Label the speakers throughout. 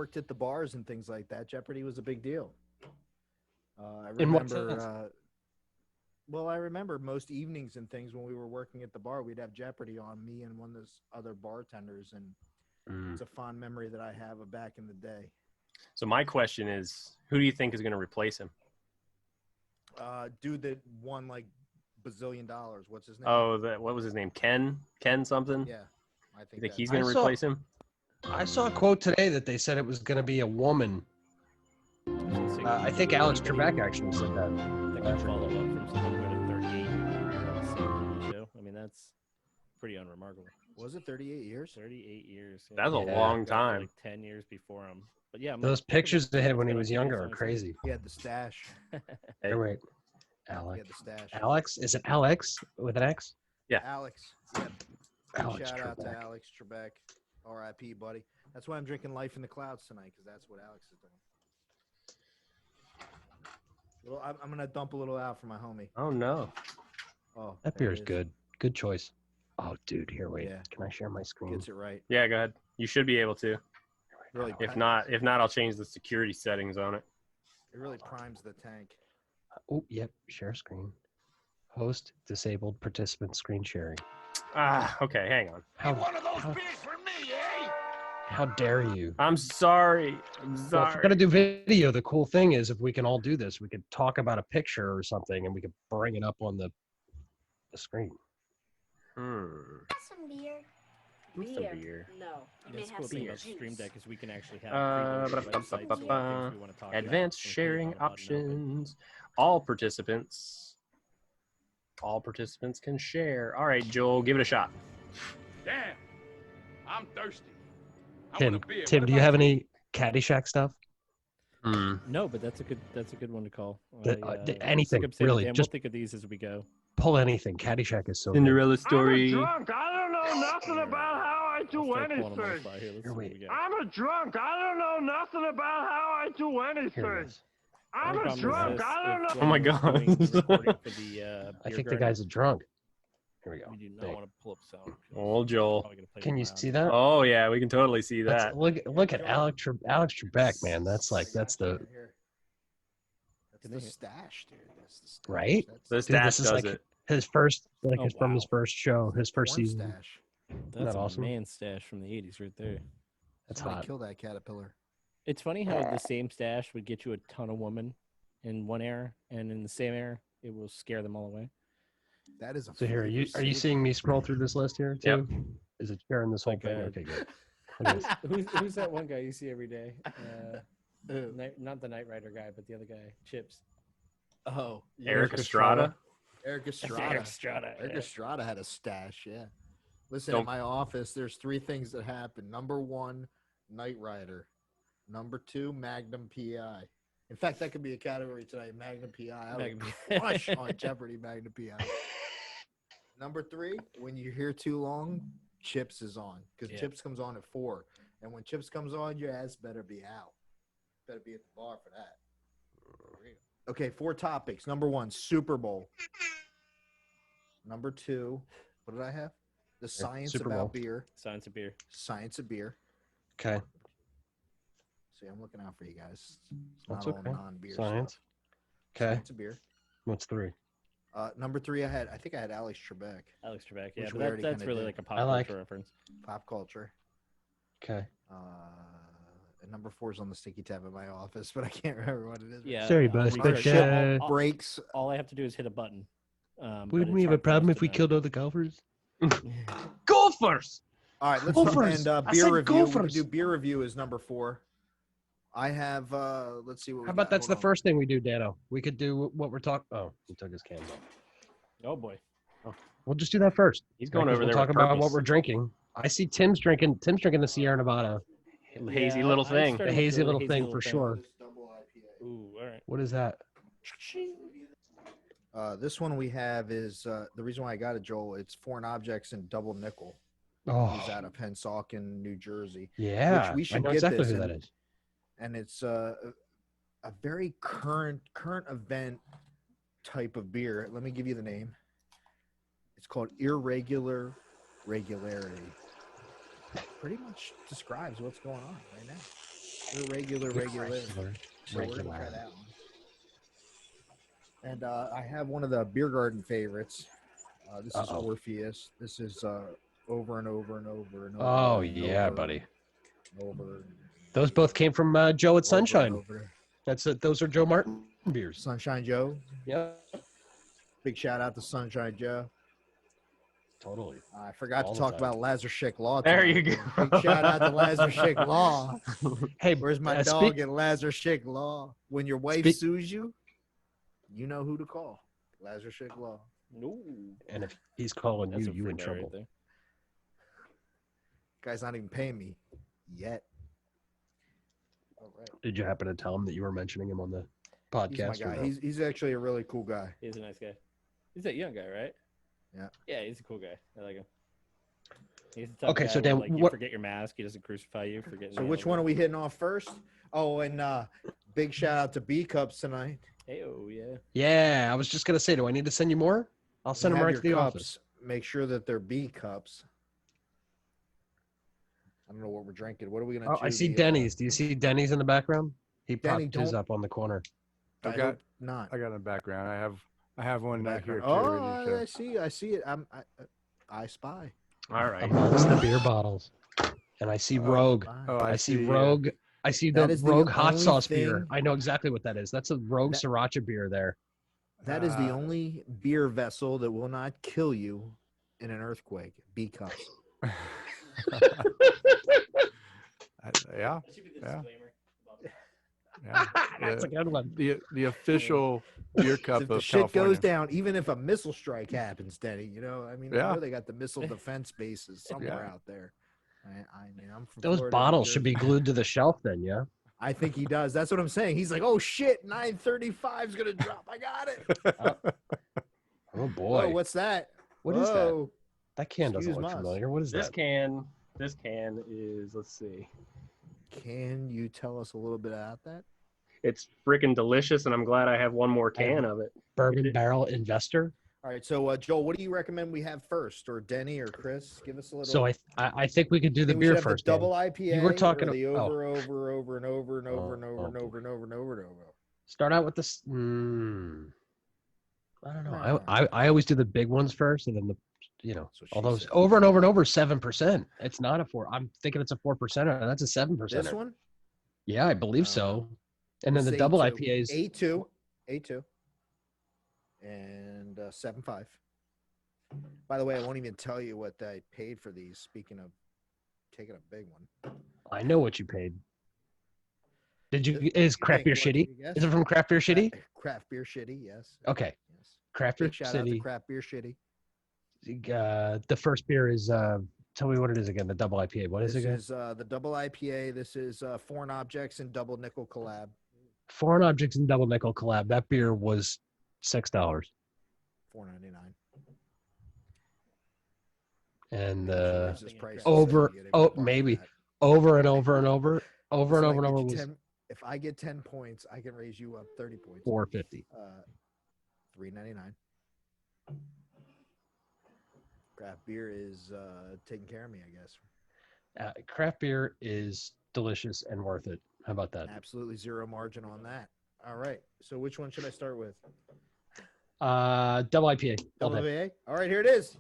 Speaker 1: worked at the bars and things like that, Jeopardy was a big deal. I
Speaker 2: In what sense?
Speaker 1: remember. Well, I remember most evenings and things when we were working at the bar, we'd have Jeopardy on, me and one of those other bartenders, and it's a fond memory that I have of back in the day.
Speaker 3: So my question is, who do you think is going to replace him?
Speaker 1: Dude that won like bazillion dollars. What's his name?
Speaker 3: Oh, what was his name? Ken something?
Speaker 1: Yeah, I
Speaker 3: You
Speaker 1: think
Speaker 3: think
Speaker 1: that-
Speaker 3: he's going to
Speaker 2: I saw-
Speaker 3: replace him?
Speaker 2: I saw a quote today that they said it was going to be a woman. I think Alex Trebek actually said that.
Speaker 4: That can follow up from someone who had a 38-year career on the same show. I mean, that's pretty unremarkable.
Speaker 1: Was it 38 years?
Speaker 4: 38 years. Yeah.
Speaker 3: That's a
Speaker 2: Yeah.
Speaker 3: long
Speaker 4: Like
Speaker 3: time.
Speaker 4: 10 years before him. But yeah,
Speaker 2: Those pictures they had when he was younger are crazy.
Speaker 1: He had the stash.
Speaker 2: Hey, wait.
Speaker 1: He
Speaker 2: Alex.
Speaker 1: had the stash.
Speaker 2: Alex? Is it Alex with an X?
Speaker 1: Alex. Yeah.
Speaker 2: Alex
Speaker 1: Shout out to
Speaker 2: Trebek.
Speaker 1: Alex Trebek. R.I.P. buddy. That's why I'm drinking Life in the Clouds tonight, because that's what Alex is doing. Well, I'm gonna dump a little out for my homie.
Speaker 3: Oh, no.
Speaker 1: Oh,
Speaker 2: That
Speaker 1: there
Speaker 2: beer
Speaker 1: it
Speaker 2: is
Speaker 1: is.
Speaker 2: good. Good choice. Oh, dude, here, wait.
Speaker 1: Yeah.
Speaker 2: Can I share my screen?
Speaker 1: Gets it right.
Speaker 3: Yeah, go ahead. You should be able to.
Speaker 1: Really.
Speaker 3: If not, I'll change the security settings on it.
Speaker 1: it really primes the tank.
Speaker 2: Oh, yep. Share screen. Host disabled participant screen sharing.
Speaker 3: Ah, okay, hang on.
Speaker 2: How, how dare you?
Speaker 3: I'm sorry. I'm
Speaker 2: Well, if
Speaker 3: sorry.
Speaker 2: we're gonna do video, the cool thing is if we can all do this, we could talk about a picture or something, and we could bring it up on the screen.
Speaker 5: Some beer.
Speaker 3: Some beer.
Speaker 5: No. You
Speaker 4: The
Speaker 5: may
Speaker 4: cool
Speaker 5: have
Speaker 4: thing
Speaker 5: some
Speaker 4: about
Speaker 5: juice.
Speaker 4: Stream Deck is we can actually have
Speaker 3: Uh,
Speaker 4: preloaded websites or things we wanna talk about,
Speaker 3: Advanced
Speaker 4: and click
Speaker 3: sharing
Speaker 4: on a button open.
Speaker 3: options. All participants can share. All right, Joel, give it a shot.
Speaker 6: Damn, I'm thirsty. I
Speaker 2: Tim,
Speaker 6: want a beer.
Speaker 2: Tim,
Speaker 6: What
Speaker 2: do you
Speaker 6: about
Speaker 2: have any Caddyshack stuff?
Speaker 4: No, but that's a good one to call.
Speaker 2: Anything,
Speaker 4: Skip said,
Speaker 2: really,
Speaker 4: "Damn,
Speaker 2: just-
Speaker 4: we'll think of these as we go.
Speaker 2: Pull anything. Caddyshack is so good.
Speaker 3: Cinderella story.
Speaker 6: drunk. I don't know nothing about how I
Speaker 4: I'll start pulling them on the fly here. Let's see what
Speaker 2: wait.
Speaker 4: we got.
Speaker 6: I'm a drunk. I don't know nothing about how I do
Speaker 2: Here it
Speaker 6: anything.
Speaker 2: is.
Speaker 6: I'm
Speaker 4: The
Speaker 6: a
Speaker 4: problem is
Speaker 6: drunk.
Speaker 4: this,
Speaker 6: I don't
Speaker 4: if
Speaker 6: know.
Speaker 3: Oh my
Speaker 4: when we're
Speaker 3: God.
Speaker 4: doing the recording for the,
Speaker 2: I
Speaker 4: beer
Speaker 2: think the
Speaker 4: garden,
Speaker 2: guy's a drunk. Here we go.
Speaker 4: we do not
Speaker 2: There.
Speaker 4: want to pull up sound. 'cause
Speaker 3: Oh,
Speaker 4: it's
Speaker 3: Joel.
Speaker 4: probably gonna play
Speaker 2: Can you
Speaker 4: loud.
Speaker 2: see that?
Speaker 3: Oh yeah, we can totally see that.
Speaker 2: Look at Alex Trebek, man. That's the
Speaker 1: Here. That's
Speaker 4: Can
Speaker 1: the
Speaker 4: they-
Speaker 1: stash, dude. That's the stash.
Speaker 2: Right?
Speaker 1: That's
Speaker 3: The
Speaker 2: Dude,
Speaker 3: stash
Speaker 2: this is
Speaker 3: does
Speaker 2: like
Speaker 3: it.
Speaker 2: his first,
Speaker 4: Oh,
Speaker 2: from his
Speaker 4: wow.
Speaker 2: first show, his first
Speaker 1: porn
Speaker 2: season.
Speaker 1: stash.
Speaker 4: That's
Speaker 2: that
Speaker 4: a
Speaker 2: awesome?
Speaker 4: man stash from the 80s right there.
Speaker 2: That's
Speaker 1: Somebody
Speaker 2: hot.
Speaker 1: kill that caterpillar.
Speaker 4: It's funny how the same stash would get you a ton of women in one era, and in the same era, it will scare them all away.
Speaker 1: That is a
Speaker 2: So here, are you
Speaker 1: flavor saver.
Speaker 2: seeing me scroll through this list here too?
Speaker 3: Yep.
Speaker 2: Is it sharing this whole
Speaker 4: Like,
Speaker 2: thing?
Speaker 4: uh,
Speaker 2: Okay, good. It is.
Speaker 4: who's that one guy you see every day?
Speaker 1: Ew.
Speaker 4: Not the Knight Rider guy, but the other guy, Chips.
Speaker 1: Oh,
Speaker 3: Eric Estrada.
Speaker 1: Eric Estrada.
Speaker 4: Eric Estrada.
Speaker 1: Eric
Speaker 4: yeah.
Speaker 1: Estrada had a stash, yeah. Listen,
Speaker 3: Don't-
Speaker 1: at my office, there's 3 things that happen. Number 1, Knight Rider. Number 2, Magnum PI. In fact, that could be a category tonight, Magnum PI. I would
Speaker 4: Magnum-
Speaker 1: crush on Jeopardy Magnum PI. Number 3, when you're here too long, Chips is on. Because
Speaker 4: Yeah.
Speaker 1: Chips comes on at 4. And when Chips comes on, your ass better be out. Better be at the bar for that. Okay, 4 topics. Number 1, Super Bowl. Number 2, what did I have? The science
Speaker 2: Super Bowl.
Speaker 1: about beer.
Speaker 4: Science of beer.
Speaker 1: Science of beer.
Speaker 2: Okay,
Speaker 1: See, I'm looking out for you guys. It's
Speaker 2: that's
Speaker 1: not all
Speaker 2: okay.
Speaker 1: non-beer
Speaker 2: Science.
Speaker 1: stuff.
Speaker 2: Okay,
Speaker 1: Science of beer.
Speaker 2: what's 3?
Speaker 1: Number 3, I think I had Alex Trebek.
Speaker 4: Alex Trebek. Yeah,
Speaker 1: Which
Speaker 4: but
Speaker 1: we already
Speaker 4: that's
Speaker 1: kinda
Speaker 4: really
Speaker 1: did.
Speaker 4: like a pop
Speaker 2: I like-
Speaker 4: culture reference.
Speaker 1: Pop culture.
Speaker 2: Okay.
Speaker 1: And number 4 is on the sticky tab in my office, but I can't remember what it is.
Speaker 4: Yeah.
Speaker 2: Sorry,
Speaker 4: I'll
Speaker 2: boss,
Speaker 4: research
Speaker 2: but,
Speaker 4: it.
Speaker 1: Breaks.
Speaker 4: All I have to do is hit a button. But
Speaker 2: Wouldn't
Speaker 4: it's
Speaker 2: we have a
Speaker 4: hard for us
Speaker 2: problem
Speaker 4: to
Speaker 2: if we
Speaker 4: know.
Speaker 2: killed all the golfers?
Speaker 3: Golfers.
Speaker 1: All right, let's
Speaker 2: Gophers.
Speaker 1: and
Speaker 2: I
Speaker 1: beer
Speaker 2: said
Speaker 1: review. We can
Speaker 2: Gophers.
Speaker 1: do beer review is number 4. I have let's see what we
Speaker 2: How about
Speaker 1: got.
Speaker 2: that's
Speaker 1: Hold
Speaker 2: the
Speaker 1: on.
Speaker 2: first thing we do, Dano? We could do what we're talking. Oh, he took his cans off.
Speaker 4: Oh boy.
Speaker 2: We'll just do that first.
Speaker 3: He's going
Speaker 2: Because
Speaker 3: over
Speaker 2: we'll
Speaker 3: there
Speaker 2: talk
Speaker 3: with
Speaker 2: about what
Speaker 3: purpose.
Speaker 2: we're drinking. I see Tim's drinking the Sierra Nevada.
Speaker 3: Hazy
Speaker 4: Yeah,
Speaker 3: little
Speaker 4: I
Speaker 3: thing.
Speaker 4: started
Speaker 2: The
Speaker 4: with
Speaker 2: hazy little thing for
Speaker 4: thing.
Speaker 2: sure.
Speaker 4: Ooh, all right.
Speaker 2: What is that?
Speaker 1: This one we have is the reason why I got it, Joel. It's Foreign Objects and Double Nickel. He's
Speaker 2: Oh,
Speaker 1: out of Pensauken, New Jersey,
Speaker 2: yeah.
Speaker 1: we
Speaker 2: I
Speaker 1: should
Speaker 2: know
Speaker 1: get
Speaker 2: exactly
Speaker 1: this
Speaker 2: who
Speaker 1: in-
Speaker 2: that is.
Speaker 1: and it's a very current event type of beer. Let me give you the name. It's called Irregular Regularity. Pretty much describes what's going on right now. They're regular. So we're gonna try
Speaker 2: Regular.
Speaker 1: that one. And I have one of the beer garden favorites. This is
Speaker 2: Uh-oh.
Speaker 1: Orpheus. This is over and over and over and over.
Speaker 2: Oh,
Speaker 1: and
Speaker 2: yeah,
Speaker 1: over
Speaker 2: buddy.
Speaker 1: and over.
Speaker 2: Those both came from Joe at
Speaker 1: Over and
Speaker 2: Sunshine.
Speaker 1: over.
Speaker 2: That's it. Those are Joe Martin beers.
Speaker 1: Sunshine Joe.
Speaker 2: Yeah,
Speaker 1: Big shout out to Sunshine Joe.
Speaker 2: totally.
Speaker 1: I forgot
Speaker 2: All
Speaker 1: to
Speaker 2: the
Speaker 1: talk
Speaker 2: time.
Speaker 1: about Lazarshik Law.
Speaker 3: There
Speaker 1: tonight.
Speaker 3: you go.
Speaker 1: Big shout out to Lazarshik Law.
Speaker 2: Hey,
Speaker 1: Where's my
Speaker 2: uh,
Speaker 1: dog
Speaker 2: speak-
Speaker 1: at Lazarshik Law? When your wife
Speaker 2: Speak-
Speaker 1: sues you, you know who to call. Lazarshik Law.
Speaker 4: No.
Speaker 2: And if he's calling
Speaker 4: That's
Speaker 2: you,
Speaker 4: a
Speaker 2: you in
Speaker 4: free guy
Speaker 2: trouble.
Speaker 4: right there.
Speaker 1: Guy's not even paying me yet. All right.
Speaker 2: Did you happen to tell him that you were mentioning him on the
Speaker 1: He's my
Speaker 2: podcast? or
Speaker 1: guy.
Speaker 2: no?
Speaker 1: He's actually a really cool guy.
Speaker 4: He's a nice guy. He's that young guy, right?
Speaker 1: Yeah.
Speaker 4: Yeah, he's a cool guy. I like him. He's the type of
Speaker 2: Okay,
Speaker 4: guy
Speaker 2: so
Speaker 4: where,
Speaker 2: Dan,
Speaker 4: like, you
Speaker 2: what-
Speaker 4: forget your mask, he doesn't crucify you for getting.
Speaker 1: So which one are we hitting off first? Oh, and big shout out to BCups tonight.
Speaker 4: Hey, oh yeah.
Speaker 2: Yeah, I was just gonna say, do I need to send you more? I'll send
Speaker 1: You
Speaker 2: them
Speaker 1: have
Speaker 2: right to
Speaker 1: your
Speaker 2: the
Speaker 1: cups.
Speaker 2: office.
Speaker 1: Make sure that they're BCups. I don't know what we're drinking. What are we gonna?
Speaker 2: Oh, I
Speaker 1: do
Speaker 2: see
Speaker 1: the,
Speaker 2: Denny's. Do you see Denny's in the background? He
Speaker 1: Denny,
Speaker 2: popped his
Speaker 1: don't-
Speaker 2: up on the corner.
Speaker 1: I
Speaker 5: I've got-
Speaker 1: hope not.
Speaker 5: I got in the background. I have one right here
Speaker 1: Background.
Speaker 5: too.
Speaker 1: Oh, I see it. I spy.
Speaker 3: All right.
Speaker 2: Amongst the beer bottles, and I see Rogue.
Speaker 5: Oh,
Speaker 2: I see
Speaker 5: yeah.
Speaker 2: Rogue. I see the
Speaker 1: That is the
Speaker 2: Rogue hot
Speaker 1: only
Speaker 2: sauce beer.
Speaker 1: thing-
Speaker 2: I know exactly what that is. That's a Rogue
Speaker 1: That-
Speaker 2: Sriracha beer there.
Speaker 1: That is the
Speaker 5: Uh,
Speaker 1: only beer vessel that will not kill you in an earthquake. BCups.
Speaker 5: Yeah,
Speaker 4: That should be the
Speaker 5: Yeah.
Speaker 4: disclaimer.
Speaker 5: yeah.
Speaker 2: That's a good one.
Speaker 5: The official beer cup
Speaker 1: If the
Speaker 5: of
Speaker 1: shit
Speaker 5: California.
Speaker 1: goes down, even if a missile strike happens, Denny, I
Speaker 5: Yeah.
Speaker 1: know they got the missile defense bases somewhere
Speaker 5: Yeah.
Speaker 1: out there. I mean, I'm from
Speaker 2: Those
Speaker 1: Florida,
Speaker 2: bottles
Speaker 1: New
Speaker 2: should be
Speaker 1: Jersey.
Speaker 2: glued to the shelf then, yeah?
Speaker 1: I think he does. That's what I'm saying. He's like, oh shit, 935 is gonna drop. I got it.
Speaker 2: Oh boy.
Speaker 1: Whoa, what's that?
Speaker 2: What is that?
Speaker 1: Whoa.
Speaker 2: That can doesn't
Speaker 1: Excuse
Speaker 2: look
Speaker 1: us.
Speaker 2: familiar. What is
Speaker 3: This
Speaker 2: that?
Speaker 3: can is, let's see.
Speaker 1: Can you tell us a little bit about that?
Speaker 3: It's freaking delicious, and I'm glad I have one more can of it.
Speaker 2: Bourbon Barrel Investor.
Speaker 1: All right, so Joel, what do you recommend we have first, or Denny or Kris? Give us a little.
Speaker 2: So I think we could do the
Speaker 1: think we should
Speaker 2: beer
Speaker 1: have
Speaker 2: first.
Speaker 1: The
Speaker 2: Dan.
Speaker 1: double IPA.
Speaker 2: You were talking-
Speaker 1: or the
Speaker 2: oh.
Speaker 1: over and over and over and over and over
Speaker 2: Oh,
Speaker 1: and over and over and over and over.
Speaker 2: Start out with this. I don't know.
Speaker 1: Nah.
Speaker 2: I always do the big ones first, and then
Speaker 1: That's what she
Speaker 2: all those
Speaker 1: said.
Speaker 2: over and over and over 7%. It's not a 4. I'm thinking it's a 4%. That's a 7%.
Speaker 1: This one.
Speaker 2: Yeah, I believe so. And then the double IPAs.
Speaker 1: A2, and 7.5. By the way, I won't even tell you what I paid for these. Speaking of taking a big one,
Speaker 2: I know what you paid. Did you?
Speaker 1: What
Speaker 2: Is
Speaker 1: do you
Speaker 2: Craft
Speaker 1: think?
Speaker 2: Beer
Speaker 1: What did
Speaker 2: Shitty?
Speaker 1: you guess?
Speaker 2: Is it from Craft Beer Shitty?
Speaker 1: Craft Beer Shitty, yes.
Speaker 2: Okay,
Speaker 1: Yes.
Speaker 2: Craft Beer
Speaker 1: Big shout out to
Speaker 2: City.
Speaker 1: Craft Beer Shitty.
Speaker 2: The first beer is. Tell me what it is again. The double IPA. What is
Speaker 1: This
Speaker 2: it again?
Speaker 1: is the double IPA. This is Foreign Objects and Double Nickel Collab.
Speaker 2: Foreign Objects and Double Nickel collab. That beer was $6,
Speaker 1: $4.99.
Speaker 2: and
Speaker 1: Raise this price
Speaker 2: over-
Speaker 1: instead of getting
Speaker 2: oh,
Speaker 1: a bar
Speaker 2: maybe.
Speaker 1: for that.
Speaker 2: over and over and over, over and
Speaker 1: So I
Speaker 2: over and
Speaker 1: get
Speaker 2: over
Speaker 1: you
Speaker 2: was
Speaker 1: 10 if I get 10 points, I can raise you up 30 points.
Speaker 2: $4.50.
Speaker 1: $3.99. Craft beer is taking care of me, I guess.
Speaker 2: Craft beer is delicious and worth it. How about that?
Speaker 1: Absolutely zero margin on that. All right. So which one should I start with?
Speaker 2: Double IPA. All
Speaker 1: Double
Speaker 2: day.
Speaker 1: IPA? All right, here it is.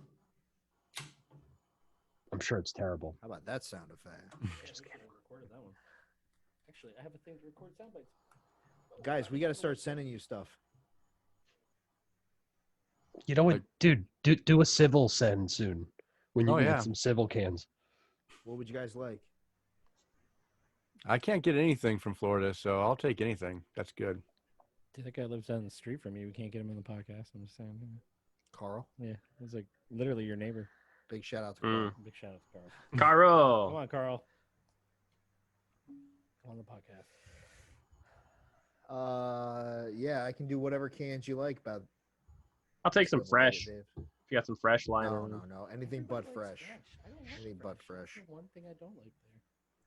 Speaker 2: I'm sure it's terrible.
Speaker 1: How about that sound effect?
Speaker 2: Just kidding.
Speaker 4: Recorded that one. Actually, I have a thing to record sound bites.
Speaker 1: Guys, we got to start sending you stuff.
Speaker 2: You know what,
Speaker 5: Like-
Speaker 2: dude? Do a civil send soon when you
Speaker 5: Oh,
Speaker 2: can
Speaker 5: yeah.
Speaker 2: get some civil cans.
Speaker 1: What would you guys like?
Speaker 5: I can't get anything from Florida, so I'll take anything. That's good.
Speaker 4: Dude, that guy lives down the street from you. We can't get him on the podcast. I'm just saying.
Speaker 1: Carl.
Speaker 4: Yeah, he's like literally your neighbor.
Speaker 1: Big shout out to Carl.
Speaker 3: Mm.
Speaker 4: Big shout out to Carl. Come
Speaker 3: Caro.
Speaker 4: on, Carl. On the podcast.
Speaker 1: Yeah, I can do whatever cans you like. About
Speaker 3: I'll take some
Speaker 1: Dave.
Speaker 3: fresh. If you got some fresh lying
Speaker 1: No,
Speaker 3: around.
Speaker 1: no. Anything but fresh. Anything but fresh.
Speaker 4: That's the one thing I don't like there.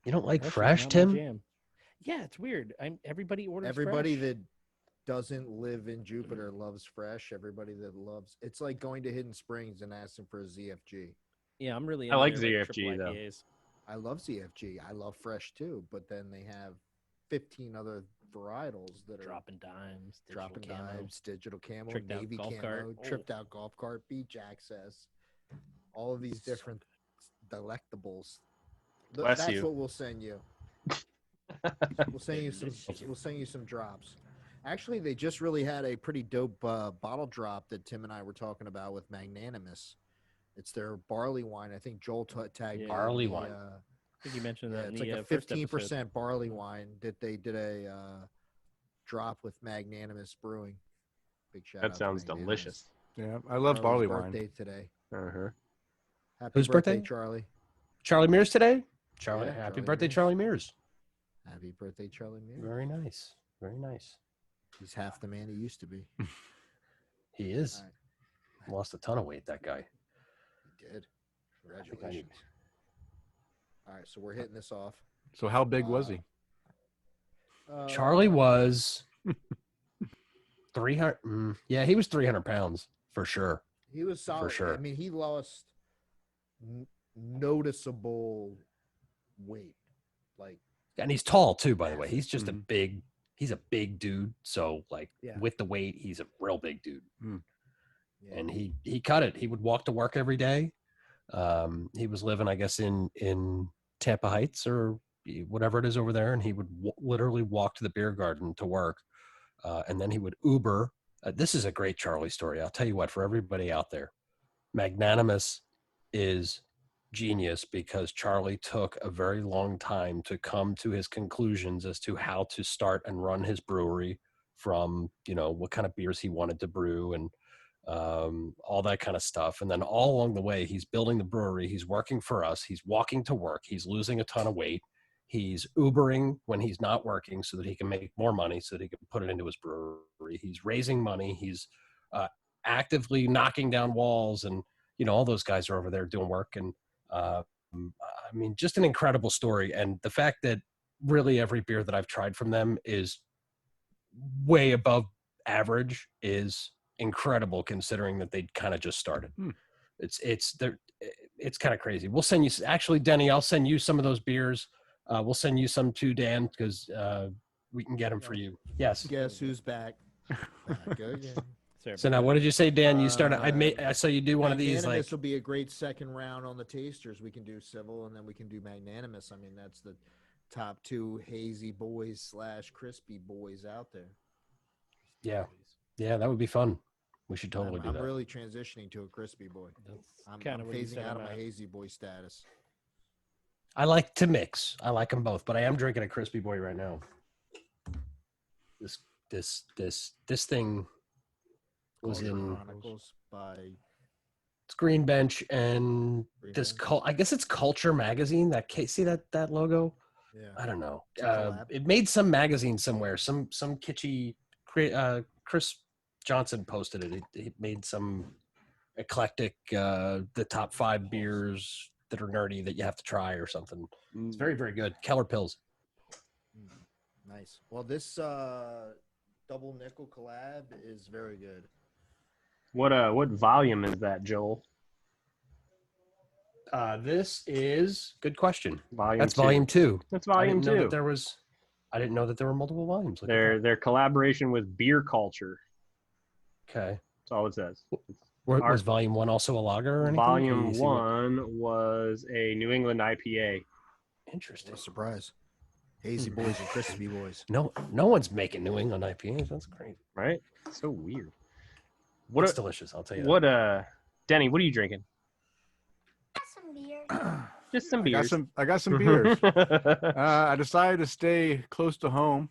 Speaker 2: You don't like
Speaker 4: Fresh
Speaker 2: fresh,
Speaker 4: is not my
Speaker 2: Tim?
Speaker 4: jam. Yeah, it's weird. Everybody orders.
Speaker 1: Everybody
Speaker 4: fresh.
Speaker 1: that doesn't live in Jupiter loves fresh. Everybody that loves it's like going to Hidden Springs and asking for a ZFG.
Speaker 4: Yeah, I'm really.
Speaker 3: I like
Speaker 4: into their,
Speaker 3: ZFG, though.
Speaker 4: IPAs.
Speaker 1: I love ZFG. I love fresh too, but then they have 15 other varietals that are
Speaker 4: Dropping dimes,
Speaker 1: dropping
Speaker 4: digital camo.
Speaker 1: dimes, digital camo,
Speaker 4: Tricked out
Speaker 1: navy
Speaker 4: golf
Speaker 1: camo,
Speaker 4: cart.
Speaker 1: tripped out golf cart, beach access, all of these different delectables.
Speaker 3: Bless
Speaker 1: That's
Speaker 3: you.
Speaker 1: what we'll send you. We'll send you some. We'll send you some drops. Actually, they just really had a pretty dope bottle drop that Tim and I were talking about with Magnanimous. It's their barley wine. I think Joel tagged
Speaker 4: Yeah.
Speaker 2: barley
Speaker 1: the,
Speaker 2: wine.
Speaker 4: I think you mentioned
Speaker 1: Yeah,
Speaker 4: that in
Speaker 1: it's
Speaker 4: the
Speaker 1: like a
Speaker 4: first
Speaker 1: 15% barley wine that they did a drop with Magnanimous Brewing. Big shout out.
Speaker 3: That sounds
Speaker 1: to Magnanimous.
Speaker 3: delicious.
Speaker 5: Yeah, I love
Speaker 1: Charlie's
Speaker 5: barley wine.
Speaker 1: birthday today.
Speaker 3: Uh-huh.
Speaker 1: Happy
Speaker 2: Whose
Speaker 1: birthday,
Speaker 2: birthday?
Speaker 1: Charlie.
Speaker 2: Charlie Mears today. Charlie,
Speaker 1: Yeah,
Speaker 2: happy
Speaker 1: Charlie
Speaker 2: birthday,
Speaker 1: Mears.
Speaker 2: Charlie Mears.
Speaker 1: Happy birthday, Charlie Mears.
Speaker 2: Very nice. Very nice.
Speaker 1: He's half the man he used to be.
Speaker 2: He is.
Speaker 1: All right.
Speaker 2: Lost a ton of weight, that guy.
Speaker 1: He did.
Speaker 2: I think I
Speaker 1: Congratulations. All right, so we're hitting this off.
Speaker 5: So how big was he?
Speaker 2: Charlie was 300. Yeah, he was 300 pounds for sure.
Speaker 1: He was solid.
Speaker 2: sure.
Speaker 1: I mean, he lost noticeable weight. Like,
Speaker 2: And he's tall too, by the way. He's just
Speaker 5: Mhm.
Speaker 2: he's a big dude. So like
Speaker 1: Yeah.
Speaker 2: with the weight, he's a real big dude.
Speaker 1: yeah.
Speaker 2: And he cut it. He would walk to work every day. He was living, I guess, in Tampa Heights or whatever it is over there, and he would literally walk to the beer garden to work, and then he would Uber. This is a great Charlie story. I'll tell you what, for everybody out there, Magnanimous is genius because Charlie took a very long time to come to his conclusions as to how to start and run his brewery, from what kind of beers he wanted to brew and all that kind of stuff. And then all along the way, he's building the brewery. He's working for us. He's walking to work. He's losing a ton of weight. He's Ubering when he's not working so that he can make more money so that he can put it into his brewery. He's raising money. He's actively knocking down walls. And, all those guys are over there doing work. And I mean, just an incredible story. And the fact that really every beer that I've tried from them is way above average is incredible, considering that they kind of just started. It's kind of crazy. We'll send you, actually, Denny, I'll send you some of those beers. We'll send you some too, Dan, because we can get them for you. Yes.
Speaker 1: Guess who's back? Back again.
Speaker 2: So now, what did you say, Dan? You started. I saw you do one of these.
Speaker 1: Magnanimous
Speaker 2: Like,
Speaker 1: will be a great second round on the tasters. We can do civil, and then we can do Magnanimous. I mean, that's the top two hazy boys / crispy boys out there.
Speaker 2: yeah, that would be fun. We should totally do
Speaker 1: I'm
Speaker 2: that.
Speaker 1: really transitioning to a crispy boy. I'm
Speaker 4: kinda what you
Speaker 1: phasing
Speaker 4: said
Speaker 1: out
Speaker 4: on
Speaker 1: of my
Speaker 4: that.
Speaker 1: hazy boy status.
Speaker 2: I like to mix. I like them both, but I am drinking a crispy boy right now. This thing was
Speaker 1: Culture
Speaker 2: in
Speaker 1: Chronicles by
Speaker 2: it's Green Bench and
Speaker 1: Green
Speaker 2: this
Speaker 1: Bench.
Speaker 2: I guess it's Culture Magazine. See that logo?
Speaker 1: Yeah.
Speaker 2: I don't know.
Speaker 1: It's a collab.
Speaker 2: It made some magazine somewhere. Some kitschy. Chris Johnson posted it. It made some eclectic. The top 5 beers that are nerdy that you have to try or something. It's very, very good. Keller Pills.
Speaker 1: Nice. Well, this double nickel collab is very good.
Speaker 3: What volume is that, Joel?
Speaker 2: This is good question.
Speaker 3: Volume 2.
Speaker 2: Volume 2.
Speaker 3: That's
Speaker 2: I
Speaker 3: volume
Speaker 2: didn't know
Speaker 3: 2.
Speaker 2: that I didn't know that there were multiple volumes. Look at
Speaker 3: Their collaboration with Beer Culture.
Speaker 2: that. Okay.
Speaker 3: That's all it says.
Speaker 2: Was volume 1 also a lager or anything? Can
Speaker 3: Volume
Speaker 2: you see what-
Speaker 3: 1 was a New England IPA.
Speaker 2: Interesting.
Speaker 1: What a surprise. Hazy boys and crispy boys.
Speaker 2: No one's making New England IPAs. That's crazy.
Speaker 3: Right? So weird.
Speaker 2: It's delicious. I'll tell you.
Speaker 3: Denny, what are you drinking?
Speaker 7: Some beer.
Speaker 3: Just some
Speaker 5: I
Speaker 3: beers.
Speaker 5: got some beers. I decided to stay close to home.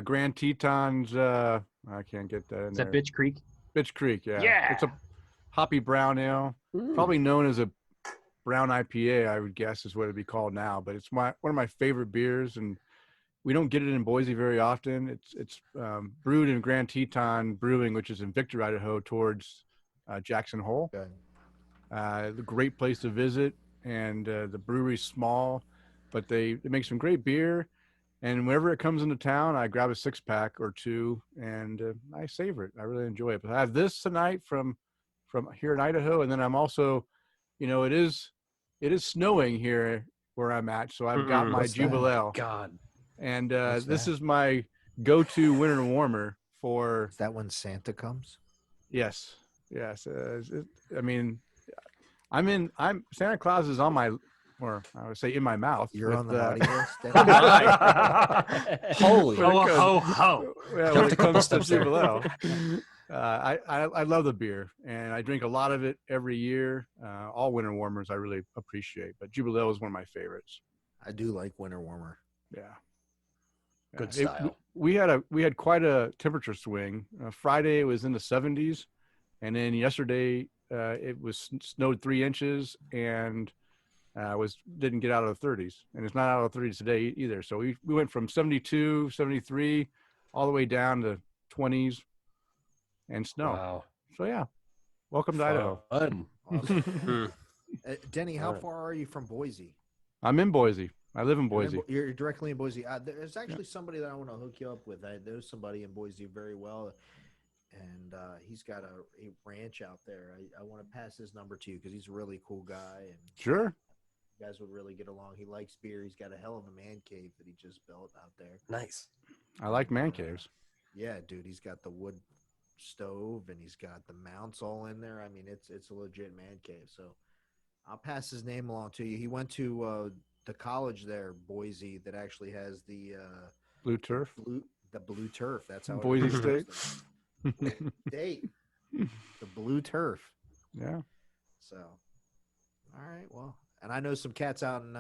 Speaker 5: Grand Tetons. I can't get that in
Speaker 3: Is
Speaker 5: there.
Speaker 3: that Bitch Creek?
Speaker 5: Bitch Creek. Yeah.
Speaker 3: Yeah.
Speaker 5: It's a hoppy brown ale, probably known as a brown IPA. I would guess is what it'd be called now. But it's one of my favorite beers, and we don't get it in Boise very often. It's brewed in Grand Teton Brewing, which is in Victor, Idaho, towards Jackson Hole.
Speaker 1: Okay.
Speaker 5: A great place to visit, and the brewery's small, but they make some great beer. And whenever it comes into town, I grab a 6-pack or 2, and I savor it. I really enjoy it. But I have this tonight from here in Idaho, and then I'm also, it is snowing here where I'm at, so I've got my
Speaker 1: What's that?
Speaker 5: Jubilee.
Speaker 2: God.
Speaker 5: And
Speaker 1: What's
Speaker 5: this
Speaker 1: that?
Speaker 5: is my go-to winter warmer for.
Speaker 1: Is that when Santa comes?
Speaker 5: Yes. I mean, I'm Santa Claus is on my, or I would say in my mouth.
Speaker 1: You're
Speaker 5: with,
Speaker 1: on the naughty list. Denny?
Speaker 3: Oh my!
Speaker 2: Holy.
Speaker 5: When it
Speaker 3: Ho
Speaker 5: comes-
Speaker 3: ho ho!
Speaker 5: Yeah,
Speaker 2: Jumped
Speaker 5: when
Speaker 2: a
Speaker 5: it
Speaker 2: couple
Speaker 5: comes to
Speaker 2: steps there.
Speaker 5: Jubilee, I love the beer, and I drink a lot of it every year. All winter warmers I really appreciate, but Jubilee is one of my favorites.
Speaker 1: I do like winter warmer.
Speaker 5: Yeah.
Speaker 2: Good
Speaker 5: It-
Speaker 2: style.
Speaker 5: we had quite a temperature swing. Friday it was in the 70s, and then yesterday it was snowed 3 inches and didn't get out of the 30s, and it's not out of the 30s today either. So we went from 72, 73, all the way down to 20s and snow.
Speaker 2: Wow.
Speaker 5: So yeah, welcome to Idaho.
Speaker 2: Fun.
Speaker 1: Awesome.
Speaker 3: Hmm.
Speaker 1: Denny, how
Speaker 2: Alright.
Speaker 1: far are you from Boise?
Speaker 5: I'm in Boise. I live in
Speaker 1: You're in
Speaker 5: Boise.
Speaker 1: You're directly in Boise. There's actually somebody that I want to hook you up with. I know somebody in Boise very well, and he's got a ranch out there. I want to pass his number to you because he's a really cool guy, and
Speaker 5: Sure.
Speaker 1: you guys would really get along. He likes beer. He's got a hell of a man cave that he just built out there.
Speaker 2: Nice.
Speaker 5: I like man caves.
Speaker 1: Yeah, dude, he's got the wood stove and he's got the mounts all in there. I mean, it's a legit man cave. So I'll pass his name along to you. He went to the college there, Boise, that actually has the
Speaker 5: Blue turf.
Speaker 1: blue turf. That's how
Speaker 5: Boise
Speaker 1: it
Speaker 5: State.
Speaker 1: State. The blue turf.
Speaker 5: Yeah.
Speaker 1: So, all right, well, and I know some cats out in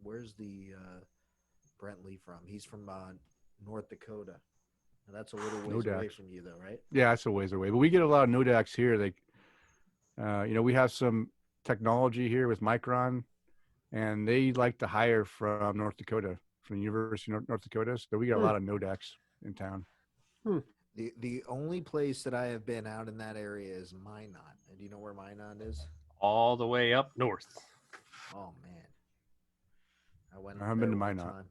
Speaker 1: where's the Brent Lee from? He's from North Dakota. And that's a little ways away
Speaker 5: Nodax.
Speaker 1: from you, though, right?
Speaker 5: Yeah, it's a ways away, but we get a lot of Nodax here. They, we have some technology here with Micron, and they like to hire from North Dakota, from the University of North Dakota. So we get a lot of Nodax in town.
Speaker 1: The only place that I have been out in that area is Minot. And do you know where Minot is?
Speaker 3: All the way up north.
Speaker 1: Oh man, I went.
Speaker 5: I haven't been to
Speaker 1: there one
Speaker 5: Minot.
Speaker 1: time.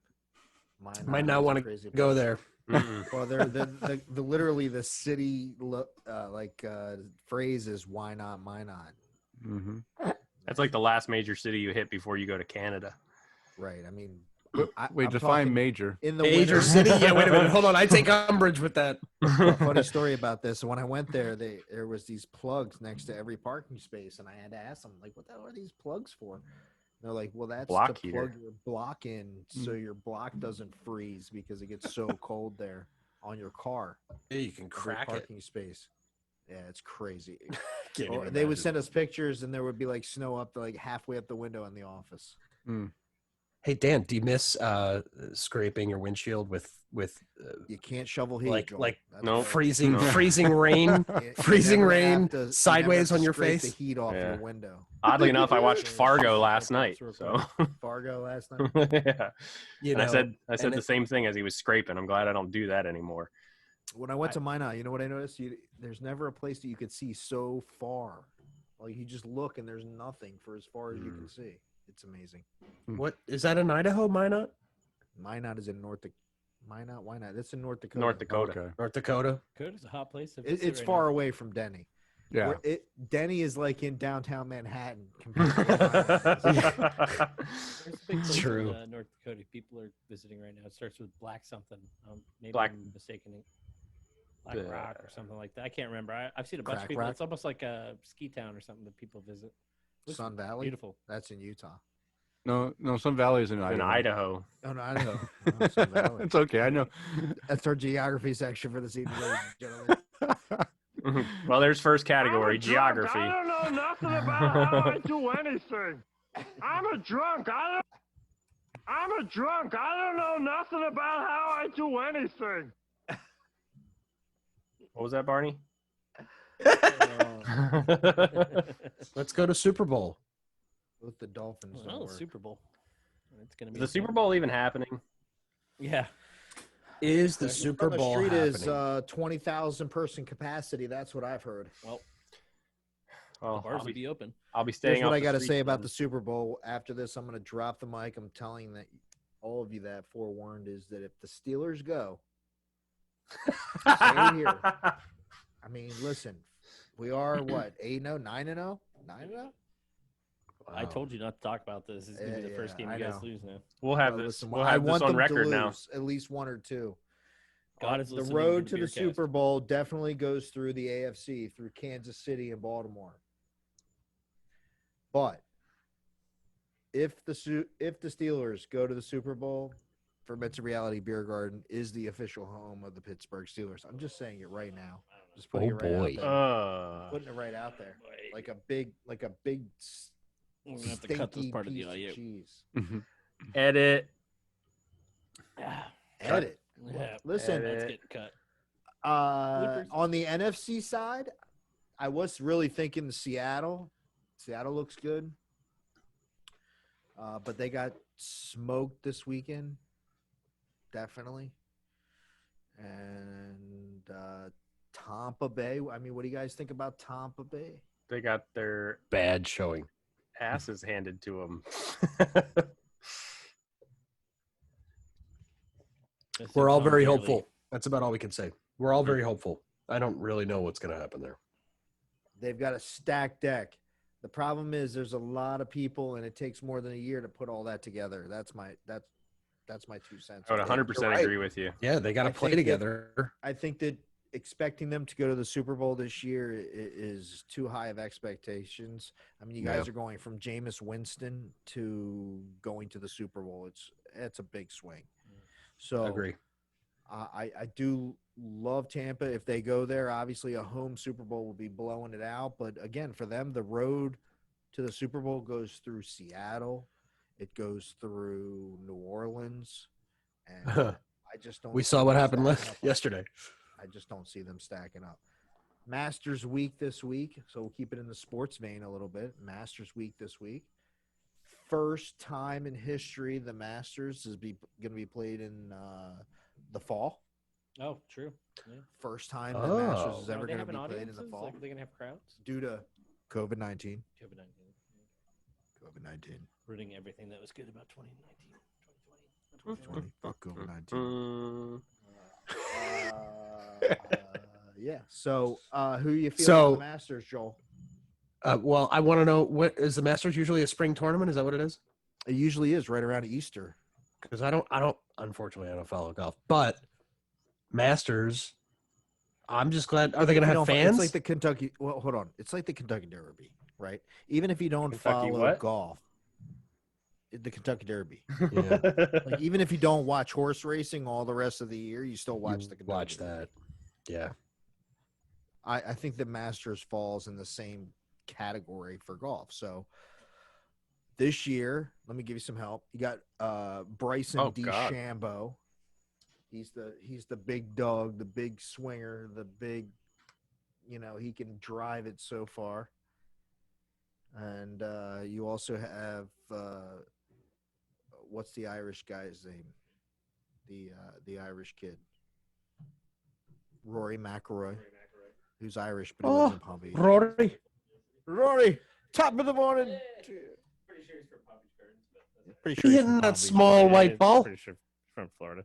Speaker 1: Minot
Speaker 2: Might not
Speaker 1: is a
Speaker 2: want to
Speaker 1: crazy
Speaker 2: go
Speaker 1: place.
Speaker 2: there.
Speaker 3: Mm-mm.
Speaker 1: Well, they're the literally the city phrase is why not Minot?
Speaker 5: Mm-hmm.
Speaker 3: That's like the last major city you hit before you go to Canada.
Speaker 1: Right. I mean,
Speaker 5: Wait,
Speaker 1: I'm
Speaker 5: define
Speaker 1: talking
Speaker 5: major.
Speaker 1: in the
Speaker 2: Major
Speaker 1: winter.
Speaker 2: city? Yeah, wait a minute. Hold on. I take umbrage with that.
Speaker 1: Well, funny story about this. When I went there, there was these plugs next to every parking space, and I had to ask them, like, what the hell are these plugs for? They're like, well, that's
Speaker 3: Block
Speaker 1: to
Speaker 3: heater.
Speaker 1: plug your block in so your block doesn't freeze because it gets so cold there on your car.
Speaker 2: Yeah, you can
Speaker 1: Every
Speaker 2: crack it.
Speaker 1: parking space. Yeah, it's crazy.
Speaker 2: Can't
Speaker 1: Or
Speaker 2: even
Speaker 1: they would
Speaker 2: imagine.
Speaker 1: send us pictures, and there would be like snow up to like halfway up the window in the office.
Speaker 2: Hey Dan, do you miss scraping your windshield with
Speaker 1: You can't shovel heat.
Speaker 2: like
Speaker 1: Joel.
Speaker 2: like
Speaker 1: That's
Speaker 3: Nope.
Speaker 1: right.
Speaker 2: freezing
Speaker 3: No.
Speaker 2: freezing rain,
Speaker 1: You
Speaker 2: freezing
Speaker 1: never have
Speaker 2: rain,
Speaker 1: to- you never
Speaker 2: sideways
Speaker 1: have to
Speaker 2: on your
Speaker 1: scrape
Speaker 2: face?
Speaker 1: The heat off
Speaker 3: Yeah.
Speaker 1: your window.
Speaker 3: Oddly enough, I watched
Speaker 1: Yeah,
Speaker 3: Fargo
Speaker 1: she's
Speaker 3: last
Speaker 1: real
Speaker 3: night.
Speaker 1: quick,
Speaker 3: So
Speaker 1: Fargo last night.
Speaker 3: yeah.
Speaker 2: You
Speaker 3: And
Speaker 2: know,
Speaker 3: I said
Speaker 2: and
Speaker 3: the same thing as he was scraping. I'm glad I don't do that anymore.
Speaker 1: When I went to Minot, you know what I noticed? There's never a place that you could see so far. Like you just look and there's nothing for as far as you can see. It's amazing.
Speaker 2: what is that in Idaho, Minot?
Speaker 1: Minot is in Minot. Why not? That's in North Dakota.
Speaker 3: North Dakota.
Speaker 5: Okay.
Speaker 2: North Dakota?
Speaker 4: Coda's a hot place. to
Speaker 1: It,
Speaker 4: visit
Speaker 1: it's
Speaker 4: right
Speaker 1: far
Speaker 4: now.
Speaker 1: away from Denny.
Speaker 5: Yeah.
Speaker 1: Denny is like in downtown Manhattan. Compared to where Minot is.
Speaker 4: There's a big place
Speaker 2: True.
Speaker 4: in North Dakota. People are visiting right now. It starts with Black something. Maybe
Speaker 3: Black-
Speaker 4: I'm mistaken. Black
Speaker 3: The-
Speaker 4: Rock or something like that. I can't remember. I've seen a bunch
Speaker 1: Crack
Speaker 4: of people.
Speaker 1: Rock?
Speaker 4: It's almost like a ski town or something that people visit. Looks
Speaker 1: Sun Valley.
Speaker 4: beautiful.
Speaker 1: That's in Utah.
Speaker 5: No, Sun Valley is in
Speaker 3: In
Speaker 5: Idaho.
Speaker 3: Idaho.
Speaker 1: Oh no, Idaho. Oh, Sun Valley.
Speaker 5: It's okay. I know.
Speaker 1: That's our geography section for this evening, ladies and gentlemen.
Speaker 3: Well, there's first
Speaker 6: I'm a
Speaker 3: category,
Speaker 6: drunk.
Speaker 3: geography.
Speaker 6: I don't know nothing about how I do anything. I'm a drunk. I'm a drunk. I don't know nothing about how I do anything.
Speaker 3: What was that, Barney?
Speaker 2: Let's go to Super Bowl.
Speaker 1: With the Dolphins. don't
Speaker 4: Well,
Speaker 1: work.
Speaker 4: Super Bowl. It's gonna be
Speaker 3: Is the Super Bowl even happening?
Speaker 4: Yeah.
Speaker 2: Is the
Speaker 1: Well,
Speaker 2: Super
Speaker 1: the
Speaker 2: Bowl
Speaker 1: street
Speaker 2: happening?
Speaker 1: is 20,000 person capacity. That's what I've heard.
Speaker 4: Well,
Speaker 3: Well,
Speaker 4: bars will be open.
Speaker 3: I'll be
Speaker 1: Here's
Speaker 3: staying
Speaker 1: what
Speaker 3: off
Speaker 1: I
Speaker 3: the
Speaker 1: got to
Speaker 3: streets
Speaker 1: say about
Speaker 3: then.
Speaker 1: the Super Bowl. After this, I'm going to drop the mic. I'm telling that all of you that forewarned is that if the Steelers go, stay here. I mean, listen, we are what 8-0, 9-0, 9-0.
Speaker 4: I told you not to talk about this. It's gonna be the first game you guys lose now.
Speaker 3: We'll have
Speaker 1: Well,
Speaker 3: this.
Speaker 1: listen,
Speaker 3: We'll
Speaker 1: I
Speaker 3: have
Speaker 1: want
Speaker 3: this on
Speaker 1: them to
Speaker 3: record now.
Speaker 1: lose at least one or two.
Speaker 4: God is
Speaker 1: The
Speaker 4: listening
Speaker 1: road
Speaker 4: the
Speaker 1: to the
Speaker 4: Beercast.
Speaker 1: Super Bowl definitely goes through the AFC, through Kansas City and Baltimore. But if the Steelers go to the Super Bowl, Fermented Reality Beer Garden is the official home of the Pittsburgh Steelers. I'm just saying it right now. Just putting it right out there. Putting it right out there. Like a big
Speaker 4: We're gonna have to cut this
Speaker 1: stinky
Speaker 4: part of the
Speaker 1: piece
Speaker 4: audio.
Speaker 1: cheese.
Speaker 3: Edit.
Speaker 1: Edit.
Speaker 4: Yeah,
Speaker 1: Listen,
Speaker 4: that's getting cut. Bloopers.
Speaker 1: on the NFC side, I was really thinking Seattle. Seattle looks good. But they got smoked this weekend. Definitely. And Tampa Bay. I mean, what do you guys think about Tampa Bay?
Speaker 3: They got their
Speaker 2: Bad showing.
Speaker 3: asses handed to them.
Speaker 2: We're all very hopeful. That's about all we can say. We're all very hopeful. I don't really know what's going to happen there.
Speaker 1: They've got a stacked deck. The problem is there's a lot of people, and it takes more than a year to put all that together. That's my 2 cents.
Speaker 3: I would 100% agree with you.
Speaker 2: Yeah, they got to
Speaker 1: I
Speaker 2: play
Speaker 1: think that-
Speaker 2: together.
Speaker 1: I think that expecting them to go to the Super Bowl this year is too high of expectations. I mean, you guys are going from Jameis Winston to going to the Super Bowl. It's a big swing. So
Speaker 2: Agree.
Speaker 1: I do love Tampa. If they go there, obviously a home Super Bowl will be blowing it out. But again, for them, the road to the Super Bowl goes through Seattle. It goes through New Orleans. And I just don't.
Speaker 2: We
Speaker 1: see
Speaker 2: saw what
Speaker 1: them
Speaker 2: happened
Speaker 1: stacking up.
Speaker 2: yesterday.
Speaker 1: I just don't see them stacking up. Masters Week this week, so we'll keep it in the sports vein a little bit. Masters Week this week. First time in history the Masters is going to be played in the fall.
Speaker 4: Oh, true. Yeah.
Speaker 1: First time the Masters is
Speaker 4: Are
Speaker 1: ever
Speaker 4: they
Speaker 1: going to
Speaker 4: having
Speaker 1: be played in the
Speaker 4: audiences?
Speaker 1: fall
Speaker 4: Like, are they gonna have crowds?
Speaker 1: due to COVID-19.
Speaker 4: COVID-19. Rooting everything that was good about 2019.
Speaker 1: 2020. Fuck COVID-19. Yeah. So, who you feel
Speaker 2: So-
Speaker 1: on the Masters, Joel?
Speaker 2: Well, I want to know, what is the Masters usually a spring tournament? Is that what it is?
Speaker 1: It usually is right around Easter.
Speaker 2: Because unfortunately, I don't follow golf. But Masters, I'm just glad. Are they going to have fans?
Speaker 1: It's like the Kentucky. Well, hold on. It's like the Kentucky Derby, right? Even if you don't
Speaker 3: Kentucky
Speaker 1: follow
Speaker 3: what?
Speaker 1: golf, the Kentucky Derby.
Speaker 2: Yeah,
Speaker 1: Like even if you don't watch horse racing all the rest of the year, you still watch
Speaker 2: you
Speaker 1: the Kentucky
Speaker 2: watch
Speaker 1: Derby.
Speaker 2: that. Yeah.
Speaker 1: I think the Masters falls in the same category for golf. So this year, let me give you some help. You got Bryson
Speaker 3: Oh, God.
Speaker 1: DeChambeau. He's the big dog, the big swinger, the big, he can drive it so far. And you also have what's the Irish guy's name? The Irish kid, Rory McIlroy, who's Irish but he lives in Palm Beach. Rory, top of the morning. Pretty sure
Speaker 2: He
Speaker 1: he's from
Speaker 2: hitting
Speaker 1: Palm
Speaker 2: that
Speaker 1: Beach.
Speaker 2: small white ball.
Speaker 4: Pretty sure from Florida.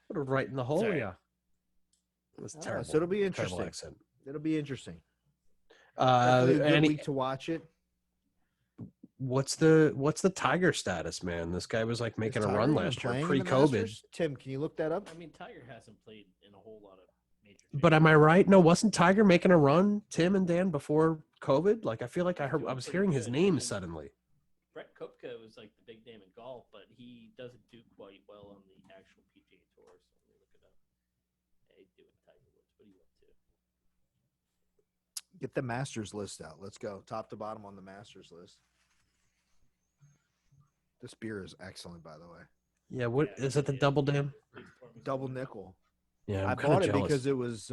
Speaker 2: Put it right in the hole.
Speaker 4: Sorry.
Speaker 2: Yeah. That's terrible.
Speaker 1: So it'll be
Speaker 2: Terrible
Speaker 1: interesting.
Speaker 2: accent.
Speaker 1: It'll be interesting. Definitely a good
Speaker 2: And
Speaker 1: week to watch it.
Speaker 2: what's the Tiger status, man? This guy was like making
Speaker 1: Is
Speaker 2: a
Speaker 1: Tiger
Speaker 2: run
Speaker 1: even
Speaker 2: last year,
Speaker 1: playing in the
Speaker 2: pre-COVID.
Speaker 1: Masters? Tim, can you look that up?
Speaker 4: I mean, Tiger hasn't played in a whole lot of major.
Speaker 2: But am I right? No, wasn't Tiger making a run, Tim and Dan, before COVID? Like I feel like I was hearing his name suddenly.
Speaker 4: Brett Koepka was like the big name in golf, but he doesn't do quite well on the actual PGA Tour. So let me look it up. Hey, do it, Tiger Woods. What are you up to?
Speaker 1: Get the Masters list out. Let's go. Top to bottom on the Masters list. This beer is excellent, by the way.
Speaker 2: Yeah, what is it? The Double Dam?
Speaker 1: Double nickel.
Speaker 2: Yeah,
Speaker 1: I
Speaker 2: I'm kind
Speaker 1: bought
Speaker 2: of
Speaker 1: it
Speaker 2: jealous.
Speaker 1: because it was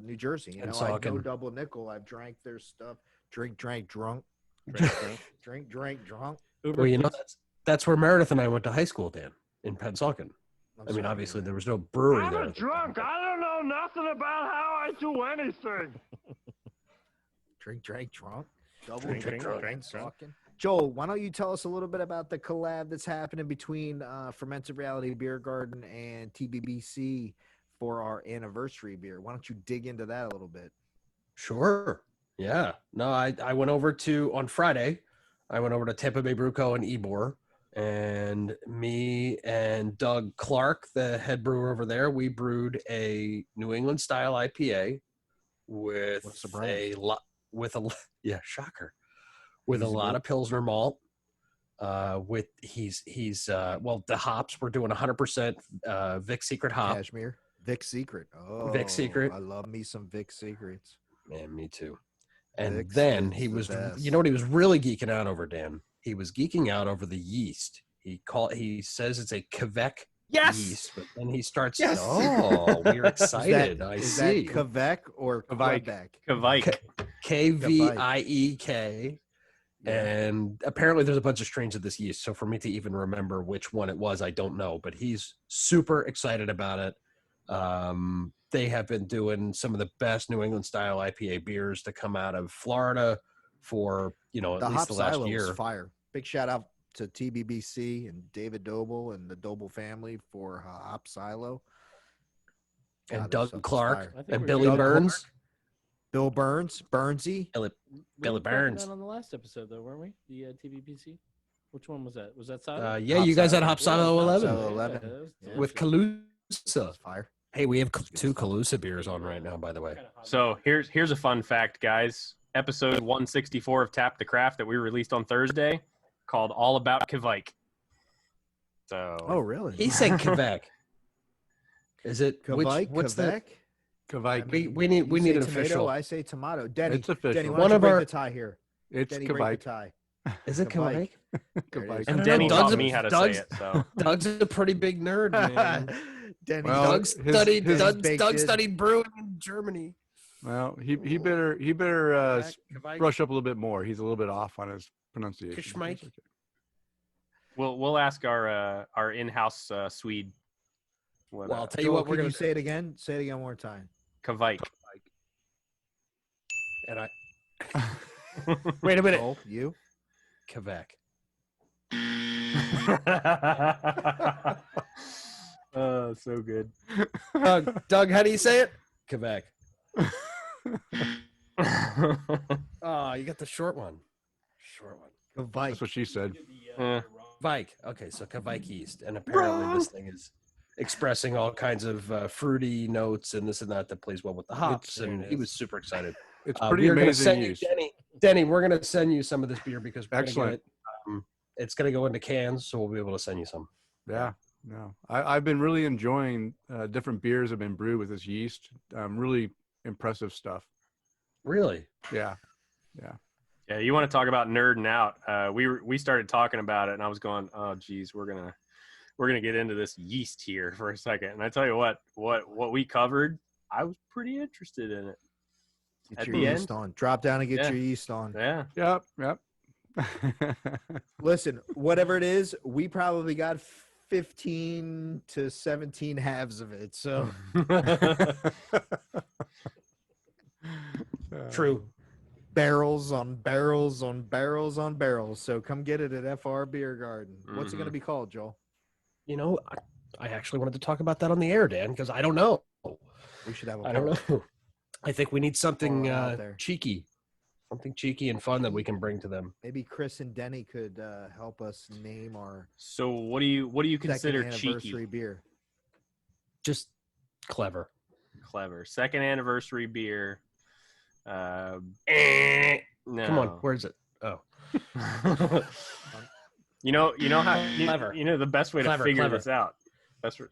Speaker 1: New Jersey.
Speaker 2: And
Speaker 1: I know
Speaker 2: Saucon.
Speaker 1: double nickel. I've drank their stuff. Drink, drunk. Drink, drunk.
Speaker 4: Uber,
Speaker 2: Well, you know
Speaker 4: please.
Speaker 2: that's where Meredith and I went to high school, Dan, in Pensauken. I mean, obviously there was no brewery
Speaker 6: I'm
Speaker 2: there.
Speaker 6: a drunk. I don't know nothing about how I do anything.
Speaker 1: Drink, drunk. Double
Speaker 4: Drink,
Speaker 1: nickel.
Speaker 4: drink,
Speaker 1: and
Speaker 4: drunk.
Speaker 1: Saucon. Joel, why don't you tell us a little bit about the collab that's happening between Fermented Reality Beer Garden and TBBC for our anniversary beer? Why don't you dig into that a little bit?
Speaker 2: Sure. Yeah. No, I went over on Friday. I went over to Tampa Bay Brew Co. and Ybor, and me and Doug Clark, the head brewer over there, we brewed a New England style IPA with
Speaker 1: What's the brand?
Speaker 2: yeah, shocker, with a
Speaker 1: Easy
Speaker 2: lot
Speaker 1: brew?
Speaker 2: of Pilsner malt. With well, the hops we're doing 100% Vic Secret hop.
Speaker 1: Cashmere. Vic Secret. Oh,
Speaker 2: Vic Secret.
Speaker 1: I love me some Vic Secrets.
Speaker 2: Man, me too. And
Speaker 1: Vic's
Speaker 2: then
Speaker 1: is
Speaker 2: he
Speaker 1: the
Speaker 2: was,
Speaker 1: best.
Speaker 2: you know what he was really geeking out over, Dan? He was geeking out over the yeast. He says it's a Quebec yeast, but then he starts,
Speaker 3: Yes!
Speaker 2: oh, we're excited. I
Speaker 1: Is
Speaker 2: see.
Speaker 1: that Quebec or
Speaker 5: Quebec.
Speaker 1: Quebec?
Speaker 3: Kvike.
Speaker 2: Kviek.
Speaker 1: Yeah.
Speaker 2: And apparently there's a bunch of strains of this yeast. So for me to even remember which one it was, I don't know. But he's super excited about it. They have been doing some of the best New England style IPA beers to come out of Florida for, at
Speaker 1: The
Speaker 2: least
Speaker 1: hop
Speaker 2: the last
Speaker 1: silo is
Speaker 2: year.
Speaker 1: fire. Big shout out to TBBC and David Doble and the Doble family for hop silo.
Speaker 2: And
Speaker 1: God, this
Speaker 2: Doug
Speaker 1: stuff is
Speaker 2: Clark
Speaker 1: fire.
Speaker 4: I think
Speaker 2: and
Speaker 4: we're
Speaker 2: Billy
Speaker 4: doing-
Speaker 2: Burns.
Speaker 1: Bill Burns, Burnsy.
Speaker 2: Billy
Speaker 4: We
Speaker 2: Billy
Speaker 4: were talking
Speaker 2: Burns.
Speaker 4: that on the last episode, though, weren't we? The TVPC. Which one was that? Was that Silo?
Speaker 2: Yeah,
Speaker 1: Hop
Speaker 2: you guys had
Speaker 1: Silo.
Speaker 2: Hop Silo
Speaker 4: Hop
Speaker 2: 11
Speaker 1: Silo 11.
Speaker 4: that was
Speaker 1: Yeah.
Speaker 2: with
Speaker 4: delicious.
Speaker 2: Calusa.
Speaker 1: That's fire.
Speaker 2: Hey, we have
Speaker 1: That's good
Speaker 2: two
Speaker 1: stuff.
Speaker 2: Calusa beers on right now, by the way.
Speaker 4: Kinda hot.
Speaker 3: So here's a fun fact, guys. Episode 164 of Tap the Craft that we released on Thursday, called All About Kvike. So
Speaker 1: Oh, really?
Speaker 2: He said Quebec. Is it
Speaker 1: Quebec?
Speaker 2: what's that?
Speaker 1: Quebec?
Speaker 5: Kvike.
Speaker 2: We need
Speaker 1: You say
Speaker 2: an
Speaker 1: tomato,
Speaker 2: official.
Speaker 1: I say tomato. Denny,
Speaker 5: It's official.
Speaker 1: Denny, why
Speaker 2: One
Speaker 1: don't you
Speaker 2: of
Speaker 1: break
Speaker 2: our-
Speaker 1: the tie here?
Speaker 5: It's
Speaker 1: Denny, break the
Speaker 5: Kvike.
Speaker 1: tie.
Speaker 2: Is it
Speaker 1: Quebec.
Speaker 2: Quebec?
Speaker 1: There it
Speaker 5: Kvike.
Speaker 1: is.
Speaker 2: And
Speaker 3: and Denny
Speaker 2: Doug's
Speaker 3: taught
Speaker 2: a-
Speaker 3: me how to
Speaker 2: Doug's-
Speaker 3: say it. So
Speaker 2: Doug's a pretty big nerd, man.
Speaker 1: Denny,
Speaker 5: Well,
Speaker 2: Doug studied
Speaker 5: his-
Speaker 2: Doug,
Speaker 1: baked
Speaker 2: Doug
Speaker 1: in.
Speaker 2: studied brewing in Germany.
Speaker 5: Well, he better
Speaker 2: Quebec.
Speaker 5: brush up a little bit more. He's a little bit off on his pronunciation.
Speaker 2: Kishmike.
Speaker 5: It's okay.
Speaker 3: we'll ask our in-house Swede. What,
Speaker 2: Well, I'll tell you
Speaker 1: Joel,
Speaker 2: what we're
Speaker 1: could
Speaker 2: gonna
Speaker 1: you say it again? Say it again one more time.
Speaker 3: Kvike.
Speaker 2: And I wait a minute.
Speaker 1: Joel, you?
Speaker 2: Quebec.
Speaker 3: Oh, so good.
Speaker 2: Doug, how do you say it? Quebec. Oh, you got the short one. Short one.
Speaker 1: Quebec.
Speaker 5: That's what she said.
Speaker 2: Vike. Okay, so Kvike yeast, and apparently this thing is expressing all kinds of fruity notes and this and that plays well with the hops, and he was super excited.
Speaker 5: It's
Speaker 2: We
Speaker 5: pretty
Speaker 2: are gonna
Speaker 5: amazing
Speaker 2: send you,
Speaker 5: use.
Speaker 2: Denny, we're going to send you some of this beer because we're gonna
Speaker 5: Excellent.
Speaker 2: get it. It's going to go into cans, so we'll be able to send you some.
Speaker 5: Yeah, no, I've been really enjoying different beers that have been brewed with this yeast. Really impressive stuff.
Speaker 2: Really?
Speaker 5: Yeah,
Speaker 3: Yeah, you want to talk about nerding out? We started talking about it, and I was going, "Oh, geez, we're gonna get into this yeast here for a second." And I tell you what we covered, I was pretty interested in it.
Speaker 1: Get
Speaker 3: At
Speaker 1: your
Speaker 3: the
Speaker 1: yeast on. Drop down and get
Speaker 3: Yeah.
Speaker 1: your yeast on.
Speaker 3: Yeah,
Speaker 5: yep.
Speaker 1: Listen, whatever it is, we probably got 15 to 17 halves of it. So
Speaker 2: True.
Speaker 1: barrels on barrels on barrels on barrels. So come get it at FR Beer Garden. What's it going to be called, Joel?
Speaker 2: I actually wanted to talk about that on the air, Dan, because I don't know.
Speaker 1: We should have a
Speaker 2: I don't
Speaker 1: poll.
Speaker 2: know. I think we need something
Speaker 1: Throw it out there.
Speaker 2: cheeky, something cheeky and fun that we can bring to them.
Speaker 1: Maybe Kris and Denny could help us name our
Speaker 3: So what do you consider
Speaker 1: second
Speaker 3: cheeky?
Speaker 1: anniversary beer.
Speaker 2: Just clever.
Speaker 3: Clever. Second anniversary beer. No.
Speaker 2: Come on, where is it? Oh,
Speaker 3: You know how
Speaker 2: Clever.
Speaker 3: you know the best way
Speaker 2: Clever,
Speaker 3: to figure
Speaker 2: clever.
Speaker 3: this out. That's what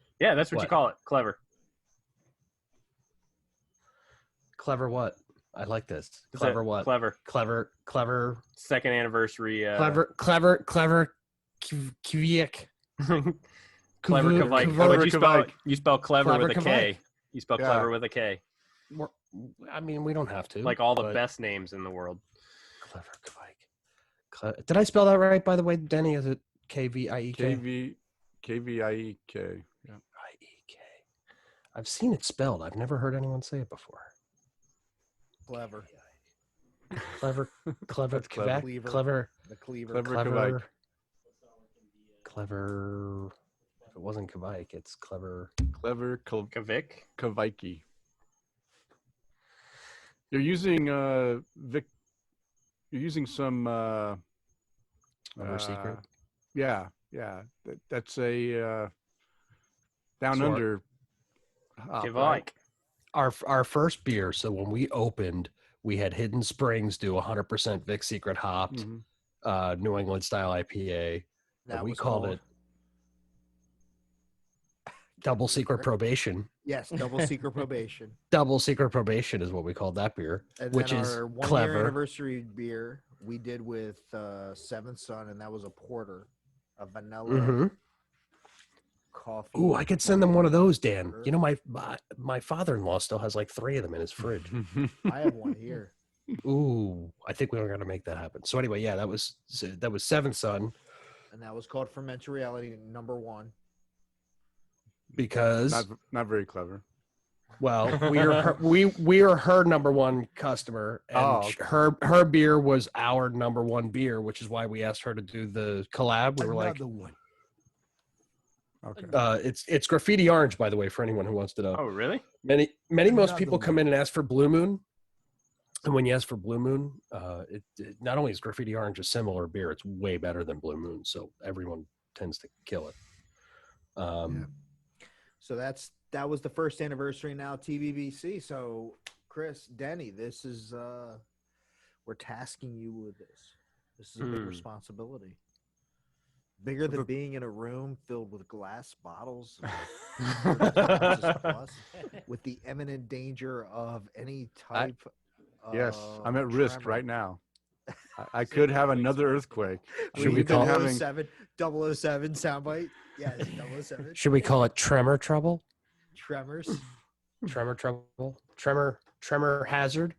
Speaker 3: you
Speaker 2: What?
Speaker 3: call it. Clever.
Speaker 2: clever what? I like this.
Speaker 3: Is
Speaker 2: Clever
Speaker 3: it
Speaker 2: what?
Speaker 3: Clever.
Speaker 2: Clever.
Speaker 3: Second anniversary.
Speaker 2: Clever. Kviek.
Speaker 3: Clever
Speaker 2: Kvu-
Speaker 3: Kvike.
Speaker 2: Kvu-
Speaker 3: Oh, but you spell clever
Speaker 2: Clever
Speaker 3: with a K.
Speaker 2: Kvike.
Speaker 3: You spell
Speaker 5: Yeah.
Speaker 3: clever with a K.
Speaker 2: I mean, we don't have to.
Speaker 3: Like all the
Speaker 2: but
Speaker 3: best names in the world.
Speaker 2: Clever Kvike. Did I spell that right, by the way, Denny? Is it Kviek?
Speaker 5: KVIEK. Yeah.
Speaker 2: IEK. I've seen it spelled. I've never heard anyone say it before.
Speaker 1: Clever.
Speaker 2: Clever.
Speaker 5: That's
Speaker 2: Quebec.
Speaker 1: clever.
Speaker 2: Clever.
Speaker 1: The cleaver.
Speaker 5: Clever. Kvike.
Speaker 2: Clever. If it wasn't Kvike, it's clever.
Speaker 5: Clever
Speaker 3: Kvik.
Speaker 5: Kvike. You're using Vic. You're using some
Speaker 2: Number secret.
Speaker 5: Yeah. That's a down
Speaker 2: So
Speaker 5: under. hop,
Speaker 3: Give
Speaker 5: right?
Speaker 2: Our first beer. So when we opened, we had Hidden Springs do 100% Vic Secret hopped,
Speaker 5: Mhm.
Speaker 2: New England style IPA.
Speaker 1: That
Speaker 2: we
Speaker 1: was
Speaker 2: called it Double Secret Probation.
Speaker 1: Yes, double secret probation.
Speaker 2: Double Secret Probation is what we called that beer,
Speaker 1: And
Speaker 2: which
Speaker 1: then
Speaker 2: is
Speaker 1: our 1 year
Speaker 2: clever.
Speaker 1: anniversary beer we did with Seventh Son, and that was a porter, a vanilla
Speaker 2: Mm-hmm.
Speaker 1: coffee.
Speaker 2: Ooh, I could send them one of those, Dan.
Speaker 1: porter.
Speaker 2: You know, my father-in-law still has like 3 of them in his fridge.
Speaker 1: I have one here.
Speaker 2: Ooh, I think we were gonna make that happen. So anyway, yeah, that was Seventh Son
Speaker 1: And that was called Fermented Reality #1.
Speaker 2: because
Speaker 5: Not very clever.
Speaker 2: well, we are her number one customer, and
Speaker 5: Oh, okay.
Speaker 2: her beer was our number one beer, which is why we asked her to do the collab. We were like,
Speaker 1: one.
Speaker 5: Okay.
Speaker 2: it's graffiti orange, by the way, for anyone who wants to know.
Speaker 3: Oh, really?
Speaker 2: Most
Speaker 1: Another
Speaker 2: people come in and ask for Blue Moon, and when you ask for Blue Moon, it not only is graffiti orange a similar beer, it's way better than Blue Moon, so everyone tends to kill it.
Speaker 1: So that was the first anniversary now, TVBC. So Kris, Denny, this is we're tasking you with this. This is a big responsibility. Bigger than being in a room filled with glass bottles of 30 ounces plus, with the imminent danger of any type
Speaker 5: Yes,
Speaker 1: of
Speaker 5: I'm at risk
Speaker 1: tremor.
Speaker 5: right now. I could have another earthquake.
Speaker 2: Should we call
Speaker 5: having
Speaker 1: 007 soundbite? Yes, 007.
Speaker 2: Should we call it Tremor Trouble?
Speaker 1: Tremors.
Speaker 2: Tremor Trouble? Tremor Hazard?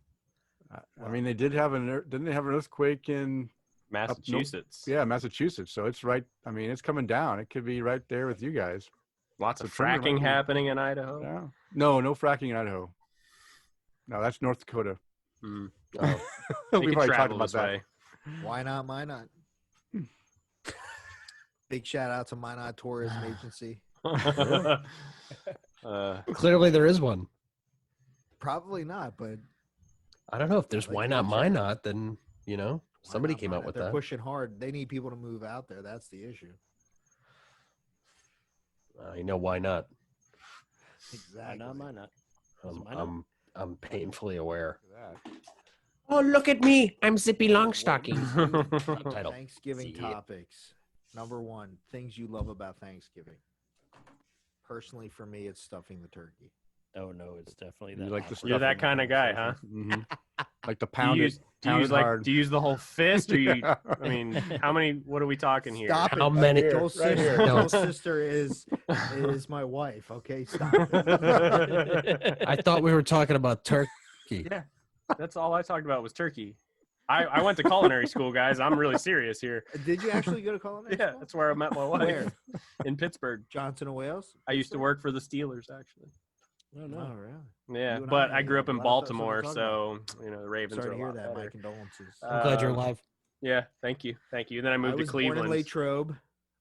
Speaker 5: I mean, they did have didn't they have an earthquake in
Speaker 3: Massachusetts.
Speaker 5: Massachusetts. So it's right. I mean, it's coming down. It could be right there with you guys.
Speaker 3: Lots of
Speaker 5: The tremor might
Speaker 3: fracking
Speaker 5: be-
Speaker 3: happening in Idaho.
Speaker 5: Yeah. No fracking in Idaho. No, that's North Dakota.
Speaker 3: Mm.
Speaker 2: Oh.
Speaker 3: They
Speaker 5: We've
Speaker 3: could
Speaker 5: already talked
Speaker 3: travel
Speaker 5: about
Speaker 3: this
Speaker 5: that.
Speaker 3: way.
Speaker 1: Why not? Why not? Big shout out to Minot Tourism Agency.
Speaker 2: Clearly there is one.
Speaker 1: Probably not, but
Speaker 2: I don't know if there's
Speaker 1: Like
Speaker 2: why
Speaker 1: the
Speaker 2: not,
Speaker 1: check.
Speaker 2: why not, then, you know,
Speaker 1: why
Speaker 2: somebody
Speaker 1: not
Speaker 2: came
Speaker 1: Minot?
Speaker 2: out with
Speaker 1: They're
Speaker 2: that.
Speaker 1: pushing hard. They need people to move out there. That's the issue.
Speaker 2: You know, why not?
Speaker 1: Exactly.
Speaker 4: Why not? Why not?
Speaker 2: I'm painfully aware.
Speaker 5: Look
Speaker 2: Oh, look at me. I'm Zippy
Speaker 1: Longstockings.
Speaker 2: Title.
Speaker 1: Thanksgiving
Speaker 2: See it.
Speaker 1: topics. #1, things you love about Thanksgiving. Personally, for me, it's stuffing the turkey.
Speaker 4: Oh no, it's definitely
Speaker 5: You
Speaker 4: that.
Speaker 5: like the
Speaker 3: You're that
Speaker 5: stuffing.
Speaker 3: kind of guy, huh?
Speaker 5: Mm-hmm. Like the
Speaker 3: Do
Speaker 5: pounded.
Speaker 3: you use
Speaker 5: hard.
Speaker 3: do you use the whole fist, or you?
Speaker 5: Yeah.
Speaker 3: I mean, how many? What are we talking here?
Speaker 1: Stop
Speaker 2: How
Speaker 1: it.
Speaker 2: many-
Speaker 5: Right
Speaker 1: Joel's
Speaker 5: here, right
Speaker 1: sister,
Speaker 5: here.
Speaker 1: Joel's sister is my wife. Okay, stop it.
Speaker 2: I thought we were talking about turkey.
Speaker 3: Yeah, that's all I talked about was turkey. I went to culinary school, guys. I'm really serious here.
Speaker 1: Did you actually go to culinary
Speaker 3: Yeah,
Speaker 1: school?
Speaker 3: that's where I met my wife.
Speaker 1: Where?
Speaker 3: In Pittsburgh.
Speaker 1: Johnson and Wales?
Speaker 3: I used to work for the Steelers, actually.
Speaker 4: Oh
Speaker 1: Oh,
Speaker 4: no.
Speaker 1: really?
Speaker 3: Yeah,
Speaker 1: You and
Speaker 3: but
Speaker 1: I
Speaker 3: I grew up in
Speaker 1: a lot of stuff
Speaker 3: Baltimore,
Speaker 1: we're
Speaker 3: so you know the Ravens
Speaker 1: Sorry
Speaker 3: are
Speaker 1: to
Speaker 3: a
Speaker 1: hear
Speaker 3: lot
Speaker 1: that. My
Speaker 3: better.
Speaker 1: condolences.
Speaker 2: I'm glad you're alive.
Speaker 3: Yeah, thank you. And then I
Speaker 1: I
Speaker 3: moved to
Speaker 1: was born in
Speaker 3: Cleveland.
Speaker 1: Latrobe.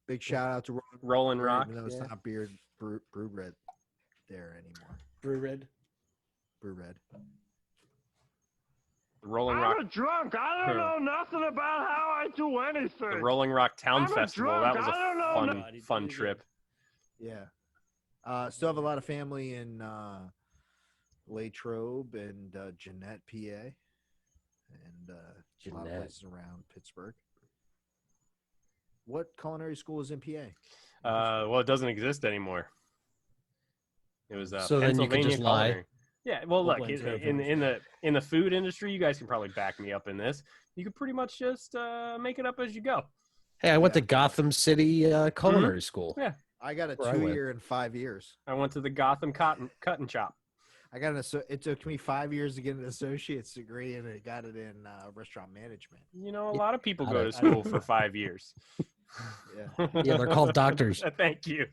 Speaker 1: Big shout out to
Speaker 3: Rolling Rock.
Speaker 1: No, it's
Speaker 3: yeah.
Speaker 1: not beer brew red there anymore.
Speaker 4: Brew red.
Speaker 1: Brew red.
Speaker 3: The Rolling
Speaker 6: I'm
Speaker 3: Rock.
Speaker 6: a drunk. I don't know nothing about how I do anything.
Speaker 3: The Rolling Rock Town
Speaker 6: I'm a
Speaker 3: Festival.
Speaker 6: drunk.
Speaker 3: That was
Speaker 6: I don't know
Speaker 3: a
Speaker 4: God, he
Speaker 3: fun
Speaker 4: did it.
Speaker 3: trip.
Speaker 1: Yeah. Still have a lot of family in Latrobe and Jeanette, PA, and a lot of
Speaker 2: Jeanette.
Speaker 1: places around Pittsburgh. What culinary school is in PA?
Speaker 3: Well, it doesn't exist anymore. It was
Speaker 2: So then you could
Speaker 3: Pennsylvania
Speaker 2: just lie?
Speaker 3: Culinary. Yeah, well, look,
Speaker 4: blame Terry
Speaker 3: in the food industry, you guys can probably back me up in this. You could pretty much just make it up as you go.
Speaker 2: Hey, I went
Speaker 1: Yeah.
Speaker 2: to Gotham City Culinary School.
Speaker 3: Yeah.
Speaker 1: I got a
Speaker 2: Where I went.
Speaker 1: 2-year and 5 years.
Speaker 3: I went to the Gotham Cut and Chop.
Speaker 1: I got it took me 5 years to get an associate's degree, and I got it in restaurant management.
Speaker 3: You know, a lot of people
Speaker 2: I
Speaker 3: go
Speaker 2: don't-
Speaker 3: to school for 5 years.
Speaker 1: Yeah.
Speaker 2: Yeah, they're called doctors.
Speaker 3: Thank you.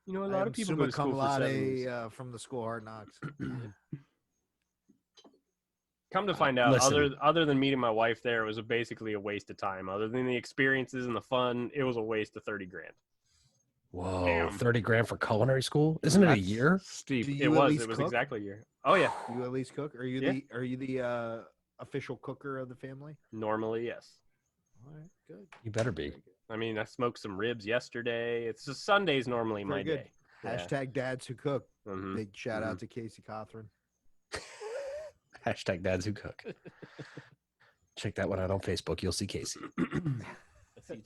Speaker 3: You know, a lot of people go to school for 7 years.
Speaker 1: from the school Hard Knocks.
Speaker 3: Come to find out,
Speaker 2: Listen.
Speaker 3: other than meeting my wife there, it was basically a waste of time. Other than the experiences and the fun, it was a waste of $30,000.
Speaker 2: Whoa,
Speaker 3: Damn.
Speaker 2: 30 grand for culinary school? Isn't it a
Speaker 5: That's
Speaker 2: year?
Speaker 5: Steep.
Speaker 1: Do
Speaker 3: It
Speaker 1: you at
Speaker 3: was
Speaker 1: least cook?
Speaker 3: exactly a year. Oh yeah.
Speaker 1: You at least cook? Are you
Speaker 3: Yeah.
Speaker 1: the official cooker of the family?
Speaker 3: Normally, yes.
Speaker 1: All right, good.
Speaker 2: You better be.
Speaker 1: Very good.
Speaker 3: I mean, I smoked some ribs yesterday. It's just Sunday's normally my
Speaker 1: Very good.
Speaker 3: day. Yeah.
Speaker 1: Hashtag dads who cook.
Speaker 3: Mhm.
Speaker 1: Big shout out to Casey Cothran.
Speaker 2: Hashtag dads who cook. Check that one out on Facebook. You'll see Casey.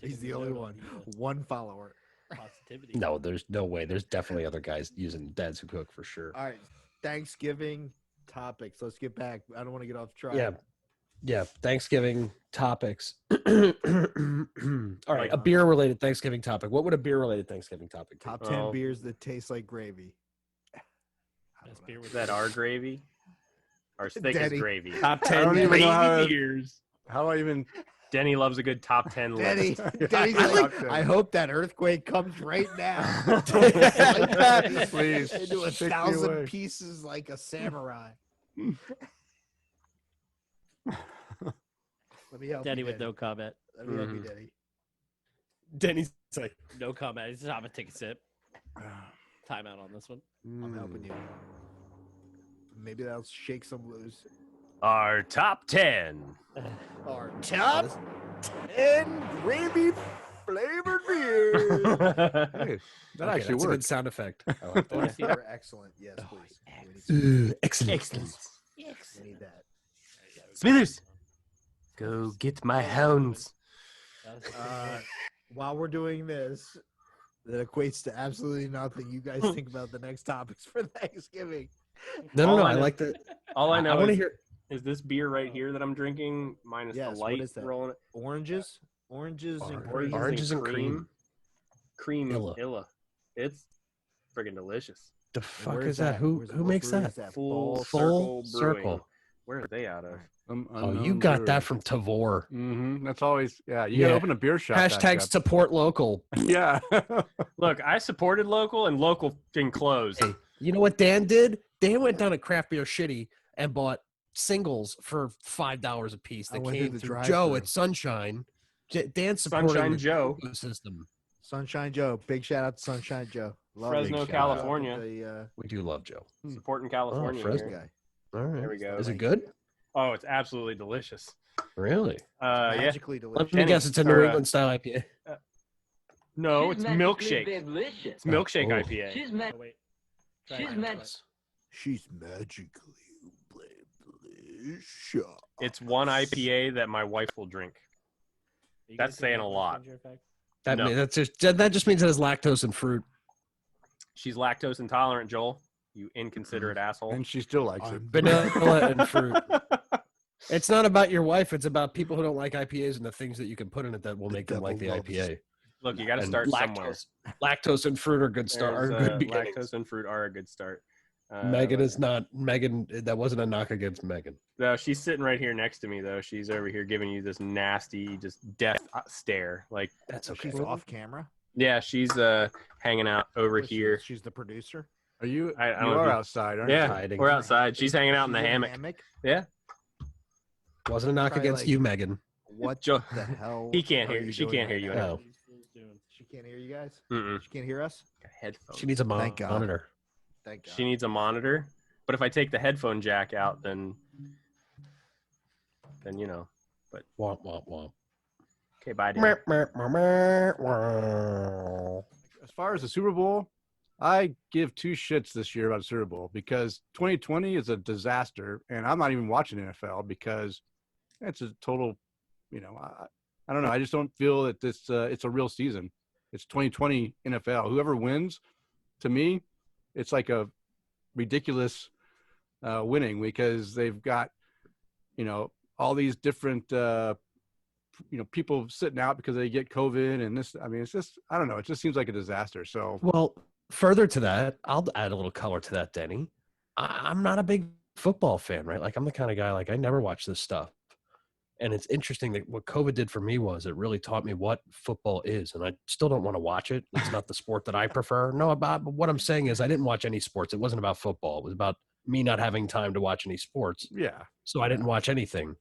Speaker 1: He's the only one. One follower.
Speaker 4: Positivity.
Speaker 2: No, there's no way. There's definitely other guys using dads who cook for sure.
Speaker 1: All right. Thanksgiving topics. Let's get back. I don't want to get off track.
Speaker 2: Yeah. Yeah. Thanksgiving topics. All right. A beer related Thanksgiving topic. What would a beer related Thanksgiving topic be?
Speaker 1: Top 10 beers that taste like gravy.
Speaker 4: Best beer
Speaker 3: Is
Speaker 4: with
Speaker 3: that our gravy? Our thick as
Speaker 1: Denny.
Speaker 3: gravy.
Speaker 2: Top
Speaker 5: I don't
Speaker 2: 10
Speaker 5: even know how
Speaker 2: gravy
Speaker 5: to-
Speaker 2: beers.
Speaker 5: How do I even?
Speaker 3: Denny loves a good top 10
Speaker 1: Denny,
Speaker 3: list.
Speaker 1: Denny's
Speaker 5: I
Speaker 1: like,
Speaker 5: like that.
Speaker 1: I hope that earthquake comes right now.
Speaker 5: Please,
Speaker 1: Into a
Speaker 5: take me
Speaker 1: 1,000
Speaker 5: away.
Speaker 1: pieces like a samurai. Let me help
Speaker 4: Denny
Speaker 1: you,
Speaker 4: with no
Speaker 1: Denny.
Speaker 4: comment.
Speaker 1: Let me help you,
Speaker 3: Mhm.
Speaker 1: Denny.
Speaker 2: Denny's like,
Speaker 4: No comment. He's just I'm gonna take a sip. Timeout on this one.
Speaker 1: I'm helping you. Maybe that'll shake some loose.
Speaker 3: Our top 10.
Speaker 1: Our top 10 gravy flavored beers.
Speaker 5: Hey, that
Speaker 2: Okay,
Speaker 5: actually
Speaker 2: that's a good
Speaker 5: works.
Speaker 2: sound effect. I like
Speaker 1: I want to
Speaker 2: that.
Speaker 1: see her excellent. Yes, please.
Speaker 2: Excellent.
Speaker 1: We need that.
Speaker 3: Smithers, go get my hounds.
Speaker 4: That was
Speaker 1: While we're doing this, that equates to absolutely nothing. You guys think about the next topics for Thanksgiving.
Speaker 2: No.
Speaker 3: All
Speaker 2: I
Speaker 3: I know-
Speaker 2: like that.
Speaker 3: All I know
Speaker 2: want to
Speaker 3: is,
Speaker 2: hear.
Speaker 3: is this beer right here that I'm drinking minus
Speaker 1: Yes,
Speaker 3: the
Speaker 1: what
Speaker 3: light
Speaker 1: is that?
Speaker 3: rolling it.
Speaker 1: Oranges and
Speaker 2: Orange-
Speaker 1: cream.
Speaker 2: oranges and cream.
Speaker 3: Cream
Speaker 2: Illa.
Speaker 3: Illa. It's friggin' delicious.
Speaker 2: The
Speaker 1: And
Speaker 2: fuck
Speaker 1: where
Speaker 2: is that? Who
Speaker 1: Where's-
Speaker 2: who
Speaker 1: what
Speaker 2: makes
Speaker 1: brewery
Speaker 2: that?
Speaker 1: is
Speaker 3: Full
Speaker 2: Full
Speaker 3: Circle Brewing.
Speaker 2: Circle.
Speaker 3: Where are they out of?
Speaker 2: Oh, you got that from Tavor.
Speaker 5: Mm-hmm. That's always You
Speaker 2: Yeah.
Speaker 5: gotta open a beer shop. back
Speaker 2: Hashtag
Speaker 5: up.
Speaker 2: support local.
Speaker 5: Yeah.
Speaker 3: Look, I supported local and local can close.
Speaker 2: Hey, you know what Dan did? Dan went down to Craft Beer Shitty and bought singles for $5 a piece
Speaker 1: I
Speaker 2: that
Speaker 1: went through
Speaker 2: came
Speaker 1: the
Speaker 2: through
Speaker 1: drive-thru.
Speaker 2: Joe at Sunshine. Dan supporting
Speaker 3: Sunshine
Speaker 2: the
Speaker 3: Joe.
Speaker 2: ecosystem.
Speaker 1: Sunshine Joe. Big shout out to Sunshine Joe. Love
Speaker 3: Fresno,
Speaker 1: big shout out.
Speaker 3: California.
Speaker 1: The,
Speaker 2: We do love Joe.
Speaker 3: Supporting California.
Speaker 2: Fresno.
Speaker 3: here.
Speaker 1: guy.
Speaker 2: All right.
Speaker 3: There we go.
Speaker 2: Is it good?
Speaker 3: Oh, it's absolutely delicious.
Speaker 2: Really?
Speaker 3: Yeah.
Speaker 1: Magically delicious.
Speaker 2: Let me
Speaker 3: Denny,
Speaker 2: guess. It's a New
Speaker 3: or,
Speaker 2: England style IPA.
Speaker 3: No, it's milkshake. It's milkshake
Speaker 2: Oh.
Speaker 3: IPA.
Speaker 4: Oh, wait.
Speaker 1: She's magically delicious.
Speaker 3: It's one IPA that my wife will drink.
Speaker 4: Are you
Speaker 3: That's
Speaker 4: guys doing
Speaker 3: saying a
Speaker 4: that
Speaker 3: lot.
Speaker 4: ginger effect?
Speaker 3: No.
Speaker 2: That just means it has lactose and fruit.
Speaker 3: She's lactose intolerant, Joel. You inconsiderate
Speaker 2: Mm-hmm.
Speaker 3: asshole.
Speaker 5: And she still likes it.
Speaker 2: Vanilla and fruit. It's not about your wife. It's about people who don't like IPAs and the things that you can put in it that will
Speaker 1: The
Speaker 2: make them like the
Speaker 1: devil loves
Speaker 2: IPA.
Speaker 3: Look, you got to
Speaker 2: And
Speaker 3: start somewhere.
Speaker 2: Lactose and fruit are good start. Are
Speaker 3: There's,
Speaker 2: good beginnings.
Speaker 3: lactose and fruit are a good start.
Speaker 2: Megan is not Megan. That wasn't a knock against Megan.
Speaker 3: No, she's sitting right here next to me, though. She's over here giving you this nasty, just death stare. Like,
Speaker 2: That's
Speaker 1: So
Speaker 2: okay.
Speaker 1: she's off camera.
Speaker 3: yeah, she's hanging out over
Speaker 1: Where's she?
Speaker 3: here.
Speaker 1: She's the producer.
Speaker 5: Are you?
Speaker 3: I
Speaker 5: You
Speaker 3: don't know if
Speaker 5: are
Speaker 3: you-
Speaker 5: outside, aren't
Speaker 3: Yeah,
Speaker 5: you?
Speaker 2: hiding.
Speaker 3: we're outside. She's hanging out in the
Speaker 1: She's
Speaker 3: hammock. Yeah,
Speaker 2: Wasn't a knock
Speaker 1: Probably
Speaker 2: against
Speaker 1: like-
Speaker 2: you, Megan.
Speaker 1: What
Speaker 3: Joe-
Speaker 1: the hell?
Speaker 3: he can't
Speaker 1: are
Speaker 3: hear.
Speaker 1: you
Speaker 3: She
Speaker 1: doing
Speaker 3: can't hear
Speaker 1: right
Speaker 3: you.
Speaker 1: now?
Speaker 2: No.
Speaker 4: What are you fools doing?
Speaker 1: She can't hear you guys.
Speaker 3: Mm-mm.
Speaker 1: She can't hear us.
Speaker 3: Headphones.
Speaker 2: She needs a
Speaker 1: Thank God.
Speaker 2: monitor.
Speaker 1: Thank God.
Speaker 3: She needs a monitor. But if I take the headphone jack out, then you know.
Speaker 2: Womp womp womp.
Speaker 3: Okay, bye. Dude.
Speaker 5: As far as the Super Bowl, I give two shits this year about the Super Bowl because 2020 is a disaster, and I'm not even watching NFL because it's a total, I don't know. I just don't feel that this it's a real season. It's 2020 NFL. Whoever wins, to me, it's like a ridiculous winning because they've got, all these different, people sitting out because they get COVID and this. I mean, it's just, I don't know. It just seems like a disaster. So
Speaker 2: Well, further to that, I'll add a little color to that, Denny. I'm not a big football fan, right? Like, I'm the kind of guy, like, I never watch this stuff. And it's interesting that what COVID did for me was it really taught me what football is. And I still don't want to watch it. It's not the sport that I prefer. No, but what I'm saying is I didn't watch any sports. It wasn't about football. It was about me not having time to watch any sports.
Speaker 5: yeah,
Speaker 2: So I didn't watch anything.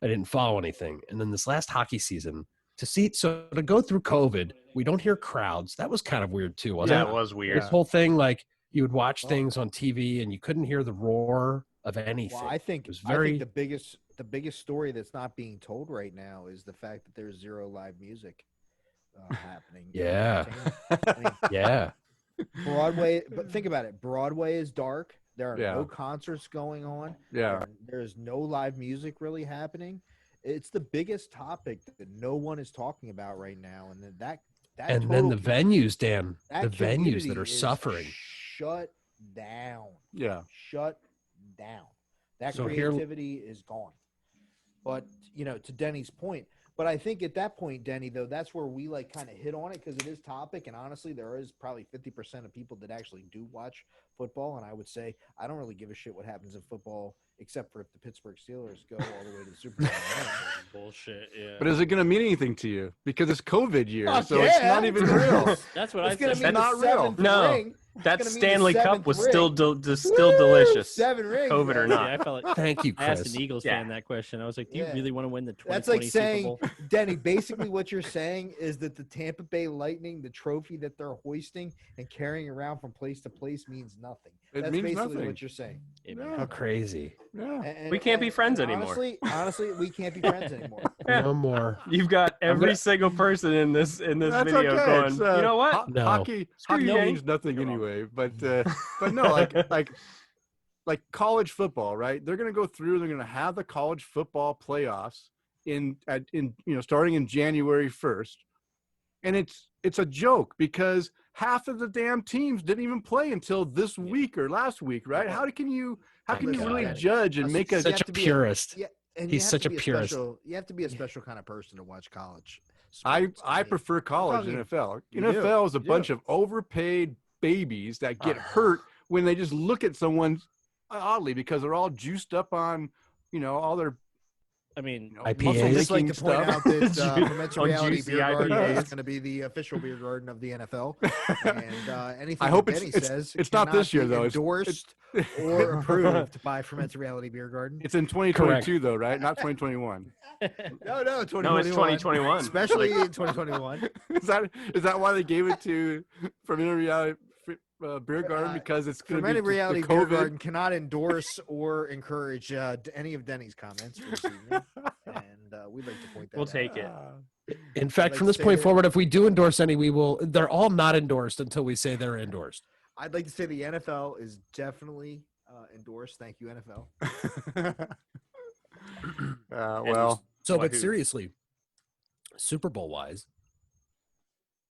Speaker 2: I didn't follow anything. And then this last hockey season, to go through COVID, we don't hear crowds. That was kind of weird too, wasn't
Speaker 3: Yeah,
Speaker 2: it?
Speaker 3: it was weird.
Speaker 2: This whole thing, like, you would watch things on TV and you couldn't hear the roar of anything.
Speaker 1: Well, I think
Speaker 2: was
Speaker 1: I
Speaker 2: very-
Speaker 1: think the biggest story that's not being told right now is the fact that there's zero live music happening. in
Speaker 2: Yeah.
Speaker 1: entertainment. I mean,
Speaker 2: Yeah.
Speaker 1: Broadway, but think about it. Broadway is dark. There are
Speaker 5: Yeah.
Speaker 1: no concerts going on.
Speaker 5: Yeah.
Speaker 1: There's no live music really happening. It's the biggest topic that no one is talking about right now, and that
Speaker 2: And then
Speaker 1: total
Speaker 2: the venues, Dan,
Speaker 1: that
Speaker 2: the venues that
Speaker 1: community
Speaker 2: are
Speaker 1: is
Speaker 2: suffering.
Speaker 1: shut down.
Speaker 5: Yeah.
Speaker 1: Shut down. That
Speaker 2: So here-
Speaker 1: creativity is gone. But to Denny's point, but I think at that point, Denny, though, that's where we like kind of hit on it because it is topic, and honestly, there is probably 50% of people that actually do watch football, and I would say I don't really give a shit what happens in football except for if the Pittsburgh Steelers go all the way to the Super Bowl.
Speaker 4: Bullshit. Yeah.
Speaker 5: But is it going to mean anything to you? Because it's COVID year,
Speaker 1: Fuck
Speaker 5: so it's
Speaker 1: yeah.
Speaker 5: not even real.
Speaker 4: That's what I
Speaker 1: It's gonna
Speaker 4: said.
Speaker 1: mean the
Speaker 5: not real.
Speaker 1: seventh
Speaker 3: No.
Speaker 1: ring. It's
Speaker 3: That
Speaker 1: gonna mean the
Speaker 3: Stanley Cup
Speaker 1: seventh
Speaker 3: was
Speaker 1: ring.
Speaker 3: still
Speaker 1: Woo!
Speaker 3: delicious.
Speaker 1: 7 rings.
Speaker 3: COVID or
Speaker 1: baby.
Speaker 3: not.
Speaker 4: Yeah, I felt like
Speaker 2: Thank you,
Speaker 4: I asked
Speaker 2: Kris.
Speaker 4: an Eagles
Speaker 3: Yeah.
Speaker 4: fan that question. I was like, "Do you
Speaker 1: Yeah.
Speaker 4: really want to win the 2020
Speaker 1: That's like
Speaker 4: Super
Speaker 1: saying,
Speaker 4: Bowl?"
Speaker 1: Denny, basically what you're saying is that the Tampa Bay Lightning, the trophy that they're hoisting and carrying around from place to place means nothing.
Speaker 5: It
Speaker 1: That's
Speaker 5: means
Speaker 1: basically
Speaker 5: nothing.
Speaker 1: what you're saying.
Speaker 2: How crazy.
Speaker 5: Yeah.
Speaker 3: We can't be friends anymore.
Speaker 1: Honestly, we can't be friends anymore.
Speaker 2: No more.
Speaker 3: You've got every single person in this
Speaker 5: That's
Speaker 3: video
Speaker 5: okay.
Speaker 3: going.
Speaker 5: It's,
Speaker 3: You know what?
Speaker 2: No.
Speaker 5: Hockey
Speaker 3: Screw you,
Speaker 5: means
Speaker 3: Danny.
Speaker 5: nothing
Speaker 3: You're wrong.
Speaker 5: anyway. But no, like college football, right? They're going to go through. They're going to have the college football playoffs in starting in January 1st, and it's a joke because half of the damn teams didn't even play until this week or last week, right? How can you
Speaker 1: Listen,
Speaker 5: really
Speaker 1: Danny,
Speaker 5: judge and make a
Speaker 1: you
Speaker 2: Such
Speaker 1: have
Speaker 2: a
Speaker 1: to be
Speaker 2: purist.
Speaker 1: Yeah, and
Speaker 2: He's
Speaker 1: you have
Speaker 2: such
Speaker 1: to
Speaker 2: a
Speaker 1: be
Speaker 2: purist.
Speaker 1: You have to be a special kind of person to watch college.
Speaker 5: I
Speaker 1: sports. mean,
Speaker 5: prefer college
Speaker 1: talking-
Speaker 5: NFL.
Speaker 1: you do,
Speaker 5: NFL is a
Speaker 1: you do.
Speaker 5: bunch of overpaid babies that get hurt when they just look at someone oddly because they're all juiced up on, all their
Speaker 4: I mean,
Speaker 2: IPAs.
Speaker 5: muscle
Speaker 1: I'd just like
Speaker 5: making
Speaker 1: to point
Speaker 5: stuff.
Speaker 1: out that Fermented
Speaker 3: On
Speaker 1: Reality
Speaker 3: juicy
Speaker 1: Beer Garden
Speaker 3: IPAs.
Speaker 1: is going to be the official beer garden of the NFL. And anything
Speaker 5: I hope
Speaker 1: that
Speaker 5: it's-
Speaker 1: Denny
Speaker 5: it's-
Speaker 1: says
Speaker 5: it's not
Speaker 1: cannot
Speaker 5: this year,
Speaker 1: be
Speaker 5: though. It's-
Speaker 1: endorsed or approved by Fermented Reality Beer Garden.
Speaker 5: It's in 2022 though, right? Not 2021.
Speaker 1: No, 2021.
Speaker 3: No, it's 2021.
Speaker 1: Especially in 2021.
Speaker 5: Is that why they gave it to Fermented Reality Beer Garden because it's going to be
Speaker 1: Fermented
Speaker 5: the
Speaker 1: Reality Beer
Speaker 5: COVID?
Speaker 1: Garden cannot endorse or encourage any of Denny's comments for this evening. And we'd like to point that
Speaker 3: We'll
Speaker 1: out.
Speaker 3: take it.
Speaker 2: In fact,
Speaker 1: like
Speaker 2: from
Speaker 1: to
Speaker 2: this
Speaker 1: say
Speaker 2: point
Speaker 1: that-
Speaker 2: forward, if we do endorse any, they're all not endorsed until we say they're endorsed.
Speaker 1: I'd like to say the NFL is definitely endorsed. Thank you, NFL.
Speaker 5: Well,
Speaker 2: So,
Speaker 3: Why
Speaker 2: but
Speaker 3: who?
Speaker 2: seriously, Super Bowl wise,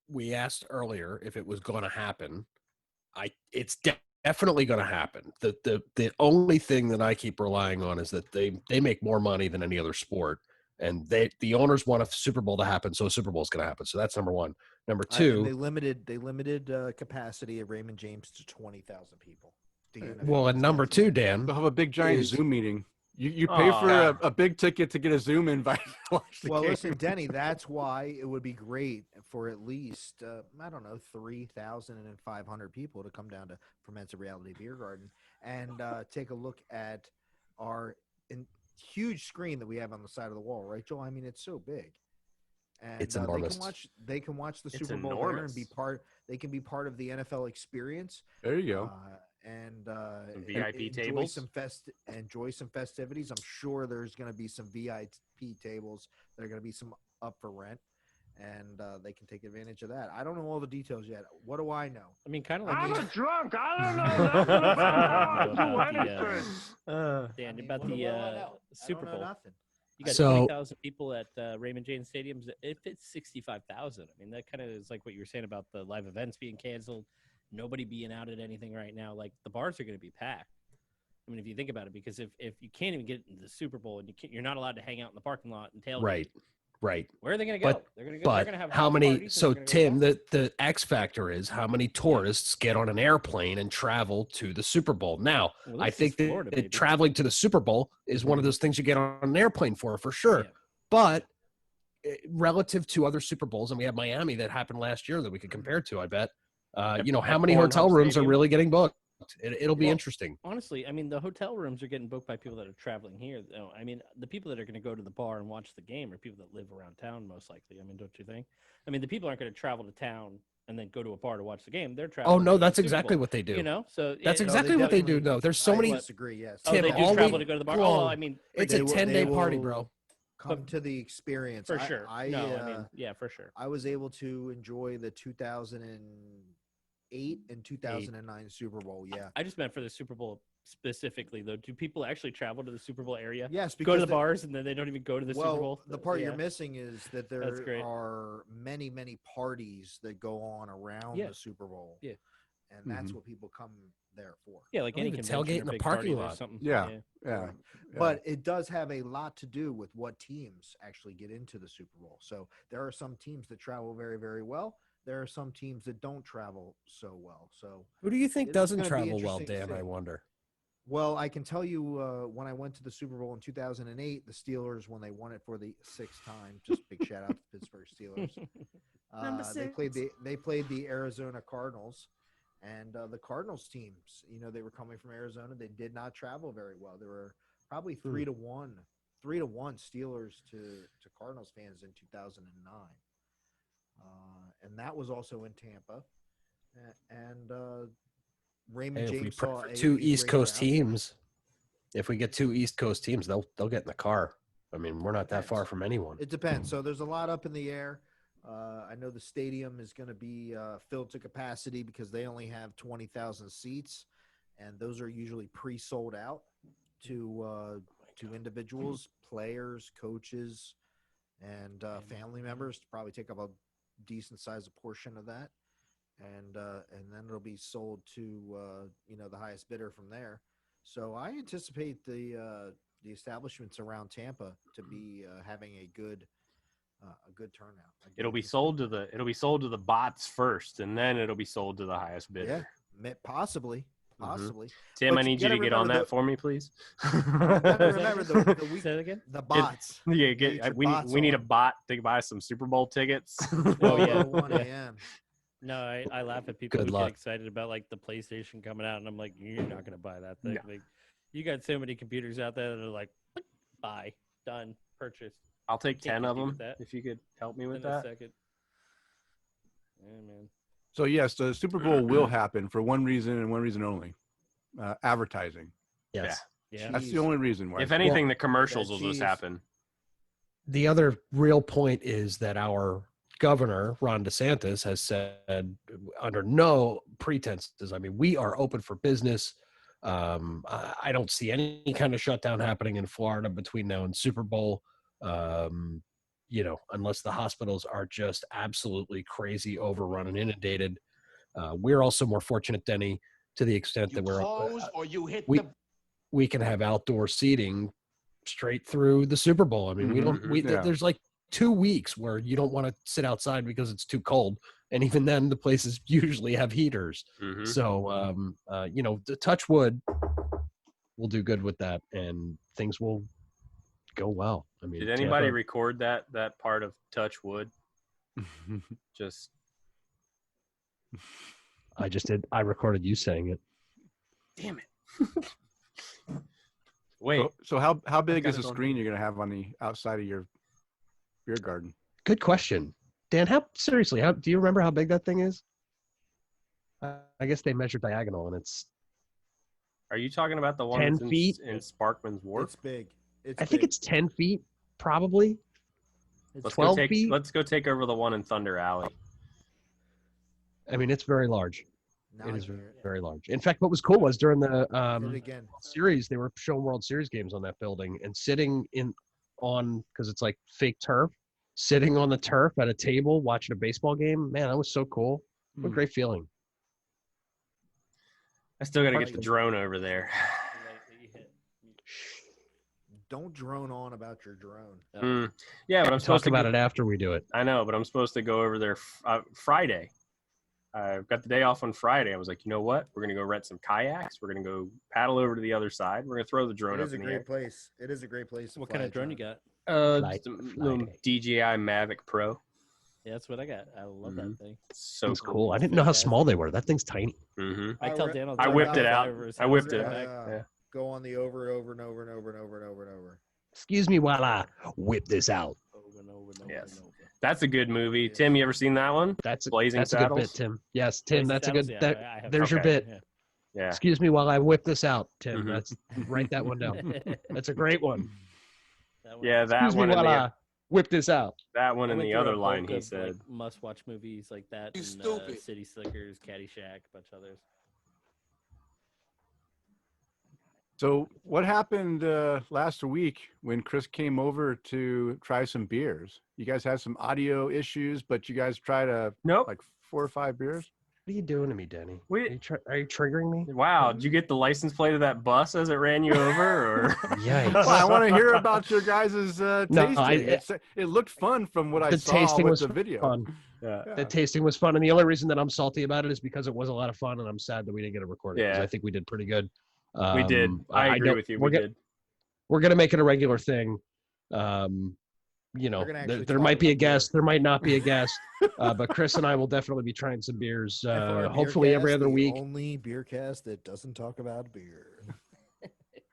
Speaker 2: we asked earlier if it was going to happen. It's definitely going to happen. The only thing that I keep relying on is that they make more money than any other sport, and the owners want a Super Bowl to happen, so a Super Bowl is going to happen. So that's number one. Number
Speaker 1: And
Speaker 2: two,
Speaker 1: they limited capacity at Raymond James to 20,000 people. The NFL
Speaker 2: well, and number
Speaker 1: decides
Speaker 2: two,
Speaker 1: that.
Speaker 2: Dan,
Speaker 5: they'll have a big giant
Speaker 2: is-
Speaker 5: Zoom meeting. You pay
Speaker 3: Aw.
Speaker 5: for a big ticket to get a Zoom invite to watch the
Speaker 1: Well,
Speaker 5: game.
Speaker 1: listen, Denny, that's why it would be great for at least, 3,500 people to come down to Fermented Reality Beer Garden and take a look at our huge screen that we have on the side of the wall, right, Joel? I mean, it's so big. And
Speaker 2: It's enormous.
Speaker 1: They can watch the
Speaker 3: It's
Speaker 1: Super Bowl there and
Speaker 3: enormous.
Speaker 1: be part. They can be part of the NFL experience.
Speaker 5: There you go.
Speaker 1: And
Speaker 3: Some VIP
Speaker 1: enjoy
Speaker 3: tables?
Speaker 1: enjoy some festivities. I'm sure there's going to be some VIP tables that are going to be some up for rent, and they can take advantage of that. I don't know all the details yet. What do I know?
Speaker 4: I mean, kind of like
Speaker 6: I'm
Speaker 4: you,
Speaker 6: a drunk. I don't know nothing about how I do
Speaker 4: About the,
Speaker 6: anything.
Speaker 4: Dan,
Speaker 1: I mean,
Speaker 4: about
Speaker 1: what do
Speaker 4: the
Speaker 1: I know? I
Speaker 4: Super
Speaker 1: don't know
Speaker 4: Bowl.
Speaker 1: nothing.
Speaker 4: You got
Speaker 2: So-
Speaker 4: 20,000 people at Raymond James Stadiums. If it's 65,000, I mean, that kind of is like what you were saying about the live events being canceled, nobody being out at anything right now. Like the bars are going to be packed. I mean, if you think about it, because if you can't even get into the Super Bowl and you're not allowed to hang out in the parking lot and tailgate,
Speaker 2: right.
Speaker 4: where are they going to go?
Speaker 2: But-
Speaker 4: They're going to go. They're
Speaker 2: But
Speaker 4: going to have
Speaker 2: how
Speaker 4: house
Speaker 2: many?
Speaker 4: parties and
Speaker 2: So
Speaker 4: they're gonna go
Speaker 2: Tim,
Speaker 4: wild.
Speaker 2: the X factor is how many tourists get on an airplane and travel to the Super Bowl. Now,
Speaker 4: Well,
Speaker 2: I
Speaker 4: this is
Speaker 2: think that,
Speaker 4: Florida,
Speaker 2: that
Speaker 4: baby.
Speaker 2: traveling to the Super Bowl is one of those things you get on an airplane for sure.
Speaker 4: Yeah.
Speaker 2: But relative to other Super Bowls, and we have Miami that happened last year that we could compare to, I bet. How many
Speaker 3: Pornhub
Speaker 2: hotel rooms are
Speaker 3: Stadium.
Speaker 2: really getting booked? It'll be
Speaker 1: Well,
Speaker 2: interesting.
Speaker 4: Honestly, I mean, the hotel rooms are getting booked by people that are traveling here. Though. I mean, the people that are going to go to the bar and watch the game are people that live around town, most likely. I mean, don't you think? I mean, the people aren't going to travel to town and then go to a bar to watch the game. They're traveling.
Speaker 2: Oh no,
Speaker 4: to
Speaker 2: that's
Speaker 4: the Super
Speaker 2: exactly
Speaker 4: Bowl,
Speaker 2: what they do.
Speaker 4: You know, so
Speaker 2: That's
Speaker 4: yeah,
Speaker 2: exactly what they do. No, there's so
Speaker 1: I
Speaker 2: many.
Speaker 1: disagree. Yes.
Speaker 4: Oh,
Speaker 2: Tim,
Speaker 4: they do
Speaker 2: all
Speaker 4: travel
Speaker 2: we-
Speaker 4: to go to the bar.
Speaker 2: Wrong.
Speaker 4: Oh, I mean,
Speaker 2: It's
Speaker 1: They
Speaker 2: a
Speaker 1: will-
Speaker 2: 10-day
Speaker 1: they
Speaker 2: party,
Speaker 1: will
Speaker 2: bro.
Speaker 1: Come to the experience.
Speaker 4: for sure.
Speaker 1: I
Speaker 4: I mean, yeah, for sure.
Speaker 1: I was able to enjoy the 2008 and 2009 Super Bowl. Yeah.
Speaker 4: I just meant for the Super Bowl specifically, though. Do people actually travel to the Super Bowl area?
Speaker 1: Yes,
Speaker 4: Go to the
Speaker 1: the-
Speaker 4: bars and then they don't even go to the
Speaker 1: well,
Speaker 4: Super Bowl.
Speaker 1: the part
Speaker 4: Yeah.
Speaker 1: you're missing is that
Speaker 4: That's
Speaker 1: there
Speaker 4: great.
Speaker 1: are many, many parties that go on around
Speaker 4: Yeah.
Speaker 1: the Super Bowl.
Speaker 4: Yeah.
Speaker 1: And that's what people come there for.
Speaker 4: Yeah, like
Speaker 2: Don't
Speaker 4: any
Speaker 2: even
Speaker 4: convention
Speaker 2: tailgate
Speaker 4: or
Speaker 2: in the
Speaker 4: big
Speaker 2: parking
Speaker 4: party, there's
Speaker 2: lot.
Speaker 4: something.
Speaker 5: Yeah.
Speaker 1: Right.
Speaker 5: Yeah.
Speaker 1: But it does have a lot to do with what teams actually get into the Super Bowl. So there are some teams that travel very, very well. There are some teams that don't travel so well. So,
Speaker 2: Who do you think
Speaker 1: It's
Speaker 2: doesn't
Speaker 1: gonna be
Speaker 2: travel well,
Speaker 1: interesting to
Speaker 2: Dan? I
Speaker 1: see.
Speaker 2: wonder.
Speaker 1: well, I can tell you when I went to the Super Bowl in 2008, the Steelers, when they won it for the 6th time, just big shout out to Pittsburgh Steelers. They played the Arizona Cardinals, and the Cardinals teams, they were coming from Arizona. They did not travel very well. There were probably 3-1 Steelers to Cardinals fans in 2009, and that was also in Tampa. And Raymond
Speaker 2: Hey, if we
Speaker 1: James saw
Speaker 2: put
Speaker 1: a
Speaker 2: two East
Speaker 1: great
Speaker 2: Coast
Speaker 1: crowd.
Speaker 2: teams, if we get two East Coast teams, they'll get in the car. I mean, we're not that far
Speaker 1: Depends.
Speaker 2: from anyone.
Speaker 1: It depends. So there's a lot up in the air. I know the stadium is going to be filled to capacity because they only have 20,000 seats, and those are usually pre-sold out to individuals, players, coaches, and family members to probably take up a decent sized portion of that, and then it'll be sold to the highest bidder from there. So I anticipate the establishments around Tampa to be having a good turnout.
Speaker 3: It'll be sold to the bots first, and then it'll be sold to the highest bidder.
Speaker 1: Possibly.
Speaker 3: Tim,
Speaker 1: But
Speaker 3: I
Speaker 1: you
Speaker 3: need you to
Speaker 1: gotta
Speaker 3: get on
Speaker 1: remember
Speaker 3: that for me, please.
Speaker 1: Remember the week,
Speaker 4: Say that again?
Speaker 1: the bots.
Speaker 3: Yeah,
Speaker 1: Get your
Speaker 3: we
Speaker 1: bots
Speaker 3: need a
Speaker 1: on.
Speaker 3: bot to buy some Super Bowl tickets.
Speaker 4: Oh, yeah.
Speaker 1: 1 a.m.
Speaker 4: No, I laugh at people
Speaker 2: Good
Speaker 4: who
Speaker 2: luck.
Speaker 4: get excited about like the PlayStation coming out, and I'm like, you're not gonna buy that thing.
Speaker 3: No.
Speaker 4: Like, you got so many computers out there that are like, buy, done, purchase.
Speaker 3: I'll take
Speaker 4: Can't
Speaker 3: 10 of
Speaker 4: compete with
Speaker 3: them
Speaker 4: that.
Speaker 3: if you could help me with
Speaker 4: in a
Speaker 3: that.
Speaker 4: second. Yeah, man.
Speaker 5: So yes, the Super Bowl will happen for one reason and one reason only: advertising.
Speaker 2: Yes.
Speaker 4: Yeah.
Speaker 5: That's the
Speaker 1: Cheese.
Speaker 5: only reason why.
Speaker 3: If anything, the commercials
Speaker 1: that
Speaker 3: will just
Speaker 1: cheese.
Speaker 3: happen.
Speaker 2: The other real point is that our governor, Ron DeSantis, has said under no pretenses, I mean, we are open for business. I don't see any kind of shutdown happening in Florida between now and Super Bowl, unless the hospitals are just absolutely crazy, overrun, and inundated. We're also more fortunate, Denny, to the extent that we can have outdoor seating straight through the Super Bowl. I mean,
Speaker 5: Yeah.
Speaker 2: there's like 2 weeks where you don't want to sit outside because it's too cold. And even then the places usually have heaters.
Speaker 3: Mhm.
Speaker 2: So, the touch wood will do good with that and things will go well. I mean,
Speaker 3: Did anybody
Speaker 2: Tampa-
Speaker 3: record that part of Touch Wood? Just
Speaker 2: I recorded you saying it.
Speaker 3: damn it. Wait,
Speaker 5: So how big
Speaker 3: got
Speaker 5: is
Speaker 3: it
Speaker 5: the
Speaker 3: on
Speaker 5: screen you're gonna have on the outside of your beer garden?
Speaker 2: Good question. Dan, how do you remember how big that thing is? I guess they measure diagonal and it's,
Speaker 3: are you talking about the one
Speaker 2: 10
Speaker 3: that's
Speaker 2: feet?
Speaker 3: in Sparkman's Wharf?
Speaker 1: It's big.
Speaker 2: I think it's 10 feet, probably.
Speaker 3: Let's
Speaker 2: 12
Speaker 3: go
Speaker 2: feet.
Speaker 3: Let's go take over the one in Thunder Alley.
Speaker 2: I mean, it's very large.
Speaker 1: Now
Speaker 2: It
Speaker 1: I
Speaker 2: is
Speaker 1: can hear it.
Speaker 2: very large. In fact, what was cool was during the
Speaker 1: Hit it again.
Speaker 2: series, they were showing World Series games on that building and sitting because it's like fake turf, sitting on the turf at a table watching a baseball game. Man, that was so cool. What a great feeling.
Speaker 3: I still got to get the drone over there.
Speaker 1: Don't drone on about your drone.
Speaker 3: Yeah, but I'm
Speaker 2: We'll
Speaker 3: supposed
Speaker 2: talk
Speaker 3: to
Speaker 2: about
Speaker 3: go,
Speaker 2: it after we do it.
Speaker 3: I know, but I'm supposed to go over there Friday. I've got the day off on Friday. I was like, you know what? We're going to go rent some kayaks. We're going to go paddle over to the other side. We're going to throw the drone
Speaker 1: It
Speaker 3: up
Speaker 1: is a
Speaker 3: in the air.
Speaker 1: great place. It is a great place. To
Speaker 4: What
Speaker 1: fly
Speaker 4: kind of
Speaker 1: a
Speaker 4: drone you got?
Speaker 3: Just a little
Speaker 2: Friday.
Speaker 3: DJI Mavic Pro.
Speaker 4: Yeah, that's what I got. I love
Speaker 1: Mm-hmm.
Speaker 4: that thing.
Speaker 3: So
Speaker 2: It's cool. I didn't know how small they were. That thing's tiny.
Speaker 3: Mm-hmm.
Speaker 4: I tell Dan all the
Speaker 3: I
Speaker 4: time,
Speaker 3: whipped it
Speaker 4: go
Speaker 3: out.
Speaker 4: over his
Speaker 3: I
Speaker 4: house
Speaker 3: whipped
Speaker 4: and
Speaker 3: it
Speaker 4: come
Speaker 3: out.
Speaker 4: back.
Speaker 3: Yeah.
Speaker 1: Go on the over and over.
Speaker 2: Excuse me while I whip this out.
Speaker 4: Over and over and over
Speaker 3: Yes.
Speaker 4: and over.
Speaker 3: That's a good movie. Tim, you ever seen that one?
Speaker 2: That's
Speaker 3: Blazing
Speaker 2: a good
Speaker 3: Saddles?
Speaker 2: bit, Tim. Yes, Tim.
Speaker 4: Blazing
Speaker 2: That's a
Speaker 4: Saddles,
Speaker 2: good.
Speaker 4: yeah,
Speaker 2: That,
Speaker 4: I have
Speaker 2: there's your
Speaker 3: Okay.
Speaker 2: bit.
Speaker 3: Yeah.
Speaker 2: Excuse me while I whip this out, Tim.
Speaker 3: Mhm.
Speaker 2: That's write that one down. That's a great one.
Speaker 4: That one.
Speaker 3: Yeah, that
Speaker 2: Excuse me
Speaker 3: one and
Speaker 2: while
Speaker 3: the
Speaker 2: I whip this out.
Speaker 3: that one
Speaker 4: I
Speaker 3: and
Speaker 4: went
Speaker 3: the
Speaker 4: through a
Speaker 3: other
Speaker 4: bulk
Speaker 3: line he
Speaker 4: of,
Speaker 3: said.
Speaker 4: like, must-watch movies like that.
Speaker 8: You
Speaker 4: and,
Speaker 8: stupid.
Speaker 4: City Slickers, Caddyshack, a bunch of others.
Speaker 5: So what happened last week when Kris came over to try some beers? You guys had some audio issues, but you guys tried
Speaker 3: Nope.
Speaker 5: like 4 or 5 beers.
Speaker 2: What are you doing to me, Denny?
Speaker 3: We-
Speaker 2: Are you triggering me?
Speaker 3: Wow, did you get the license plate of that bus as it ran you over? Or
Speaker 2: Yikes.
Speaker 5: Well, I want to hear about your guys' tasting.
Speaker 2: No,
Speaker 5: It looked fun from what I
Speaker 2: the
Speaker 5: saw
Speaker 2: tasting
Speaker 5: with
Speaker 2: was
Speaker 5: the video.
Speaker 2: fun.
Speaker 3: yeah.
Speaker 5: Yeah.
Speaker 2: The tasting was fun, and the only reason that I'm salty about it is because it was a lot of fun, and I'm sad that we didn't get it recorded. Because
Speaker 3: Yeah.
Speaker 2: I think we did pretty good.
Speaker 3: We did. I agree
Speaker 2: know
Speaker 3: with you.
Speaker 2: We're,
Speaker 3: We did.
Speaker 2: we're gonna make it a regular thing. You know,
Speaker 1: We're gonna actually
Speaker 2: there
Speaker 1: talk
Speaker 2: might be a
Speaker 1: about beer.
Speaker 2: guest, there might not be a guest, but Kris and I will definitely be trying some beers.
Speaker 1: FR
Speaker 2: Hopefully every
Speaker 1: Beercast,
Speaker 2: other
Speaker 1: the
Speaker 2: week.
Speaker 1: Only beer cast that doesn't talk about beer.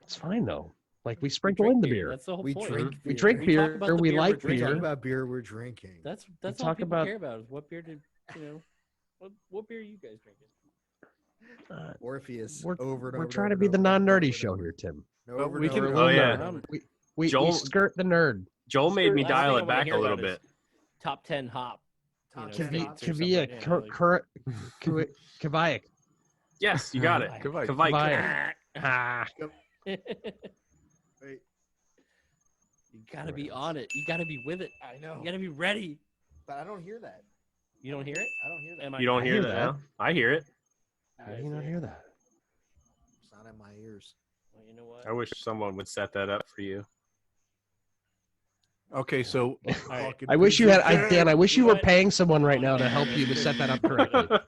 Speaker 2: It's fine though. Like we sprinkle
Speaker 4: Drink
Speaker 2: in the beer.
Speaker 4: That's the whole
Speaker 1: We
Speaker 4: point.
Speaker 1: drink.
Speaker 2: We drink
Speaker 4: We
Speaker 2: beer.
Speaker 4: talk about the
Speaker 2: We
Speaker 4: beer
Speaker 2: like
Speaker 4: we're
Speaker 1: We
Speaker 4: drinking.
Speaker 1: talk
Speaker 2: beer.
Speaker 1: about beer we're drinking.
Speaker 4: That's all
Speaker 2: talk
Speaker 4: people
Speaker 2: about-
Speaker 4: care about is what beer did what beer are you guys drinking?
Speaker 1: Orpheus.
Speaker 2: We're-
Speaker 1: over and
Speaker 2: We're
Speaker 1: over
Speaker 2: trying
Speaker 1: and
Speaker 2: to be the
Speaker 1: over and over
Speaker 2: non-nerdy
Speaker 1: and
Speaker 2: show
Speaker 1: over.
Speaker 2: here, Tim.
Speaker 1: No,
Speaker 5: Well,
Speaker 1: over
Speaker 5: we
Speaker 1: and
Speaker 5: can-
Speaker 1: over
Speaker 3: Oh,
Speaker 1: and
Speaker 3: yeah.
Speaker 1: over and over.
Speaker 2: We
Speaker 3: Joel-
Speaker 2: skirt the nerd.
Speaker 3: Joel made me
Speaker 4: Last
Speaker 3: dial
Speaker 4: thing I
Speaker 3: it
Speaker 4: wanna
Speaker 3: back
Speaker 4: hear
Speaker 3: a little
Speaker 4: about is
Speaker 3: bit.
Speaker 4: Top 10 hop.
Speaker 1: Top
Speaker 4: you
Speaker 1: 10
Speaker 4: know,
Speaker 1: hops
Speaker 4: states or
Speaker 2: Can be a
Speaker 4: something, yeah, like-
Speaker 2: current Kavaic.
Speaker 3: Yes, you got it.
Speaker 5: Kavike.
Speaker 3: Kavike.
Speaker 2: Ah,
Speaker 1: Wait,
Speaker 4: You gotta be on it. You gotta be with it.
Speaker 1: I know,
Speaker 4: You gotta be ready.
Speaker 1: but I don't hear that.
Speaker 4: You don't hear it?
Speaker 1: I don't hear that.
Speaker 4: Am I
Speaker 3: You don't
Speaker 2: I
Speaker 3: hear
Speaker 2: hear
Speaker 3: that?
Speaker 2: that.
Speaker 3: Now? I hear it.
Speaker 2: how do you not hear that?
Speaker 1: It's not in my ears.
Speaker 4: Well, you know what?
Speaker 3: I wish someone would set that up for you.
Speaker 5: Okay, so
Speaker 4: right.
Speaker 2: I wish you had, Dan. I wish you
Speaker 4: You know
Speaker 2: were
Speaker 4: what?
Speaker 2: paying someone right now to help you to set that up correctly.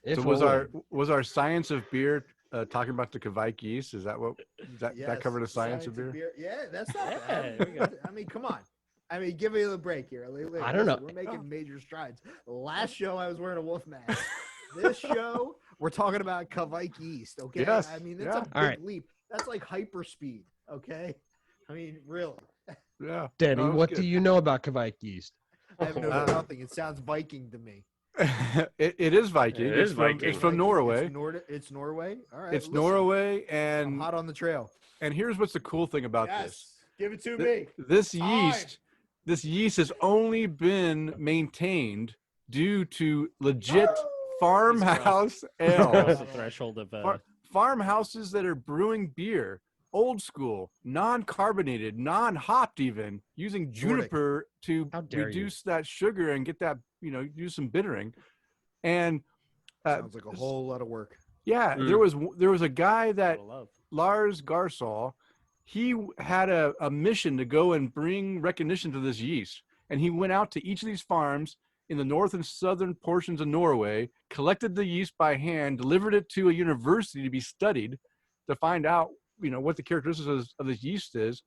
Speaker 2: If
Speaker 5: was
Speaker 2: only.
Speaker 5: our science of beer talking about the Kavike yeast? Is that what that
Speaker 1: Yes,
Speaker 5: covered the science of beer?
Speaker 1: Yeah, that's not
Speaker 4: Yeah,
Speaker 1: bad.
Speaker 4: there you go.
Speaker 1: I mean, come on. I mean, give me a break here.
Speaker 2: I don't know.
Speaker 1: We're making major strides. Last show, I was wearing a wolf mask. This show, we're talking about Kavike yeast. Okay.
Speaker 5: Yes,
Speaker 1: I mean, that's
Speaker 5: yeah.
Speaker 1: a big
Speaker 2: All right.
Speaker 1: leap. That's like hyper speed. Okay. I mean, really.
Speaker 5: Yeah.
Speaker 2: Danny,
Speaker 5: No, it's
Speaker 2: what
Speaker 5: good.
Speaker 2: do you know about Kavike yeast?
Speaker 1: I have no
Speaker 5: Uh,
Speaker 1: nothing. It sounds Viking to me.
Speaker 5: it is Viking.
Speaker 3: It is
Speaker 5: It's from-
Speaker 3: Viking.
Speaker 5: It's from Norway.
Speaker 1: It's Norway. All right.
Speaker 5: It's
Speaker 1: listen,
Speaker 5: Norway,
Speaker 1: I'm
Speaker 5: and
Speaker 1: hot on the trail.
Speaker 5: here's what's the cool thing about
Speaker 1: Yes.
Speaker 5: this.
Speaker 1: Give it to
Speaker 5: Th-
Speaker 1: me.
Speaker 5: This
Speaker 1: Time.
Speaker 5: yeast has only been maintained due to legit farmhouse ale.
Speaker 4: Across the threshold of
Speaker 5: Farmhouses that are brewing beer, old school, non-carbonated, non-hopped, even using juniper to
Speaker 2: How dare you.
Speaker 5: reduce that sugar and get that, do some bittering. And
Speaker 1: Sounds like a whole lot of work.
Speaker 5: yeah,
Speaker 3: Mm.
Speaker 5: there was a guy that
Speaker 4: love.
Speaker 5: Lars Garsol, he had a mission to go and bring recognition to this yeast. And he went out to each of these farms in the north and southern portions of Norway, collected the yeast by hand, delivered it to a university to be studied to find out, what the characteristics of this yeast is.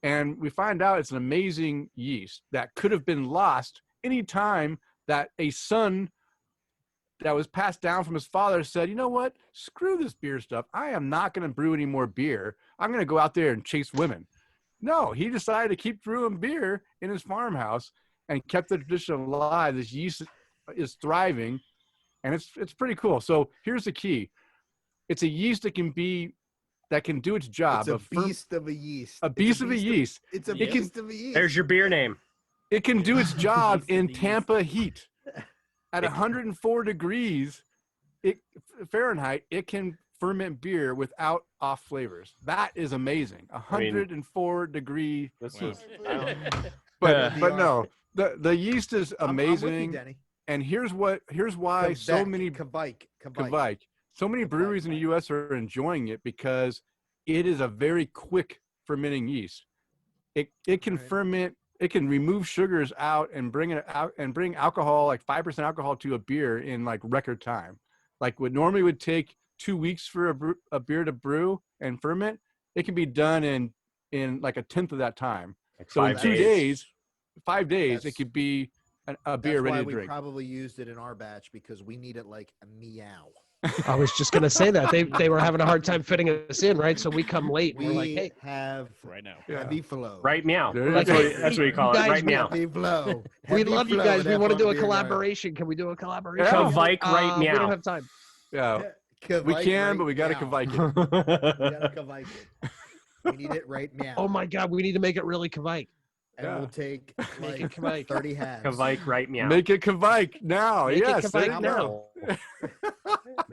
Speaker 5: And we find out it's an amazing yeast that could have been lost any time that a son that was passed down from his father said, you know what, screw this beer stuff. I am not going to brew any more beer. I'm going to go out there and chase women. No, he decided to keep brewing beer in his farmhouse and kept the tradition alive. This yeast is thriving, and it's pretty cool. So here's the key. It's a yeast that can do its job.
Speaker 1: It's a beast of a yeast.
Speaker 5: A beast of a yeast.
Speaker 1: It's a
Speaker 4: Yeah.
Speaker 1: beast of a yeast.
Speaker 3: There's your beer name.
Speaker 5: It can do its job
Speaker 4: Beast of
Speaker 5: in
Speaker 4: the yeast.
Speaker 5: Tampa heat. At 104 degrees Fahrenheit, it can ferment beer without off flavors. That is amazing. 104 degree
Speaker 3: This
Speaker 4: Wow.
Speaker 3: is
Speaker 5: But
Speaker 1: Yeah.
Speaker 5: no, the yeast is
Speaker 1: I'm with you,
Speaker 5: amazing.
Speaker 1: Denny.
Speaker 5: And here's why so
Speaker 1: Quebec,
Speaker 5: many
Speaker 1: Kavike.
Speaker 5: so many breweries in the U.S. are enjoying it because it is a very quick fermenting yeast. It can
Speaker 1: Right.
Speaker 5: ferment. It can remove sugars out and bring it out and bring alcohol, like 5% alcohol, to a beer in like record time. Like what normally would take 2 weeks for a beer to brew and ferment, it can be done in like a tenth of that time.
Speaker 3: like
Speaker 5: So in
Speaker 3: 5
Speaker 5: 2 days, 5 days, it
Speaker 1: That's-
Speaker 5: could be a beer
Speaker 1: That's
Speaker 5: ready
Speaker 1: why
Speaker 5: to
Speaker 1: we
Speaker 5: drink.
Speaker 1: probably used it in our batch because we need it like a meow.
Speaker 2: I was just gonna say that they were having a hard time fitting us in, right? So we come late. And we're like,
Speaker 1: We
Speaker 2: hey,
Speaker 1: have
Speaker 4: right now.
Speaker 5: Yeah.
Speaker 1: heavy flow.
Speaker 3: Right meow.
Speaker 5: There you
Speaker 3: That's
Speaker 5: go.
Speaker 3: what you call it.
Speaker 2: Guys,
Speaker 3: Right
Speaker 2: we-
Speaker 3: meow.
Speaker 1: Heavy flow.
Speaker 2: we
Speaker 1: Heavy
Speaker 2: love you
Speaker 1: flow
Speaker 2: guys.
Speaker 1: at
Speaker 2: We want to do a
Speaker 1: FR Beer Garden.
Speaker 2: collaboration. Can we do a collaboration?
Speaker 5: Yeah.
Speaker 3: Kavike right
Speaker 2: We
Speaker 3: meow.
Speaker 2: don't have time.
Speaker 5: Yeah,
Speaker 1: Kavike
Speaker 5: we can,
Speaker 1: right
Speaker 5: but we got to
Speaker 1: meow.
Speaker 5: kavike it.
Speaker 1: We gotta kavike it. We need it right meow.
Speaker 2: Oh my God, we need to make it really Kavike.
Speaker 1: And
Speaker 5: Yeah.
Speaker 1: we'll take
Speaker 2: Make
Speaker 1: like
Speaker 2: it Kavike.
Speaker 1: 30 halves.
Speaker 3: Kavike right meow.
Speaker 5: Make it kavike now.
Speaker 2: Make it
Speaker 5: Yes, there
Speaker 2: Kavike
Speaker 5: you go.
Speaker 2: now.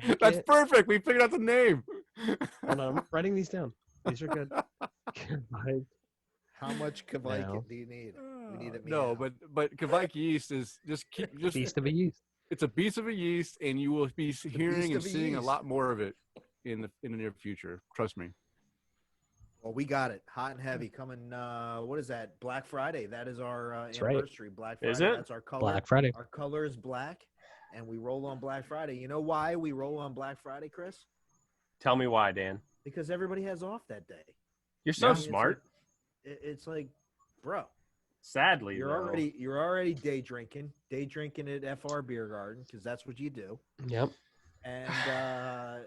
Speaker 2: Make
Speaker 5: That's
Speaker 2: it-
Speaker 5: perfect. We figured out the name.
Speaker 2: Hold on, I'm writing these down. These are good. Kavike.
Speaker 1: How much kavike
Speaker 2: Now.
Speaker 1: do you need? We need it
Speaker 5: No,
Speaker 1: meow.
Speaker 5: but kavike yeast is just
Speaker 2: Beast of a yeast.
Speaker 5: it's a beast of a yeast, and you will be hearing and
Speaker 1: of a
Speaker 5: seeing a
Speaker 1: yeast.
Speaker 5: lot more of it in the near future. Trust me.
Speaker 1: Well, we got it. Hot and heavy coming. What is that? Black Friday. That is our
Speaker 2: right.
Speaker 1: anniversary. Black Friday.
Speaker 3: Is it?
Speaker 1: That's our color.
Speaker 2: Black Friday.
Speaker 1: Our color is black, and we roll on Black Friday. You know why we roll on Black Friday, Chris?
Speaker 3: Tell me why, Dan.
Speaker 1: Because everybody has off that day.
Speaker 3: You're so
Speaker 1: I mean, it's
Speaker 3: smart.
Speaker 1: like- it's like, bro,
Speaker 3: Sadly,
Speaker 1: you're
Speaker 3: though.
Speaker 1: already day drinking at FR Beer Garden because that's what you do.
Speaker 2: Yep.
Speaker 1: And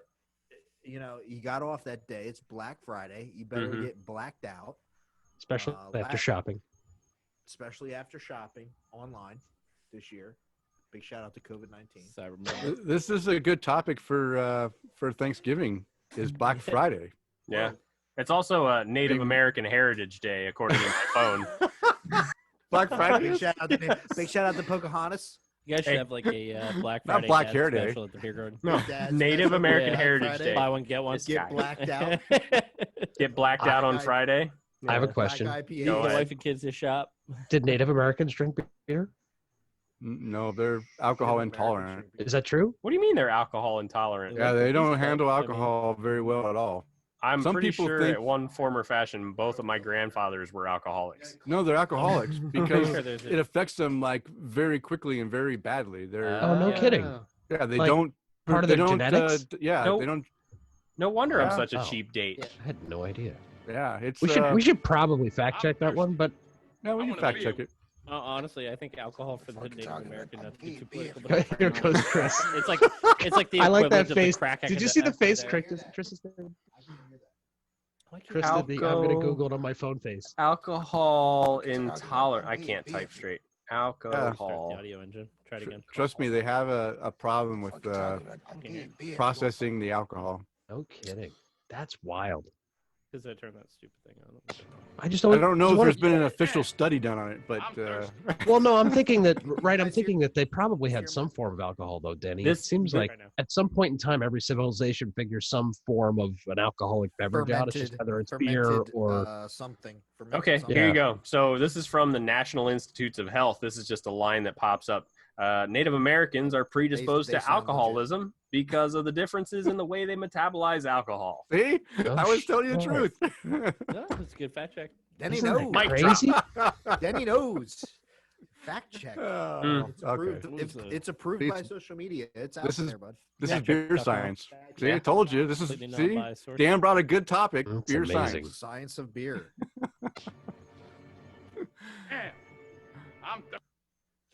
Speaker 1: you know, you got off that day. It's Black Friday. You better
Speaker 3: Mhm.
Speaker 1: get blacked out,
Speaker 2: Especially after
Speaker 1: last-
Speaker 2: shopping.
Speaker 1: especially after shopping online this year. Big shout out to COVID-19.
Speaker 4: Cyber Monday.
Speaker 5: This is a good topic for Thanksgiving. Is Black Friday.
Speaker 3: Yeah. It's also a Native
Speaker 5: Big-
Speaker 3: American Heritage Day, according to my phone.
Speaker 5: Black Friday.
Speaker 1: Big shout out to Pocahontas.
Speaker 4: You guys should
Speaker 3: Hey.
Speaker 4: have like a Black
Speaker 5: Not
Speaker 4: Friday
Speaker 5: Black
Speaker 4: dad
Speaker 5: Hair Day.
Speaker 4: special at the beer garden.
Speaker 3: No,
Speaker 1: Dad
Speaker 3: Native
Speaker 1: special.
Speaker 3: American
Speaker 4: Yeah.
Speaker 3: Heritage
Speaker 1: Friday.
Speaker 3: Day.
Speaker 4: Buy one, get one.
Speaker 3: This
Speaker 1: Get
Speaker 3: guy.
Speaker 1: blacked out.
Speaker 3: Get blacked out on
Speaker 1: Black eye-
Speaker 3: Friday.
Speaker 2: I have a
Speaker 1: Black
Speaker 2: question.
Speaker 1: IPA.
Speaker 3: Go
Speaker 4: The
Speaker 3: ahead.
Speaker 4: wife and kids to shop.
Speaker 2: Did Native Americans drink beer?
Speaker 5: No, they're alcohol intolerant.
Speaker 2: Is that true?
Speaker 3: What do you mean they're alcohol intolerant?
Speaker 5: Yeah, they don't
Speaker 4: These
Speaker 5: handle
Speaker 4: folks, I mean-
Speaker 5: alcohol very well at all.
Speaker 3: I'm
Speaker 5: Some
Speaker 3: pretty
Speaker 5: people
Speaker 3: sure
Speaker 5: think-
Speaker 3: at one form or fashion, both of my grandfathers were alcoholics.
Speaker 5: No, they're alcoholics because
Speaker 4: Sure, there's a-
Speaker 5: it affects them like very quickly and very badly. They're
Speaker 2: Oh, no kidding.
Speaker 5: yeah, they
Speaker 2: like,
Speaker 5: don't
Speaker 2: part of
Speaker 5: they
Speaker 2: their
Speaker 5: don't,
Speaker 2: genetics?
Speaker 5: yeah,
Speaker 3: Nope.
Speaker 5: they don't.
Speaker 3: No wonder I'm
Speaker 5: Yeah.
Speaker 3: such a
Speaker 2: Oh.
Speaker 3: cheap date.
Speaker 2: I had no idea.
Speaker 5: Yeah, it's
Speaker 2: We should probably fact check that one, but
Speaker 5: no, we can fact check it.
Speaker 4: Honestly, I think alcohol for the Native American, not to be too political, but
Speaker 2: here goes Chris.
Speaker 4: it's like the
Speaker 2: I like
Speaker 4: equivalent
Speaker 2: that
Speaker 4: of the
Speaker 2: face.
Speaker 4: crack
Speaker 2: Did you see the face
Speaker 4: epidemic.
Speaker 2: Chris is doing?
Speaker 4: Like
Speaker 2: Chris did the I'm gonna
Speaker 3: Alco-
Speaker 2: Google it on my phone face.
Speaker 3: Alcohol intolerant. I can't type straight.
Speaker 4: Start the
Speaker 3: Alcohol.
Speaker 4: audio engine. Try it again.
Speaker 5: Trust me, they have a problem with processing the alcohol.
Speaker 2: No kidding. That's wild.
Speaker 4: Because I turned that stupid thing on.
Speaker 2: I just
Speaker 5: I don't know if
Speaker 2: wanna-
Speaker 5: there's been an official study done on it, but
Speaker 2: Well, no, I'm thinking that I'm thinking that they probably had some form of alcohol though, Denny. It
Speaker 3: This-
Speaker 2: seems like
Speaker 4: Right now.
Speaker 2: at some point in time, every civilization figures some form of an alcoholic beverage out. It's just whether it's beer
Speaker 1: fermented,
Speaker 2: or
Speaker 1: something. Fermented
Speaker 3: Okay,
Speaker 1: something.
Speaker 3: here you go. So this is from the National Institutes of Health. This is just a line that pops up. Native Americans are predisposed
Speaker 1: They
Speaker 3: to
Speaker 1: sound legit.
Speaker 3: alcoholism because of the differences in the way they metabolize alcohol.
Speaker 5: see,
Speaker 2: Oh,
Speaker 5: I was telling you the
Speaker 2: shit.
Speaker 5: truth.
Speaker 4: No, that's a good fact check.
Speaker 1: Denny
Speaker 2: Isn't that
Speaker 1: knows.
Speaker 3: Mike
Speaker 2: crazy?
Speaker 1: Denny knows. Fact check.
Speaker 5: Oh,
Speaker 1: It's
Speaker 5: okay.
Speaker 1: approved.
Speaker 4: What was
Speaker 1: It's approved
Speaker 5: See,
Speaker 1: by social media. It's out
Speaker 5: this is-
Speaker 1: there, bud.
Speaker 5: This
Speaker 4: Yeah,
Speaker 5: is
Speaker 4: check
Speaker 5: beer
Speaker 4: it out.
Speaker 5: science. See,
Speaker 3: Yeah.
Speaker 5: I told you. This is
Speaker 4: Completely
Speaker 5: see.
Speaker 4: non-biased source.
Speaker 5: Dan brought a good topic.
Speaker 2: That's
Speaker 5: beer
Speaker 2: amazing.
Speaker 5: science.
Speaker 1: Science of beer.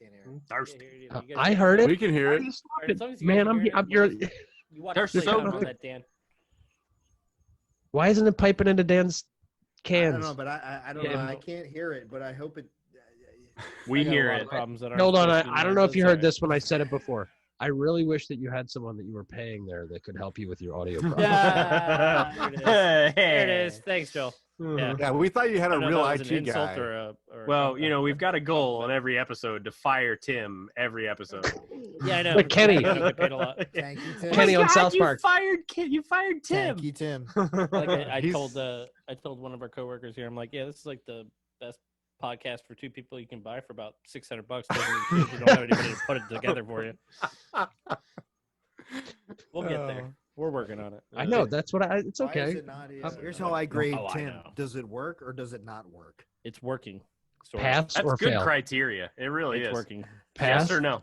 Speaker 1: Can't hear it.
Speaker 3: Thirsty.
Speaker 4: Yeah, you guys-
Speaker 2: I heard it.
Speaker 5: We can hear it.
Speaker 4: As long as you
Speaker 2: Man,
Speaker 4: guys
Speaker 2: I'm
Speaker 4: hear it,
Speaker 2: I'm you're.
Speaker 4: you watch
Speaker 3: They're
Speaker 4: Play
Speaker 3: so
Speaker 4: Down on
Speaker 3: good.
Speaker 4: that, Dan.
Speaker 2: Why isn't it piping into Dan's
Speaker 1: I don't
Speaker 2: cans?
Speaker 1: know, but I don't
Speaker 2: Yeah.
Speaker 1: know. I can't hear it, but I hope it.
Speaker 3: We
Speaker 4: I got a
Speaker 3: hear
Speaker 4: lot
Speaker 3: it.
Speaker 4: of problems that
Speaker 2: Hold on,
Speaker 4: aren't supposed to
Speaker 2: I
Speaker 4: be
Speaker 2: don't
Speaker 4: there,
Speaker 2: know if
Speaker 4: but
Speaker 2: you
Speaker 4: it's
Speaker 2: heard
Speaker 4: all
Speaker 2: this when I said it before. I really wish that you had someone that you were paying there that could help you with your audio
Speaker 4: right.
Speaker 2: problem.
Speaker 4: Yeah, there it is. There it
Speaker 3: Hey.
Speaker 4: is. Thanks, Joel. Yeah.
Speaker 5: Yeah, we thought you had
Speaker 4: I
Speaker 5: a
Speaker 4: don't know
Speaker 5: real
Speaker 4: if that was an
Speaker 5: IT
Speaker 4: insult
Speaker 5: guy.
Speaker 4: or or
Speaker 3: Well, you know, we've got a goal on every episode to fire Tim every episode.
Speaker 4: Yeah, I know.
Speaker 2: But Kenny-
Speaker 4: I don't get paid a lot.
Speaker 1: Thank you, Tim.
Speaker 2: Kenny on
Speaker 3: God,
Speaker 2: South
Speaker 3: you
Speaker 2: Park.
Speaker 3: You fired Tim.
Speaker 1: Thank you, Tim.
Speaker 4: Like I
Speaker 5: He's-
Speaker 4: told one of our coworkers here, I'm like, yeah, this is like the best podcast for two people you can buy for about $600. Doesn't include you don't have anybody to put it together for you. We'll get there. We're working on it.
Speaker 2: I know that's what it's
Speaker 1: Why is
Speaker 2: okay.
Speaker 1: it not,
Speaker 2: I'm-
Speaker 1: here's how I grade
Speaker 4: Oh, I
Speaker 1: Tim.
Speaker 4: know.
Speaker 1: Does it work or does it not work?
Speaker 4: It's working. Sort of.
Speaker 2: Pass
Speaker 3: That's
Speaker 2: or
Speaker 3: good
Speaker 2: fail.
Speaker 3: criteria. It really
Speaker 4: It's
Speaker 3: is.
Speaker 4: working.
Speaker 2: Pass
Speaker 3: Yes or no?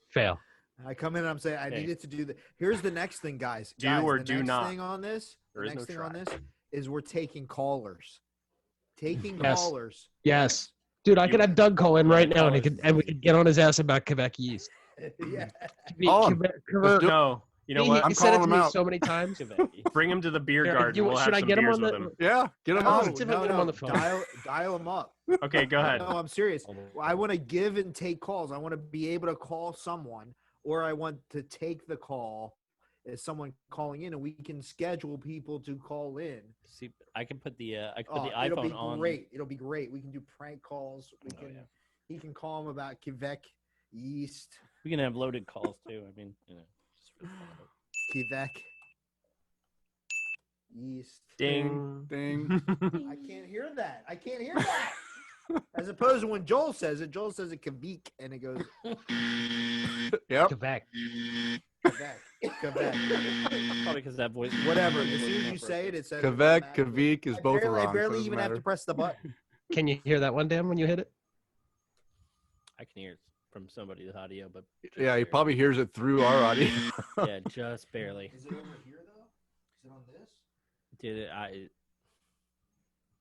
Speaker 2: fail.
Speaker 1: I come in and I'm saying I
Speaker 4: Okay.
Speaker 1: needed to do that. Here's the next thing, guys.
Speaker 3: Do
Speaker 1: Guys,
Speaker 3: or
Speaker 1: the
Speaker 3: do
Speaker 1: next
Speaker 3: not.
Speaker 1: thing on this.
Speaker 3: There
Speaker 1: The
Speaker 3: is
Speaker 1: next
Speaker 3: no
Speaker 1: thing on
Speaker 3: try.
Speaker 1: this is we're taking callers. Taking
Speaker 2: Yes.
Speaker 1: callers.
Speaker 2: Yes. Dude, I could have Doug call in right now, and we could get on his ass about Quebec yeast.
Speaker 1: Yeah.
Speaker 5: Call him. Let's do it.
Speaker 3: No, you know
Speaker 2: He
Speaker 3: what?
Speaker 5: I'm
Speaker 2: said it
Speaker 5: calling
Speaker 2: to
Speaker 5: him
Speaker 2: me
Speaker 5: out.
Speaker 2: so many times.
Speaker 3: Bring him to the beer
Speaker 2: Here,
Speaker 3: garden. We'll
Speaker 2: should
Speaker 3: have
Speaker 2: I
Speaker 3: some
Speaker 2: get him
Speaker 3: beers
Speaker 2: on
Speaker 3: with
Speaker 2: the?
Speaker 3: him.
Speaker 5: Yeah, get him
Speaker 1: No,
Speaker 5: on.
Speaker 2: Let's see if I can get him on the phone.
Speaker 1: Dial him up.
Speaker 3: Okay, go ahead.
Speaker 1: No, I'm serious. I want to give and take calls. I want to be able to call someone, or I want to take the call as someone calling in, and we can schedule people to call in.
Speaker 4: See, I can put the
Speaker 1: It'll
Speaker 4: iPhone
Speaker 1: be
Speaker 4: on.
Speaker 1: great. It'll be great. We can do prank calls.
Speaker 4: Oh, yeah.
Speaker 1: He can call him about Quebec yeast.
Speaker 4: We can have loaded calls too. I mean, just for the fun of it.
Speaker 1: Quebec yeast.
Speaker 3: Ding.
Speaker 5: Ding.
Speaker 1: I can't hear that. I can't hear that. As opposed to when Joel says it Quebec, and it goes
Speaker 5: Yep.
Speaker 2: Quebec.
Speaker 1: Quebec. Quebec.
Speaker 4: Probably because that voice.
Speaker 1: Whatever. As soon as you say it, it says
Speaker 5: Quebec,
Speaker 1: automatically.
Speaker 5: Quebec is both
Speaker 1: I
Speaker 5: wrong.
Speaker 1: barely
Speaker 5: so it
Speaker 1: even
Speaker 5: doesn't
Speaker 1: have to
Speaker 5: matter.
Speaker 1: press the button.
Speaker 2: Can you hear that one, Dan, when you hit it?
Speaker 4: I can hear it from somebody's audio, but just
Speaker 5: Yeah, he
Speaker 4: barely.
Speaker 5: probably hears it through our audio.
Speaker 4: Yeah, just barely.
Speaker 1: Is it over here though? Is it on this?
Speaker 4: Did it?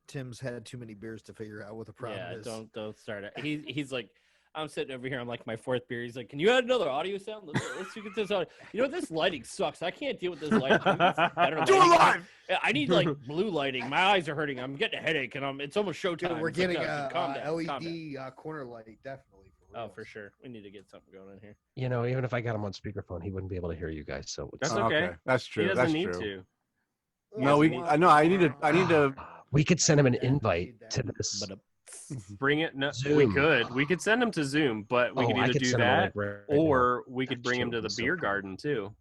Speaker 1: Tim's had too many beers to figure out what the problem
Speaker 4: Yeah,
Speaker 1: is.
Speaker 4: don't start it. He's like, I'm sitting over here. I'm like my fourth beer. He's like, can you add another audio sound? Let's get this audio. You know what? This lighting sucks. I can't deal with this lighting. I don't know.
Speaker 5: Do it live.
Speaker 4: Yeah, I need like blue lighting. My eyes are hurting. I'm getting a headache, and it's almost showtime.
Speaker 1: Dude, we're
Speaker 4: It's like,
Speaker 1: getting
Speaker 4: no,
Speaker 1: a
Speaker 4: calm down, calm down.
Speaker 1: LED corner light, definitely.
Speaker 4: Oh,
Speaker 1: real.
Speaker 4: for sure. We need to get something going in here.
Speaker 2: You know, even if I got him on speakerphone, he wouldn't be able to hear you guys. So it's,
Speaker 3: That's
Speaker 5: Oh,
Speaker 3: okay.
Speaker 5: That's
Speaker 3: He
Speaker 5: true.
Speaker 3: doesn't
Speaker 5: That's
Speaker 3: need
Speaker 5: true.
Speaker 3: to.
Speaker 5: No, I know. I need to.
Speaker 2: we could send him an invite to this.
Speaker 4: But
Speaker 3: Bring it. No,
Speaker 2: Zoom.
Speaker 3: We could send him to Zoom, but we could
Speaker 2: I
Speaker 3: either
Speaker 2: could
Speaker 3: do
Speaker 2: send him,
Speaker 3: that
Speaker 2: like, right now.
Speaker 3: or we could
Speaker 2: That
Speaker 3: bring him
Speaker 2: shit
Speaker 3: to the
Speaker 2: would be so
Speaker 3: beer
Speaker 2: cool.
Speaker 3: garden too.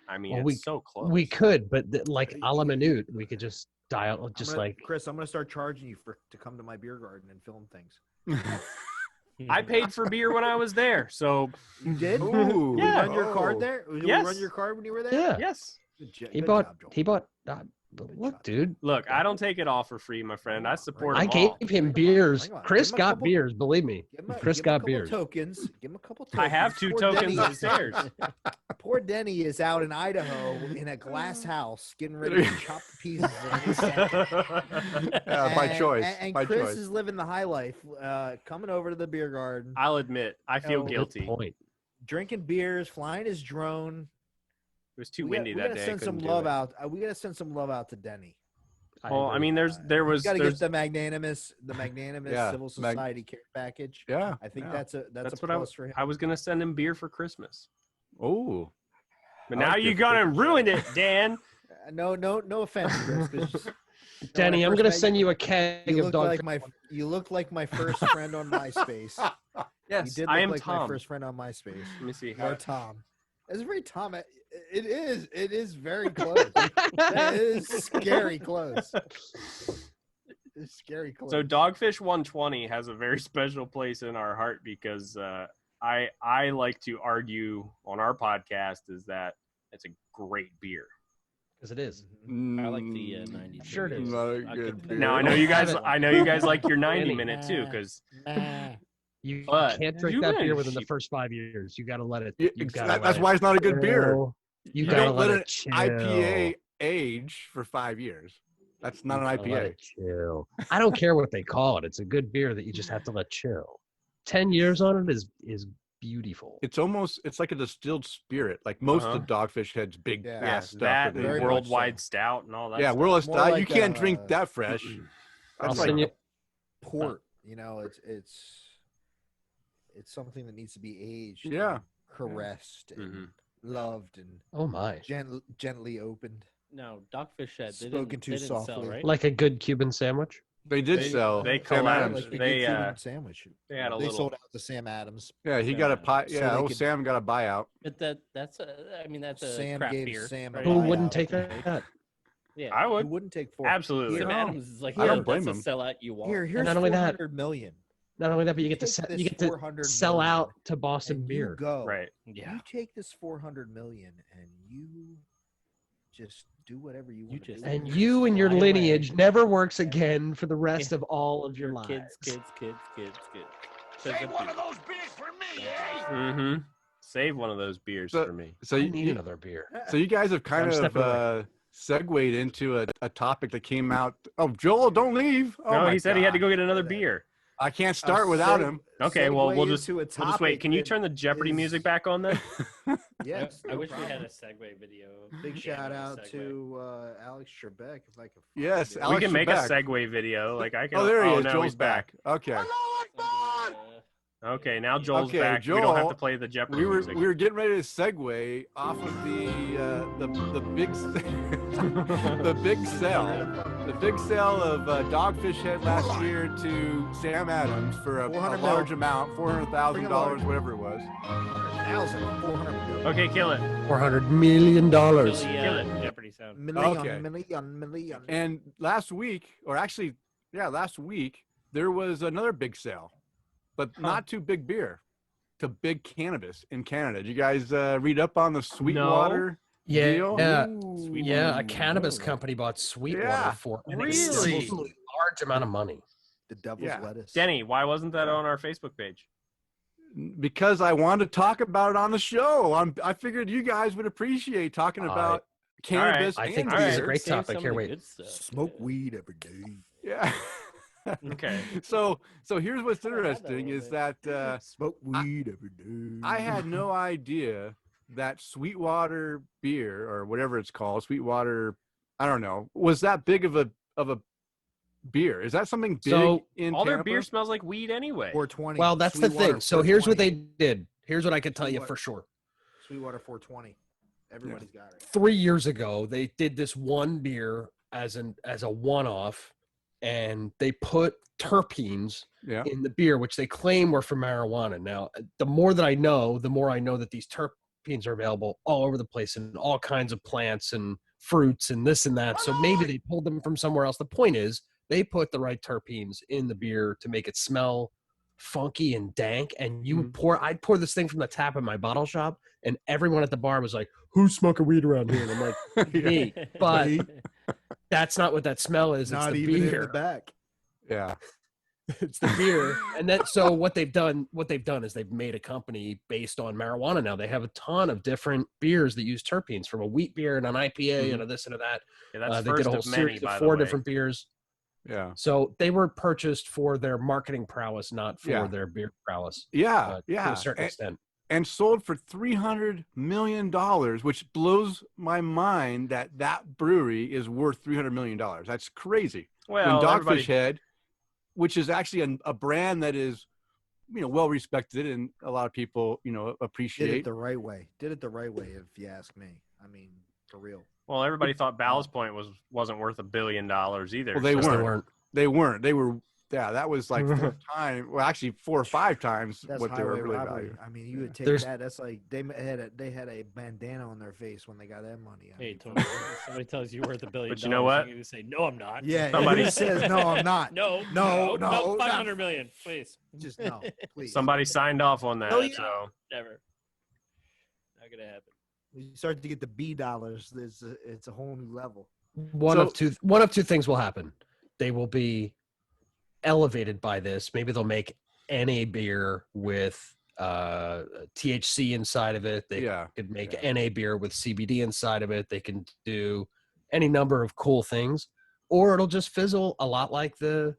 Speaker 3: I mean,
Speaker 2: Well,
Speaker 3: it's so close.
Speaker 2: We could, but like a la minute, we could just dial, just like
Speaker 1: Chris, I'm gonna start charging you to come to my beer garden and film things.
Speaker 3: I paid for beer when I was there, so
Speaker 1: You did?
Speaker 5: Ooh.
Speaker 1: Did we
Speaker 3: Yeah.
Speaker 1: run your card there? Did
Speaker 3: Yes.
Speaker 1: we run your card when you were there?
Speaker 2: yeah.
Speaker 3: yes.
Speaker 2: He
Speaker 1: Good
Speaker 2: bought.
Speaker 1: job, Joel.
Speaker 2: He bought. Look,
Speaker 1: job.
Speaker 2: dude.
Speaker 3: Look, I don't take it all for free, my friend. I support
Speaker 2: I
Speaker 3: them
Speaker 2: gave
Speaker 3: all.
Speaker 2: him beers.
Speaker 1: Hang on.
Speaker 2: Chris
Speaker 1: Give him a
Speaker 2: got
Speaker 1: couple-
Speaker 2: beers. Believe me.
Speaker 1: give
Speaker 2: Chris
Speaker 1: him a
Speaker 2: got
Speaker 1: couple
Speaker 2: beers.
Speaker 1: Tokens. Give him a couple tokens.
Speaker 3: I have 2
Speaker 1: Poor
Speaker 3: tokens
Speaker 1: Denny is-
Speaker 3: upstairs.
Speaker 1: Poor Denny is out in Idaho in a glass house getting ready to chop the pieces of his second.
Speaker 5: Yeah, by choice.
Speaker 1: And
Speaker 5: by
Speaker 1: Chris
Speaker 5: choice.
Speaker 1: is living the high life, coming over to the beer garden,
Speaker 3: I'll admit, I feel
Speaker 1: Oh.
Speaker 2: Good
Speaker 3: guilty.
Speaker 2: point.
Speaker 1: drinking beers, flying his drone.
Speaker 3: It was too
Speaker 1: We
Speaker 3: windy
Speaker 1: gotta
Speaker 3: that day. I
Speaker 1: send some
Speaker 3: couldn't do
Speaker 1: love
Speaker 3: it.
Speaker 1: out. We gotta send some love out to Denny.
Speaker 3: Well, I
Speaker 2: agree.
Speaker 3: mean, there
Speaker 1: We
Speaker 3: was
Speaker 1: gotta
Speaker 3: there's,
Speaker 1: get the magnanimous
Speaker 5: Yeah,
Speaker 1: civil society care package.
Speaker 5: Yeah.
Speaker 1: I think
Speaker 5: yeah.
Speaker 1: that's a
Speaker 3: that's
Speaker 1: a
Speaker 3: what
Speaker 1: plus for him.
Speaker 3: I was gonna send him beer for Christmas,
Speaker 5: Oh.
Speaker 3: but
Speaker 5: I
Speaker 3: now
Speaker 5: like
Speaker 3: you
Speaker 5: beer for
Speaker 3: gonna
Speaker 5: Christmas.
Speaker 3: ruin it, Dan.
Speaker 1: No offense, Chris. 'cause
Speaker 2: Denny, I'm
Speaker 1: first
Speaker 2: gonna
Speaker 1: met
Speaker 2: send
Speaker 1: you,
Speaker 2: you a keg
Speaker 1: You
Speaker 2: of
Speaker 1: look
Speaker 2: dog.
Speaker 1: like you look like my first friend on MySpace. You
Speaker 3: Yes,
Speaker 1: did look
Speaker 3: I am
Speaker 1: like my
Speaker 3: Tom.
Speaker 1: first friend on MySpace.
Speaker 3: Let me see.
Speaker 1: You're Tom. It's very Tom. It is very close. That is scary close. It's scary close.
Speaker 3: So Dogfish 120 has a very special place in our heart because I like to argue on our podcast is that it's a great beer.
Speaker 2: Because it is.
Speaker 4: I like the 90s.
Speaker 2: Sure it is.
Speaker 5: Not a
Speaker 4: I
Speaker 5: good
Speaker 4: could-
Speaker 5: beer.
Speaker 3: Now I know
Speaker 2: don't
Speaker 3: you
Speaker 2: have
Speaker 3: guys.
Speaker 2: it.
Speaker 3: I know you guys like your 90
Speaker 2: Danny.
Speaker 3: minute too, because
Speaker 2: You
Speaker 3: But
Speaker 2: can't drink
Speaker 3: you
Speaker 2: that
Speaker 3: guys
Speaker 2: beer within the
Speaker 3: sheep-
Speaker 2: first 5 years. You got to let it.
Speaker 5: Yeah,
Speaker 2: You gotta
Speaker 5: that's
Speaker 2: let it
Speaker 5: why it's not a good beer.
Speaker 2: chill. You
Speaker 5: You
Speaker 2: gotta
Speaker 5: don't let
Speaker 2: let
Speaker 5: an
Speaker 2: it chill.
Speaker 5: IPA age for 5 years. That's not an
Speaker 2: You gotta let
Speaker 5: IPA.
Speaker 2: it chill. I don't care what they call it. It's a good beer that you just have to let chill. 10 years on it is beautiful.
Speaker 5: It's like a distilled spirit. Like most of the Dogfish Head's big
Speaker 1: Yeah.
Speaker 3: yeah,
Speaker 5: ass stuff.
Speaker 3: that
Speaker 5: that they
Speaker 3: and
Speaker 1: Very
Speaker 5: do.
Speaker 1: much
Speaker 3: worldwide
Speaker 1: so.
Speaker 3: stout and all that.
Speaker 5: Yeah,
Speaker 3: stuff.
Speaker 5: World
Speaker 1: More
Speaker 5: Style. You
Speaker 1: like,
Speaker 5: can't drink that fresh.
Speaker 2: I'll
Speaker 5: That's
Speaker 2: send
Speaker 5: like
Speaker 2: you.
Speaker 1: port. You know, it's something that needs to be aged. and
Speaker 5: Yeah.
Speaker 1: caressed and
Speaker 3: Mhm.
Speaker 1: loved and
Speaker 2: Oh my!
Speaker 1: gently opened.
Speaker 4: No, Dogfish Head. They
Speaker 1: Spoken
Speaker 4: didn't,
Speaker 1: too
Speaker 4: they didn't sell,
Speaker 1: softly.
Speaker 4: right?
Speaker 2: Like a good Cuban sandwich.
Speaker 5: they did sell.
Speaker 3: they
Speaker 5: Sam
Speaker 3: collabed.
Speaker 5: Adams.
Speaker 1: Like the
Speaker 3: They,
Speaker 1: good Cuban sandwich.
Speaker 3: they had a
Speaker 1: They
Speaker 3: little-
Speaker 1: sold out to Sam Adams.
Speaker 5: Yeah, he
Speaker 4: Sam
Speaker 5: got a
Speaker 4: Adams.
Speaker 5: pie.
Speaker 1: So
Speaker 5: Yeah,
Speaker 1: they
Speaker 5: old
Speaker 1: could-
Speaker 5: Sam got a buyout.
Speaker 4: But that's a. I mean, that's a
Speaker 1: Sam
Speaker 4: craft
Speaker 1: gave
Speaker 4: beer.
Speaker 1: Sam a
Speaker 4: right?
Speaker 2: Who
Speaker 1: buyout.
Speaker 2: wouldn't take
Speaker 1: Yeah.
Speaker 2: that?
Speaker 4: Yeah.
Speaker 3: I
Speaker 1: Who
Speaker 3: would
Speaker 1: wouldn't take four?
Speaker 3: absolutely.
Speaker 4: Sam
Speaker 1: Here,
Speaker 4: Adams is like,
Speaker 5: I don't
Speaker 4: yeah,
Speaker 5: blame
Speaker 4: that's
Speaker 5: him.
Speaker 4: a sellout you want.
Speaker 1: Here, here's
Speaker 2: not only that-
Speaker 1: 400 million.
Speaker 2: Not only that, but you get to
Speaker 1: take
Speaker 2: you
Speaker 1: this
Speaker 2: get to
Speaker 1: 400
Speaker 2: sell
Speaker 1: million
Speaker 2: out to Boston
Speaker 1: and
Speaker 2: beer.
Speaker 1: You go.
Speaker 3: Right.
Speaker 4: Yeah.
Speaker 1: You take this 400 million and you just do whatever you want to
Speaker 4: just-
Speaker 1: do.
Speaker 2: And you and your
Speaker 1: Fly away.
Speaker 2: lineage never works again for the rest of all of your lives.
Speaker 4: Kids.
Speaker 6: Save one of those beers for me, eh?
Speaker 3: Mm-hmm. Save one of those beers
Speaker 5: So-
Speaker 3: for me.
Speaker 5: So
Speaker 2: I
Speaker 5: you,
Speaker 2: need another beer.
Speaker 5: so you guys have kind
Speaker 2: I'm
Speaker 5: of
Speaker 2: stepping away.
Speaker 5: segued into a topic that came out. Oh, Joel, don't leave. Oh
Speaker 3: No,
Speaker 5: my
Speaker 3: he said he had to
Speaker 5: God.
Speaker 3: go get another beer.
Speaker 5: I can't start without him.
Speaker 3: Okay, well, we'll just
Speaker 1: into a
Speaker 3: we'll just wait.
Speaker 1: topic
Speaker 3: Can you
Speaker 1: that
Speaker 3: turn the Jeopardy
Speaker 1: is-
Speaker 3: music back on then?
Speaker 1: Yes,
Speaker 4: I
Speaker 1: no
Speaker 4: wish we had
Speaker 1: problem.
Speaker 4: a segue video.
Speaker 1: Big
Speaker 4: Yeah,
Speaker 1: shout
Speaker 4: a
Speaker 1: out
Speaker 4: segue.
Speaker 1: to Alex Trebek if I can.
Speaker 5: Yes,
Speaker 1: find it.
Speaker 5: Alex
Speaker 3: We can make
Speaker 5: Trebek.
Speaker 3: a segue video. Like I can.
Speaker 5: Oh, there he is.
Speaker 3: No,
Speaker 5: Joel's
Speaker 3: he's back.
Speaker 5: Okay.
Speaker 4: Uh,
Speaker 3: Okay, now Joel's
Speaker 5: Okay,
Speaker 3: back. We don't have to
Speaker 5: Joel,
Speaker 3: play the Jeopardy
Speaker 5: We were
Speaker 3: music.
Speaker 5: getting ready to segue off of the big the big sell of Dogfish Head last year to Sam Adams for a
Speaker 1: 400
Speaker 5: large amount, $400,000,
Speaker 1: Bring
Speaker 5: whatever it was.
Speaker 1: 1,400
Speaker 3: Okay, kill it.
Speaker 2: $400 million.
Speaker 4: kill the Jeopardy sound.
Speaker 1: million,
Speaker 5: Okay.
Speaker 1: million.
Speaker 5: And last week, or actually, last week there was another big sale, but not to big beer, to big cannabis in Canada. Did you guys read up on the Sweetwater
Speaker 2: Yeah,
Speaker 5: deal?
Speaker 2: yeah,
Speaker 5: Ooh.
Speaker 2: yeah. A cannabis company bought Sweetwater
Speaker 5: Yeah,
Speaker 2: for an
Speaker 3: really?
Speaker 2: exceedingly large amount of money.
Speaker 1: The devil's
Speaker 5: Yeah.
Speaker 1: lettuce.
Speaker 3: Denny, why wasn't that on our Facebook page?
Speaker 5: Because I wanted to talk about it on the show. I figured you guys would appreciate talking about cannabis.
Speaker 2: I think
Speaker 5: and
Speaker 2: this is a
Speaker 5: beer.
Speaker 2: great
Speaker 4: Save
Speaker 2: topic.
Speaker 4: some
Speaker 2: Here,
Speaker 4: of the
Speaker 2: wait.
Speaker 4: good stuff.
Speaker 1: Smoke weed every day.
Speaker 5: Yeah.
Speaker 3: Okay.
Speaker 5: So here's what's
Speaker 4: I had that a
Speaker 5: interesting
Speaker 4: little
Speaker 5: is
Speaker 4: bit.
Speaker 5: that
Speaker 1: Smoke weed every day.
Speaker 5: I had no idea that Sweetwater beer or whatever it's called, Sweetwater, I don't know, was that big of a beer. Is that something big
Speaker 2: So,
Speaker 5: in
Speaker 3: All their
Speaker 5: Tampa?
Speaker 3: beer smells like weed anyway.
Speaker 1: 420.
Speaker 2: Well, that's the
Speaker 1: Sweetwater
Speaker 2: thing. So here's what
Speaker 1: 420.
Speaker 2: they did. Here's what I can tell you
Speaker 1: Sweetwater.
Speaker 2: for sure.
Speaker 1: Sweetwater 420. Everybody's got it.
Speaker 2: 3 years ago, they did this one beer as a one-off, and they put terpenes
Speaker 5: Yeah.
Speaker 2: in the beer, which they claim were from marijuana. Now, the more that I know, the more I know that these terpenes are available all over the place in all kinds of plants and fruits and this and that. So maybe they pulled them from somewhere else. The point is, they put the right terpenes in the beer to make it smell funky and dank. And you would I'd pour this thing from the tap in my bottle shop, and everyone at the bar was like, "Who's smoking weed around here?" And I'm like, "Me." But that's not what that smell is. It's
Speaker 1: Not
Speaker 2: the
Speaker 1: even in the
Speaker 2: beer.
Speaker 1: back.
Speaker 5: Yeah.
Speaker 2: It's the beer. And then so what they've done is they've made a company based on marijuana now. They have a ton of different beers that use terpenes, from a wheat beer and an IPA and a this and a that.
Speaker 3: Yeah, that's
Speaker 2: They
Speaker 3: first
Speaker 2: did a whole
Speaker 3: of many,
Speaker 2: series
Speaker 3: by
Speaker 2: of
Speaker 3: the
Speaker 2: 4
Speaker 3: way.
Speaker 2: different beers.
Speaker 5: Yeah.
Speaker 2: So they were purchased for their marketing prowess, not for
Speaker 5: Yeah.
Speaker 2: their beer prowess.
Speaker 5: Yeah.
Speaker 2: To
Speaker 5: Yeah.
Speaker 2: a certain extent.
Speaker 5: And sold for $300 million, which blows my mind that brewery is worth $300 million. That's crazy.
Speaker 3: Well,
Speaker 5: when
Speaker 3: everybody-
Speaker 5: Dogfish Head, which is actually a brand that is, well respected and a lot of people,
Speaker 1: Did it
Speaker 5: appreciate.
Speaker 1: the right way. Did it the right way, if you ask me. I mean, for real.
Speaker 3: Well, everybody thought Ballast Point wasn't worth $1 billion either.
Speaker 5: Well, they
Speaker 2: Yes,
Speaker 5: weren't. They weren't. They were. Yeah, that was like 4 times. Well, actually 4 or 5 times
Speaker 1: That's
Speaker 5: what they were
Speaker 1: highway
Speaker 5: really
Speaker 1: robbery.
Speaker 5: valued.
Speaker 1: I mean, you would take
Speaker 2: There's-
Speaker 1: that. That's like they had a bandana on their face when they got that money. I
Speaker 4: Hey,
Speaker 1: mean,
Speaker 4: Tony, if somebody tells you worth $1 billion.
Speaker 3: But you know what?
Speaker 4: You're gonna say, "No, I'm not."
Speaker 1: yeah,
Speaker 3: Somebody-
Speaker 1: somebody says no, I'm not.
Speaker 4: No,
Speaker 1: No, no,
Speaker 4: 500 million, please.
Speaker 1: Just no, please.
Speaker 3: Somebody signed off on that.
Speaker 1: Oh, yeah.
Speaker 3: So
Speaker 4: Never. Not gonna happen.
Speaker 1: You start to get the B dollars. It's a whole new level.
Speaker 2: One of two things will happen. They will be elevated by this. Maybe they'll make NA beer with THC inside of it. They
Speaker 5: Yeah.
Speaker 2: could make NA beer with CBD inside of it. They can do any number of cool things, or it'll just fizzle a lot like the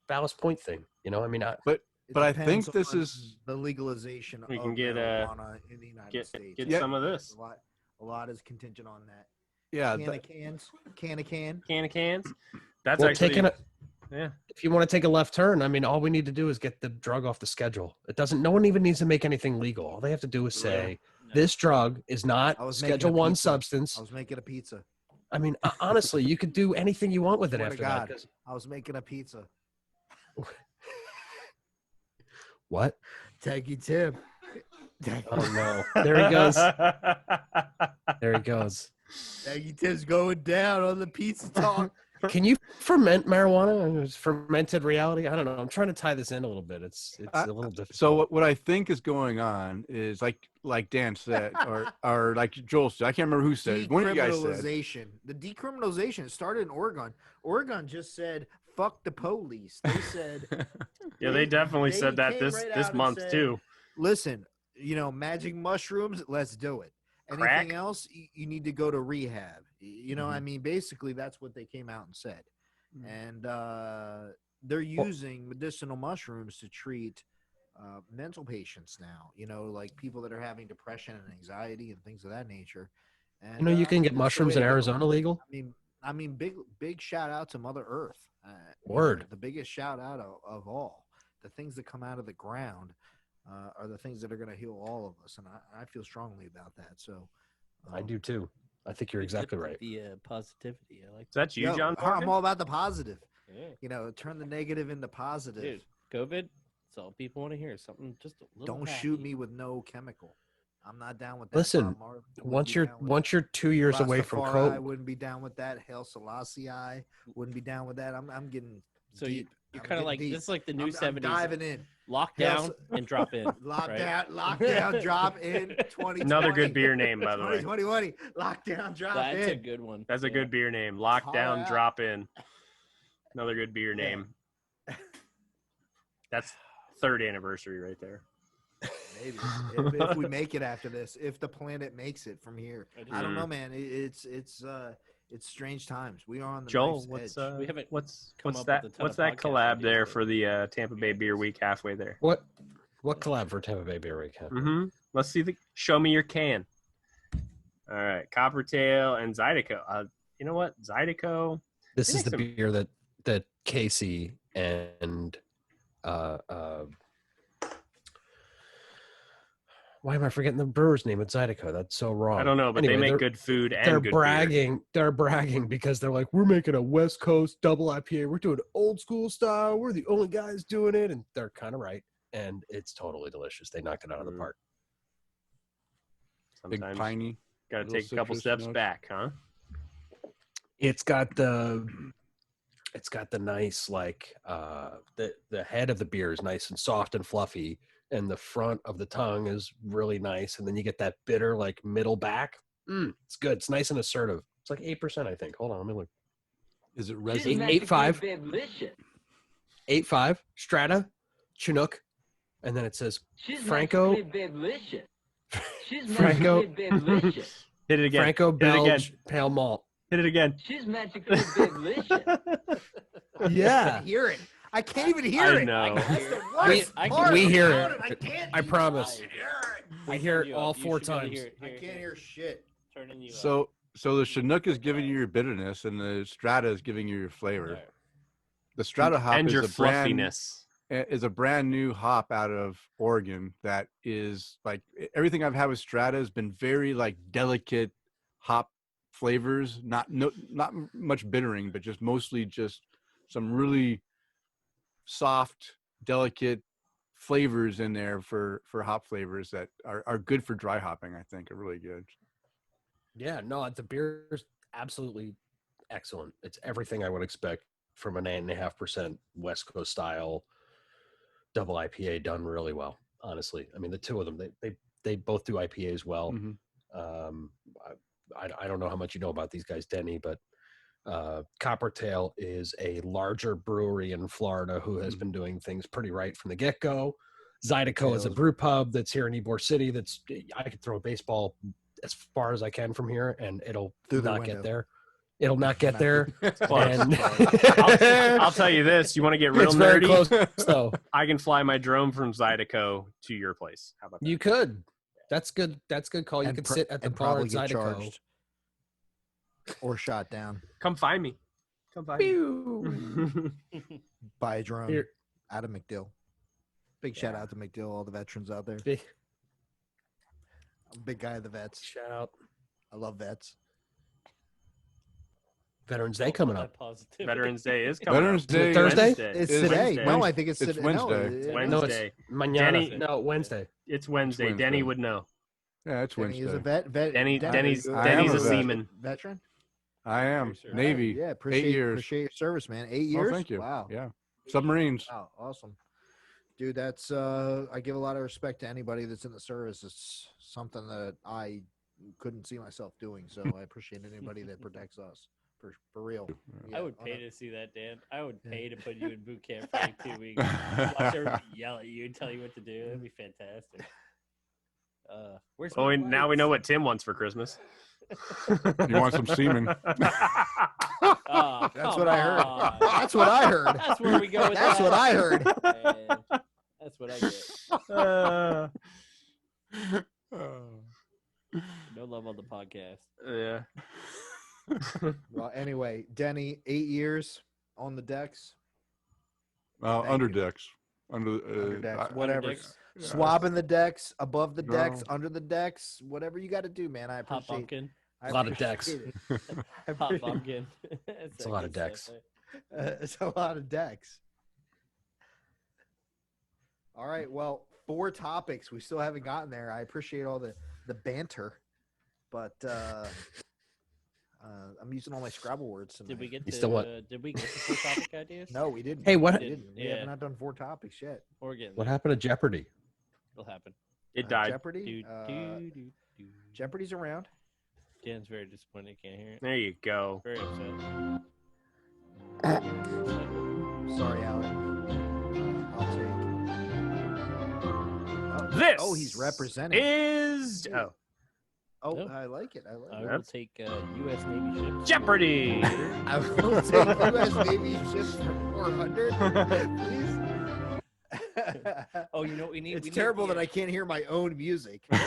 Speaker 2: Ballast Point thing. I mean,
Speaker 1: It
Speaker 5: But I think
Speaker 1: depends
Speaker 5: this
Speaker 1: on
Speaker 5: is-
Speaker 1: the legalization
Speaker 3: We
Speaker 1: of
Speaker 3: can get,
Speaker 1: marijuana in the United
Speaker 3: get
Speaker 1: States.
Speaker 3: get some of this.
Speaker 1: A lot is contingent on that.
Speaker 5: Yeah.
Speaker 1: Can of cans, can.
Speaker 3: Can of cans. That's
Speaker 2: well,
Speaker 3: actually yeah.
Speaker 2: if you want to take a left turn, I mean, all we need to do is get the drug off the schedule. No one even needs to make anything legal. All they have to do is say, this drug is not
Speaker 1: I was making
Speaker 2: Schedule
Speaker 1: a
Speaker 2: 1
Speaker 1: pizza.
Speaker 2: substance.
Speaker 1: I was making a pizza.
Speaker 2: I mean, honestly, you could do anything you want with it
Speaker 1: Swear to
Speaker 2: after that.
Speaker 1: God.
Speaker 2: 'cause-
Speaker 1: I was making a pizza.
Speaker 2: What?
Speaker 1: Taggy Tim.
Speaker 2: Oh no! There he goes. There he goes.
Speaker 1: Taggy Tim's going down on the pizza talk.
Speaker 2: Can you ferment marijuana? It's fermented reality. I don't know. I'm trying to tie this in a little bit. It's a little difficult.
Speaker 5: So what I think is going on is like Dan said, or like Joel said. I can't remember who said. it. One of you guys said.
Speaker 1: Decriminalization. The decriminalization started in Oregon. Oregon just said, "Fuck the police." They said,
Speaker 3: Yeah, they definitely said that
Speaker 1: came
Speaker 3: this
Speaker 1: right
Speaker 3: this
Speaker 1: out and
Speaker 3: month
Speaker 1: said,
Speaker 3: too.
Speaker 1: "Listen, magic mushrooms. Let's do it.
Speaker 3: Crack?
Speaker 1: Anything else, you need to go to rehab."
Speaker 3: Mm-hmm.
Speaker 1: I mean, basically, that's what they came out and said. And they're using medicinal mushrooms to treat mental patients now. You know, like people that are having depression and anxiety and things of that nature. And
Speaker 2: You know, you can get
Speaker 1: that's the
Speaker 2: mushrooms
Speaker 1: way
Speaker 2: in
Speaker 1: to go.
Speaker 2: Arizona legal.
Speaker 1: I mean, big shout out to Mother Earth. You know,
Speaker 2: Word.
Speaker 1: the biggest shout out of all. The things that come out of the ground are the things that are going to heal all of us, and I feel strongly about that. So,
Speaker 2: I do too. I think you're exactly right.
Speaker 4: The positivity. I like
Speaker 3: Is that you,
Speaker 1: Yo,
Speaker 3: John?
Speaker 1: I'm
Speaker 3: Morgan?
Speaker 1: all about the positive.
Speaker 4: Yeah.
Speaker 1: You know, turn the negative into positive.
Speaker 4: Dude, COVID. That's all people want to hear. Something just a little.
Speaker 1: Don't
Speaker 4: happy.
Speaker 1: shoot me with no chemical. I'm not down with that.
Speaker 2: Listen,
Speaker 1: Bob Marley wouldn't be down with
Speaker 2: once you're 2 years
Speaker 1: that.
Speaker 2: away from
Speaker 1: Rastafari
Speaker 2: COVID,
Speaker 1: wouldn't be down with that. Hail Selassie wouldn't be down with that. I'm getting
Speaker 4: So
Speaker 1: deep.
Speaker 4: you're
Speaker 1: I'm
Speaker 4: kind of
Speaker 1: getting
Speaker 4: like
Speaker 1: deep.
Speaker 4: this is like the new
Speaker 1: I'm
Speaker 4: 70s.
Speaker 1: diving in.
Speaker 4: Lock
Speaker 1: Hail
Speaker 4: down and drop in.
Speaker 1: Lockdown, drop in 2020.
Speaker 3: Another good beer name, by the way.
Speaker 1: 2020. Lockdown, drop
Speaker 4: That's
Speaker 1: in.
Speaker 4: a good one.
Speaker 3: That's a
Speaker 4: Yeah.
Speaker 3: good beer name.
Speaker 1: Call
Speaker 3: Lockdown,
Speaker 1: out.
Speaker 3: drop in. Another good beer
Speaker 1: Yeah.
Speaker 3: name. That's third anniversary right there.
Speaker 1: Maybe if we make it after this, if the planet makes it from here, I don't know, man. It's strange times. We are on the
Speaker 3: Joel,
Speaker 1: knife's
Speaker 3: what's
Speaker 1: edge.
Speaker 4: We haven't
Speaker 3: what's
Speaker 4: come
Speaker 3: what's
Speaker 4: up
Speaker 3: that?
Speaker 4: with a ton
Speaker 3: What's
Speaker 4: of
Speaker 3: that
Speaker 4: podcast
Speaker 3: collab
Speaker 4: ideas
Speaker 3: there
Speaker 4: for
Speaker 3: for the Tampa Bay Beer Week halfway there?
Speaker 2: what collab for Tampa Bay Beer Week?
Speaker 3: Mm-hmm. Let's see show me your can. All right, Coppertail and Zydeco. You know what, Zydeco.
Speaker 2: This
Speaker 3: They
Speaker 2: is
Speaker 3: make
Speaker 2: the
Speaker 3: some-
Speaker 2: beer that Casey and why am I forgetting the brewer's name? It's Zydeco. That's so wrong.
Speaker 3: I don't know, but
Speaker 2: Anyway,
Speaker 3: they make
Speaker 2: they're-
Speaker 3: good food and
Speaker 2: They're
Speaker 3: good
Speaker 2: bragging. They're bragging because they're like, we're making a West Coast double IPA. We're doing old school style. We're the only guys doing it, and they're kind of right. And it's totally delicious. They knocked it out of the park.
Speaker 3: beer.
Speaker 5: Big
Speaker 3: Sometimes
Speaker 5: piney.
Speaker 3: got to
Speaker 5: little
Speaker 3: take a couple
Speaker 5: citrus
Speaker 3: steps
Speaker 5: notes.
Speaker 3: back, huh?
Speaker 2: It's got the nice the head of the beer is nice and soft and fluffy, and the front of the tongue is really nice, and then you get that bitter like middle back. It's good. It's nice and assertive. It's like 8%, I think. Hold on, let me look.
Speaker 5: Is it
Speaker 2: Eight-
Speaker 5: resin?
Speaker 2: 8.5. 8.5 Strata Chinook, and then it says Franco Franco
Speaker 3: Hit it again.
Speaker 2: Franco
Speaker 3: Hit it again.
Speaker 2: Belge Pale Malt.
Speaker 3: Hit it again.
Speaker 2: Yeah,
Speaker 1: hear it. I can't even hear
Speaker 3: I
Speaker 1: it.
Speaker 3: know.
Speaker 1: That's the
Speaker 2: We-
Speaker 1: worst
Speaker 4: I
Speaker 1: part
Speaker 2: we hear
Speaker 1: about
Speaker 2: it.
Speaker 1: I can't.
Speaker 2: I promise.
Speaker 1: hear it.
Speaker 2: I hear
Speaker 4: Turn
Speaker 2: it
Speaker 4: you
Speaker 2: all
Speaker 4: up. You
Speaker 2: 4
Speaker 4: should be able to
Speaker 2: times.
Speaker 4: hear it.
Speaker 1: I can't hear shit.
Speaker 4: Turning you up.
Speaker 5: So the Chinook is giving you your bitterness, and the Strata is giving you your flavor.
Speaker 4: Right.
Speaker 5: The Strata hop
Speaker 3: And
Speaker 5: is
Speaker 3: your
Speaker 5: a brand
Speaker 3: fluffiness.
Speaker 5: is a brand new hop out of Oregon that is like everything I've had with Strata has been very like delicate hop flavors, not much bittering, but just mostly just some really soft, delicate flavors in there for hop flavors that are good for dry hopping. I think are really good.
Speaker 2: Yeah, no, the beer is absolutely excellent. It's everything I would expect from an 8.5% West Coast style double IPA done really well. Honestly, I mean the two of them, they both do IPAs well.
Speaker 5: Mhm.
Speaker 2: I don't know how much you know about these guys, Denny, but Coppertail is a larger brewery in Florida who has been doing things pretty right from the get-go. Zydeco is a brew pub that's here in Ybor City. I could throw a baseball as far as I can from here, and it'll
Speaker 1: Through the
Speaker 2: not
Speaker 1: window.
Speaker 2: get there. It'll not get there.
Speaker 3: Close.
Speaker 2: And
Speaker 3: I'll tell you this. You want to get real
Speaker 2: it's very
Speaker 3: nerdy?
Speaker 2: close, though.
Speaker 3: I can fly my drone from Zydeco to your place. How about that?
Speaker 2: You could. That's good. That's good call. You
Speaker 1: And
Speaker 2: could
Speaker 1: pr-
Speaker 2: sit at the
Speaker 1: and
Speaker 2: bar
Speaker 1: probably
Speaker 2: at
Speaker 1: get
Speaker 2: Zydeco.
Speaker 1: charged or shot down
Speaker 3: Come find me. Come find
Speaker 2: Pew.
Speaker 3: me.
Speaker 1: by a drone
Speaker 2: Here.
Speaker 1: out of McDill. Big shout out to McDill, all the veterans out there.
Speaker 2: Big
Speaker 1: I'm a big guy of the vets.
Speaker 2: shout out.
Speaker 1: I love vets.
Speaker 2: Veterans Day coming
Speaker 4: That
Speaker 2: up.
Speaker 4: positivity.
Speaker 3: Veterans Day is coming.
Speaker 5: Veterans
Speaker 3: up.
Speaker 5: Day.
Speaker 2: Thursday?
Speaker 3: Wednesday.
Speaker 1: It's
Speaker 5: Is
Speaker 1: today.
Speaker 3: Wednesday.
Speaker 1: No, I think it's
Speaker 5: It's
Speaker 1: today.
Speaker 5: Wednesday.
Speaker 3: Wednesday.
Speaker 2: No, it's mañana.
Speaker 3: Denny-
Speaker 2: No, Wednesday.
Speaker 3: It's Wednesday.
Speaker 5: Wednesday.
Speaker 3: Denny would know.
Speaker 5: Yeah, it's
Speaker 1: Denny is a
Speaker 5: Wednesday.
Speaker 1: vet.
Speaker 3: Denny's
Speaker 5: I am a vet.
Speaker 3: seaman.
Speaker 1: Veteran.
Speaker 5: I am
Speaker 4: Sure.
Speaker 5: Navy.
Speaker 1: Yeah, appreciate
Speaker 5: years.
Speaker 1: Appreciate your service, man. 8
Speaker 5: Oh,
Speaker 1: years.
Speaker 5: thank you.
Speaker 1: Wow.
Speaker 5: Yeah, submarines.
Speaker 1: Wow. Awesome. Dude, that's I give a lot of respect to anybody that's in the service. It's something that I couldn't see myself doing. So I appreciate anybody that protects us for real.
Speaker 4: I would
Speaker 1: on
Speaker 4: pay
Speaker 1: a-
Speaker 4: to see that, Dan. I would pay to put you in boot camp for like 2 weeks. Watch everybody yell at you and tell you what to do. That'd be fantastic. Where's
Speaker 3: Oh,
Speaker 4: my
Speaker 3: and now we know
Speaker 4: lights?
Speaker 3: what Tim wants for Christmas.
Speaker 5: You want some semen?
Speaker 4: Oh
Speaker 1: That's what I heard.
Speaker 4: on.
Speaker 1: That's what I heard.
Speaker 4: That's where we go with
Speaker 1: That's
Speaker 4: that.
Speaker 1: what I heard.
Speaker 4: Man, that's what I get. No love on the podcast.
Speaker 3: Yeah.
Speaker 1: Well, anyway, Denny, 8 years on the decks. Thank
Speaker 5: Under
Speaker 1: you.
Speaker 5: decks. Under
Speaker 1: Decks,
Speaker 5: I-
Speaker 1: whatever.
Speaker 4: decks.
Speaker 5: yeah,
Speaker 1: Swabbing the decks, above the decks,
Speaker 5: No.
Speaker 1: under the decks, whatever you got to do, man. I
Speaker 4: Hot
Speaker 1: appreciate.
Speaker 4: pumpkin.
Speaker 1: I
Speaker 2: A lot of decks.
Speaker 1: appreciate it. I
Speaker 4: Hot
Speaker 1: appreciate-
Speaker 4: pumpkin.
Speaker 2: It's a lot of decks.
Speaker 1: It's a lot of decks. All right. Well, 4 topics. We still haven't gotten there. I appreciate all the banter, but I'm using all my Scrabble words tonight.
Speaker 4: Did we get
Speaker 2: You
Speaker 4: the
Speaker 2: still want-
Speaker 4: Did we get the 4 topic ideas?
Speaker 1: No, we didn't.
Speaker 2: Hey, what-
Speaker 1: We didn't. We
Speaker 4: Yeah.
Speaker 1: have not done 4 topics yet.
Speaker 4: We're getting
Speaker 2: What
Speaker 4: there.
Speaker 2: happened to Jeopardy?
Speaker 4: It'll happen.
Speaker 3: It died.
Speaker 1: Jeopardy.
Speaker 4: Do.
Speaker 1: Jeopardy's around.
Speaker 4: Dan's very disappointed. Can't hear it.
Speaker 3: There you go.
Speaker 4: Very upset.
Speaker 1: Sorry, Alan. I'll take.
Speaker 3: This
Speaker 1: Oh, he's representing.
Speaker 3: is
Speaker 1: Oh,
Speaker 4: Nope.
Speaker 1: I like it. I like
Speaker 4: I
Speaker 1: it.
Speaker 4: will
Speaker 3: That's-
Speaker 4: take U.S. Navy ships.
Speaker 3: Jeopardy.
Speaker 1: I will take U.S. Navy ships for 400, please.
Speaker 4: Oh, you know what we need?
Speaker 1: It's
Speaker 4: We need
Speaker 1: terrible
Speaker 4: the-
Speaker 1: that I can't hear my own music. God,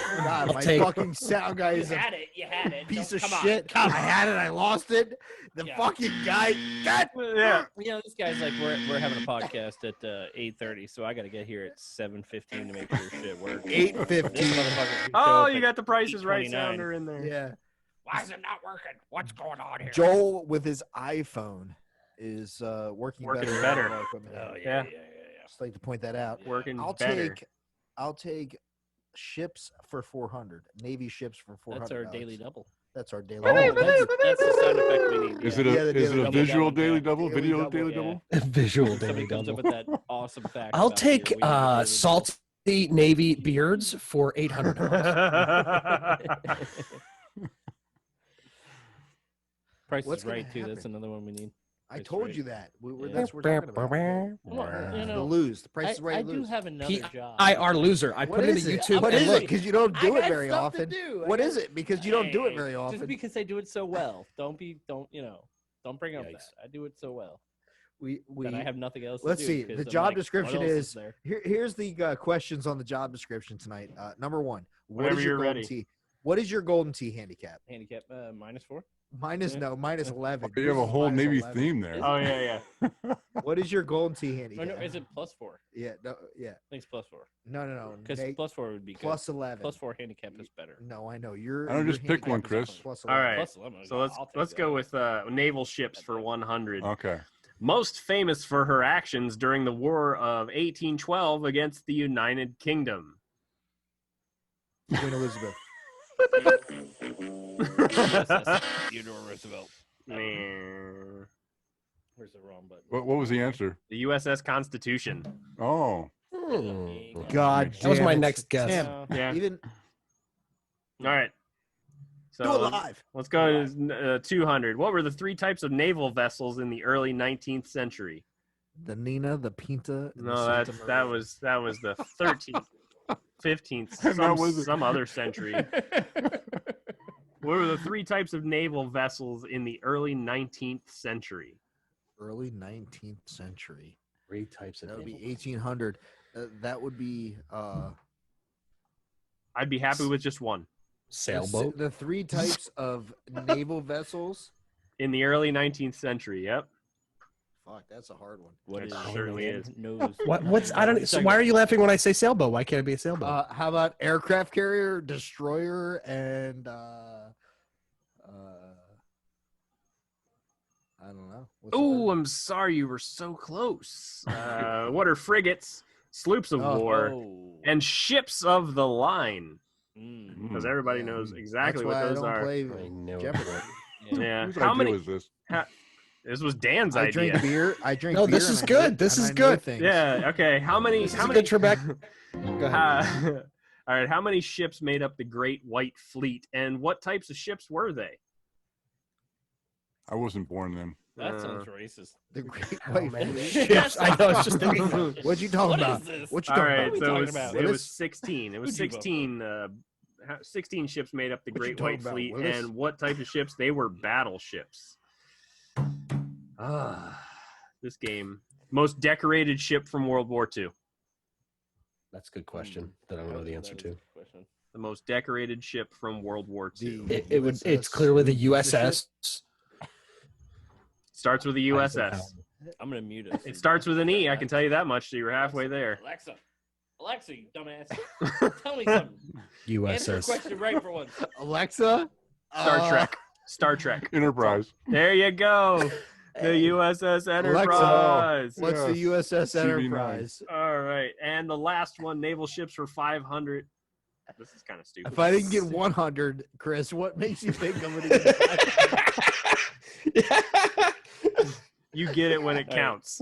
Speaker 2: I'll
Speaker 1: my
Speaker 2: take-
Speaker 1: fucking sound guy
Speaker 4: You
Speaker 1: is a
Speaker 4: had it. You had it.
Speaker 1: piece
Speaker 4: Don't-
Speaker 1: of
Speaker 4: come on,
Speaker 1: shit.
Speaker 4: come
Speaker 1: I
Speaker 4: on.
Speaker 1: had it. I lost it. The
Speaker 4: Yeah.
Speaker 1: fucking guy. God.
Speaker 3: Yeah.
Speaker 4: You know, this guy's like, we're having a podcast at 8:30, so I got to get here at 7:15 to make sure shit works.
Speaker 1: 8:15.
Speaker 4: This motherfucker could show
Speaker 3: Oh,
Speaker 4: up
Speaker 3: you
Speaker 4: at
Speaker 3: got the Price is Right
Speaker 4: 8:29.
Speaker 3: sounder in there.
Speaker 1: Yeah.
Speaker 4: Why is it not working? What's going on here?
Speaker 1: Joel with his iPhone is working
Speaker 3: Working
Speaker 1: better.
Speaker 3: better.
Speaker 1: than our equipment.
Speaker 4: Oh
Speaker 3: Yeah.
Speaker 4: yeah.
Speaker 1: Just like to point that out.
Speaker 3: Working
Speaker 1: I'll
Speaker 3: better.
Speaker 1: take ships for 400. Navy ships for 400.
Speaker 4: That's our daily double.
Speaker 1: That's our daily.
Speaker 5: Oh.
Speaker 1: double.
Speaker 4: That's the sound effect we need.
Speaker 5: Is
Speaker 4: yeah.
Speaker 5: it a
Speaker 1: Yeah, the
Speaker 5: is it
Speaker 1: daily
Speaker 5: a
Speaker 1: double
Speaker 5: visual
Speaker 4: down,
Speaker 5: daily
Speaker 4: yeah.
Speaker 5: double?
Speaker 1: Daily
Speaker 5: Video
Speaker 1: double,
Speaker 5: daily
Speaker 4: yeah.
Speaker 5: double?
Speaker 2: Visual
Speaker 4: Somebody
Speaker 2: daily
Speaker 4: comes up
Speaker 2: double.
Speaker 4: with that awesome fact.
Speaker 2: I'll
Speaker 4: about
Speaker 2: take
Speaker 4: beer, we need a daily double.
Speaker 2: salty navy beards for $800.
Speaker 4: Price
Speaker 1: What's
Speaker 4: is
Speaker 1: gonna
Speaker 4: right too. That's
Speaker 1: happen?
Speaker 4: another one we need.
Speaker 1: I
Speaker 4: Price
Speaker 1: told
Speaker 4: Right.
Speaker 1: you that.
Speaker 4: Yeah.
Speaker 1: That's what we're talking about.
Speaker 4: Well, you
Speaker 1: The
Speaker 4: know,
Speaker 1: lose. The price is right.
Speaker 4: I do
Speaker 1: lose.
Speaker 4: have another job.
Speaker 2: PIR loser. I
Speaker 1: What
Speaker 2: put it in
Speaker 1: is
Speaker 2: the
Speaker 1: it?
Speaker 2: YouTube.
Speaker 1: What
Speaker 2: and
Speaker 1: is
Speaker 2: look,
Speaker 1: it? Because you don't do
Speaker 4: I
Speaker 1: it
Speaker 4: got
Speaker 1: very
Speaker 4: stuff to
Speaker 1: often.
Speaker 4: do. I
Speaker 1: What
Speaker 4: got-
Speaker 1: is it? Because you don't do it
Speaker 4: Hey,
Speaker 1: very often.
Speaker 4: Just because I do it so well. Don't bring up
Speaker 2: Yikes.
Speaker 4: that. I do it so well.
Speaker 1: we
Speaker 4: And I have nothing else
Speaker 1: let's
Speaker 4: to do.
Speaker 1: see.
Speaker 4: because
Speaker 1: The
Speaker 4: I'm
Speaker 1: job
Speaker 4: like, what
Speaker 1: description
Speaker 4: else
Speaker 1: is
Speaker 4: there?
Speaker 1: here's the questions on the job description tonight. Number 1. What
Speaker 3: Whenever
Speaker 1: is your
Speaker 3: you're
Speaker 1: golden
Speaker 3: ready.
Speaker 1: tee? What is your golden tee handicap?
Speaker 4: Handicap -4.
Speaker 1: Minus
Speaker 4: Yeah.
Speaker 1: minus 11.
Speaker 5: You have a
Speaker 1: Yours is
Speaker 5: whole
Speaker 1: minus
Speaker 5: Navy
Speaker 1: 11.
Speaker 5: theme there.
Speaker 3: Oh yeah, yeah.
Speaker 1: What is your golden tee
Speaker 4: Or
Speaker 1: handicap?
Speaker 4: no, is it +4?
Speaker 1: Yeah, no, yeah.
Speaker 4: I think it's +4.
Speaker 1: No.
Speaker 4: Because
Speaker 1: Nate,
Speaker 4: +4 would be good.
Speaker 1: plus 11.
Speaker 4: +4 handicap is better.
Speaker 1: No, I know. You're.
Speaker 5: I don't
Speaker 1: your
Speaker 5: just pick one,
Speaker 1: handicap is
Speaker 5: Kris.
Speaker 1: plus
Speaker 3: All
Speaker 1: 11.
Speaker 3: right.
Speaker 4: +11.
Speaker 3: So
Speaker 4: I'll take
Speaker 3: let's
Speaker 4: that.
Speaker 3: go with naval ships for 100.
Speaker 5: Okay.
Speaker 3: Most famous for her actions during the War of 1812 against the United Kingdom.
Speaker 1: Queen Elizabeth.
Speaker 4: Theodore Roosevelt.
Speaker 3: the
Speaker 4: Where's the wrong button?
Speaker 5: What was the answer?
Speaker 3: USS Constitution.
Speaker 5: Oh.
Speaker 1: God,
Speaker 2: That was my
Speaker 1: damn it.
Speaker 2: next guess.
Speaker 1: Tim,
Speaker 3: Yeah.
Speaker 1: even
Speaker 3: All right.
Speaker 1: do it
Speaker 3: So
Speaker 1: live.
Speaker 3: let's go to 200. What were the 3 types of naval vessels in the early 19th century?
Speaker 1: The Nina, the Pinta. And the
Speaker 3: No,
Speaker 1: Santa
Speaker 3: that
Speaker 1: Maria.
Speaker 3: was the 13th, 15th,
Speaker 5: That was-
Speaker 3: some other century. What were the 3 types of naval vessels in the early 19th century?
Speaker 1: early 19th century.
Speaker 2: 3 types of
Speaker 1: That would be
Speaker 2: naval.
Speaker 1: 1800. That would be
Speaker 3: I'd be happy with just one.
Speaker 2: Sailboat.
Speaker 1: The 3 types of naval vessels.
Speaker 3: In the early 19th century, yep.
Speaker 1: Fuck, that's a hard one.
Speaker 4: What
Speaker 3: It
Speaker 4: is
Speaker 3: certainly is.
Speaker 4: knows?
Speaker 2: What's I don't. So why are you laughing when I say sailboat? Why can't it be a sailboat?
Speaker 1: How about aircraft carrier, destroyer, and I don't know. What's the
Speaker 3: Oh,
Speaker 1: third?
Speaker 3: I'm sorry, you were so close. What are frigates, sloops of
Speaker 1: Oh.
Speaker 3: war, and ships of the line?
Speaker 4: Mm.
Speaker 3: Because everybody
Speaker 1: Yeah.
Speaker 3: knows exactly
Speaker 1: That's
Speaker 3: what
Speaker 1: why
Speaker 3: those
Speaker 1: I don't
Speaker 3: are.
Speaker 1: play
Speaker 2: I know.
Speaker 1: Jeopardy.
Speaker 3: Yeah.
Speaker 5: Whose
Speaker 3: How
Speaker 5: idea
Speaker 3: many?
Speaker 5: was this?
Speaker 3: This was Dan's
Speaker 1: I
Speaker 3: idea.
Speaker 1: drink beer. I drink.
Speaker 2: No,
Speaker 1: beer
Speaker 2: this
Speaker 1: and
Speaker 2: is
Speaker 1: I
Speaker 2: good.
Speaker 1: know-
Speaker 2: This
Speaker 1: and
Speaker 2: is
Speaker 1: I know
Speaker 2: good.
Speaker 1: things.
Speaker 3: Yeah. Okay. How many?
Speaker 2: This is
Speaker 3: how
Speaker 2: a
Speaker 3: many?
Speaker 2: good Trebek. Go ahead.
Speaker 3: All right. How many ships made up the Great White Fleet, and what types of ships were they?
Speaker 5: I wasn't born then.
Speaker 4: That sounds racist.
Speaker 1: The Great
Speaker 2: How
Speaker 1: White
Speaker 2: many
Speaker 1: Fleet.
Speaker 2: ships? I know. It's just thinking.
Speaker 1: What you talking
Speaker 4: What
Speaker 1: about?
Speaker 4: is this?
Speaker 1: What you
Speaker 3: All
Speaker 1: talking
Speaker 3: right.
Speaker 1: about?
Speaker 4: we
Speaker 3: So
Speaker 4: talking
Speaker 3: it was,
Speaker 4: about?
Speaker 3: it
Speaker 1: What
Speaker 3: was
Speaker 1: is-
Speaker 3: 16. It was
Speaker 4: Who'd you vote
Speaker 3: 16. 16 ships made up the
Speaker 1: What you
Speaker 3: Great White
Speaker 1: talking about,
Speaker 3: Fleet,
Speaker 1: Willis?
Speaker 3: and what type of ships? They were battleships. This game. Most decorated ship from World War II.
Speaker 2: That's a good question that I don't know the answer to.
Speaker 3: The most decorated ship from World War II.
Speaker 2: It's clearly the USS.
Speaker 3: Starts with the USS.
Speaker 4: I'm gonna mute it.
Speaker 3: It starts with an E. I can tell you that much. So you're halfway there.
Speaker 4: Alexa, you dumbass. Tell me something. Answer a
Speaker 2: USS.
Speaker 4: question right for once.
Speaker 1: Alexa,
Speaker 3: Star Trek.
Speaker 5: Enterprise.
Speaker 3: There you go. The USS Enterprise.
Speaker 1: What's the USS
Speaker 5: CV9.
Speaker 1: Enterprise?
Speaker 3: All right. And the last one, naval ships for 500. This is kind of stupid.
Speaker 1: If I didn't get 100, Chris, what makes you think I'm going to get 500?
Speaker 3: You get it when it counts.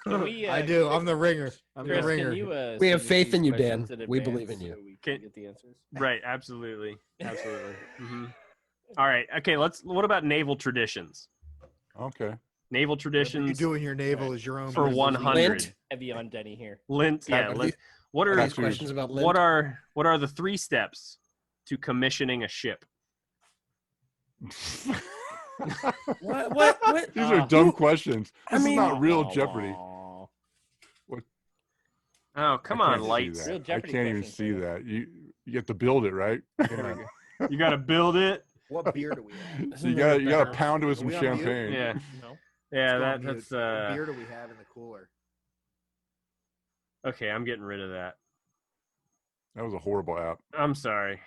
Speaker 4: Can we,
Speaker 1: I do. I'm the ringer. I'm
Speaker 4: Chris,
Speaker 1: the ringer.
Speaker 4: can you,
Speaker 2: We have
Speaker 4: send
Speaker 2: faith
Speaker 4: these
Speaker 2: in you,
Speaker 4: questions
Speaker 2: Dan.
Speaker 4: in
Speaker 2: We
Speaker 4: advance
Speaker 2: believe in you.
Speaker 4: so we
Speaker 3: Can-
Speaker 4: can get the answers.
Speaker 3: Right. Absolutely. All right. Okay. What about naval traditions?
Speaker 5: Okay.
Speaker 3: Naval
Speaker 1: Whatever you
Speaker 3: traditions
Speaker 1: do in your naval is your own
Speaker 3: for
Speaker 1: business.
Speaker 3: 100.
Speaker 4: Heavy on Denny here.
Speaker 3: Lint. Yeah.
Speaker 2: Are
Speaker 3: Lint. What are
Speaker 2: These questions about lint?
Speaker 3: what are the 3 steps to commissioning a ship?
Speaker 2: What?
Speaker 5: These are dumb questions.
Speaker 2: I
Speaker 5: This
Speaker 2: mean-
Speaker 5: is not real Jeopardy.
Speaker 3: Oh, come
Speaker 5: I
Speaker 3: on,
Speaker 5: can't see
Speaker 3: lights.
Speaker 5: that.
Speaker 4: Real
Speaker 5: I
Speaker 4: Jeopardy
Speaker 5: can't even
Speaker 4: questions,
Speaker 5: see
Speaker 4: man.
Speaker 5: that. You have to build it, right?
Speaker 3: You got to build it.
Speaker 1: What beer do we have?
Speaker 5: So you got to pound it with
Speaker 1: Are
Speaker 5: some
Speaker 1: we on mute?
Speaker 5: champagne.
Speaker 3: Yeah.
Speaker 4: No.
Speaker 3: Yeah,
Speaker 1: Let's go on
Speaker 3: that's
Speaker 1: mute. What beer do we have in the cooler?
Speaker 3: okay, I'm getting rid of that.
Speaker 5: That was a horrible app.
Speaker 3: I'm sorry.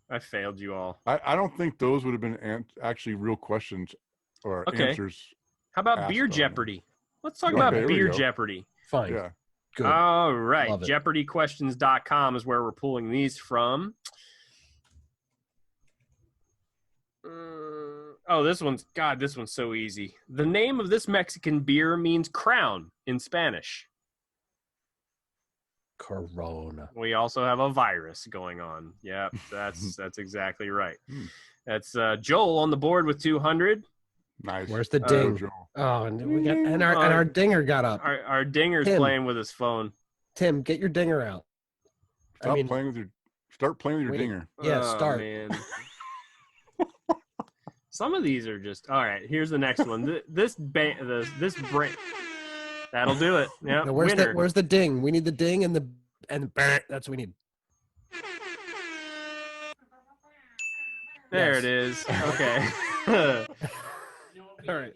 Speaker 3: I failed you all.
Speaker 5: I don't think those would have been actually real questions or
Speaker 3: Okay.
Speaker 5: answers.
Speaker 3: How about
Speaker 5: Asked
Speaker 3: beer
Speaker 5: on.
Speaker 3: Jeopardy? Let's talk
Speaker 5: Okay,
Speaker 3: about
Speaker 5: here we
Speaker 3: beer
Speaker 5: go.
Speaker 3: Jeopardy.
Speaker 2: Fine.
Speaker 5: Yeah.
Speaker 2: Good.
Speaker 3: All right.
Speaker 2: Love it.
Speaker 3: JeopardyQuestions.com is where we're pulling these from. This one's so easy. The name of this Mexican beer means crown in Spanish.
Speaker 2: Corona.
Speaker 3: We also have a virus going on. Yep, that's exactly right. That's Joel on the board with 200.
Speaker 5: Nice.
Speaker 2: Where's the
Speaker 3: Oh,
Speaker 2: ding?
Speaker 5: Joel.
Speaker 2: Oh, and we got and our dinger got up.
Speaker 3: Our dinger's
Speaker 2: Tim.
Speaker 3: playing with his phone.
Speaker 2: Tim, get your dinger out.
Speaker 5: Start playing with your
Speaker 2: wait.
Speaker 5: dinger.
Speaker 2: Yeah,
Speaker 3: Oh,
Speaker 2: start.
Speaker 3: Man. Some of these are just all right. Here's the next one. This brand. That'll do it. Yeah.
Speaker 2: Now,
Speaker 3: Winner.
Speaker 2: where's the ding? We need the ding and the that's what we need.
Speaker 3: There
Speaker 2: Yes.
Speaker 3: it is. Okay.
Speaker 2: All right.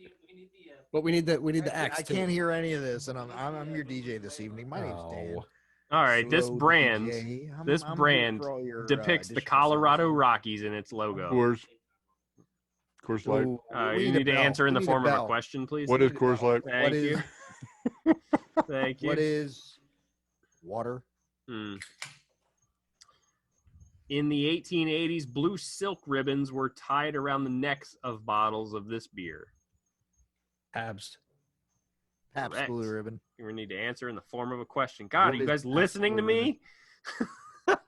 Speaker 2: But we need the X.
Speaker 1: I can't hear any of this, and I'm your DJ this evening. My name's Dan.
Speaker 3: All right. This
Speaker 1: Slow
Speaker 3: brand
Speaker 1: DJ. I'm here
Speaker 3: brand
Speaker 1: for all your,
Speaker 3: depicts the
Speaker 1: additional
Speaker 3: Colorado
Speaker 1: services.
Speaker 3: Rockies in its logo.
Speaker 5: Coors Light.
Speaker 1: Ooh,
Speaker 3: You
Speaker 1: we
Speaker 3: need to
Speaker 1: bell.
Speaker 3: answer in
Speaker 1: We
Speaker 3: the
Speaker 1: need
Speaker 3: form of a
Speaker 1: bell.
Speaker 3: question, please.
Speaker 5: What is
Speaker 1: need a
Speaker 5: Coors
Speaker 1: bell.
Speaker 5: Light?
Speaker 3: Thank
Speaker 1: What
Speaker 3: you.
Speaker 1: is
Speaker 3: Thank you.
Speaker 1: what is water?
Speaker 3: In the 1880s, blue silk ribbons were tied around the necks of bottles of this beer.
Speaker 2: Abs.
Speaker 1: Pabst
Speaker 3: Correct.
Speaker 1: Blue Ribbon.
Speaker 3: You're going to need to answer in the form of a question. God,
Speaker 1: What
Speaker 3: are you
Speaker 1: is
Speaker 3: guys
Speaker 1: Pabst
Speaker 3: listening to
Speaker 1: Blue
Speaker 3: me?
Speaker 2: What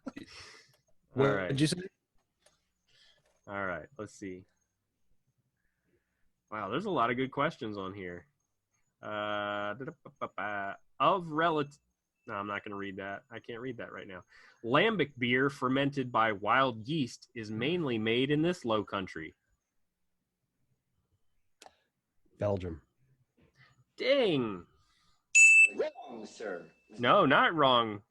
Speaker 3: All right.
Speaker 2: did you say?
Speaker 3: All right. Let's see. Wow, there's a lot of good questions on here. Of relative. No, I'm not going to read that. I can't read that right now. Lambic beer fermented by wild yeast is mainly made in this low country.
Speaker 2: Belgium.
Speaker 3: Ding.
Speaker 8: Wrong, sir.
Speaker 3: No, not wrong,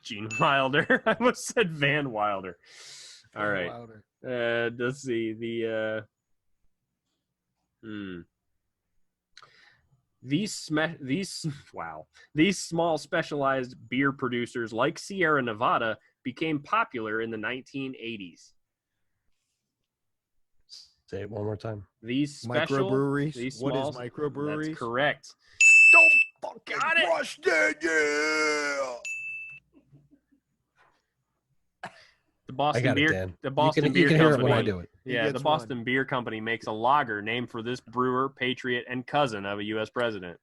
Speaker 3: Gene Wilder. I almost said Van Wilder. All right.
Speaker 1: Louder.
Speaker 3: Let's see. These small specialized beer producers like Sierra Nevada became popular in the 1980s.
Speaker 2: Say it one more time.
Speaker 3: These special
Speaker 1: Microbreweries.
Speaker 3: These
Speaker 1: What
Speaker 3: small,
Speaker 1: is microbreweries?
Speaker 3: That's correct.
Speaker 1: Got it. Busted, yeah.
Speaker 3: The
Speaker 2: I
Speaker 3: Boston
Speaker 2: got it,
Speaker 3: beer.
Speaker 2: Dan.
Speaker 3: The Boston
Speaker 2: you
Speaker 3: Beer
Speaker 2: can hear it
Speaker 3: Company.
Speaker 2: when I do it.
Speaker 3: Yeah, the
Speaker 1: gets
Speaker 3: Boston
Speaker 1: one.
Speaker 3: Beer Company makes a lager named for this brewer, patriot, and cousin of a U.S. president.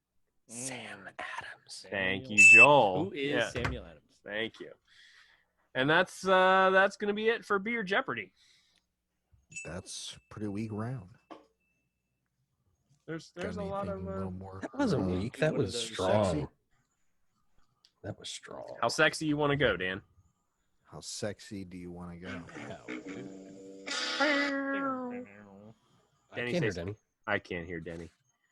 Speaker 2: Sam Adams.
Speaker 3: Thank you, Joel.
Speaker 4: Who is Samuel Adams?
Speaker 3: Thank you. And that's going to be it for Beer Jeopardy.
Speaker 1: That's a pretty weak round.
Speaker 3: There's
Speaker 1: Got
Speaker 3: a
Speaker 1: me
Speaker 3: lot of
Speaker 1: thinking a little more.
Speaker 2: That wasn't weak. That
Speaker 4: One of
Speaker 2: was
Speaker 4: those
Speaker 2: strong.
Speaker 1: sexy.
Speaker 2: That was strong.
Speaker 3: how sexy you want to go, Dan?
Speaker 1: How sexy do you want to go?
Speaker 2: I
Speaker 3: Denny
Speaker 2: can't hear
Speaker 3: says-
Speaker 2: Denny.
Speaker 3: I can't hear Denny.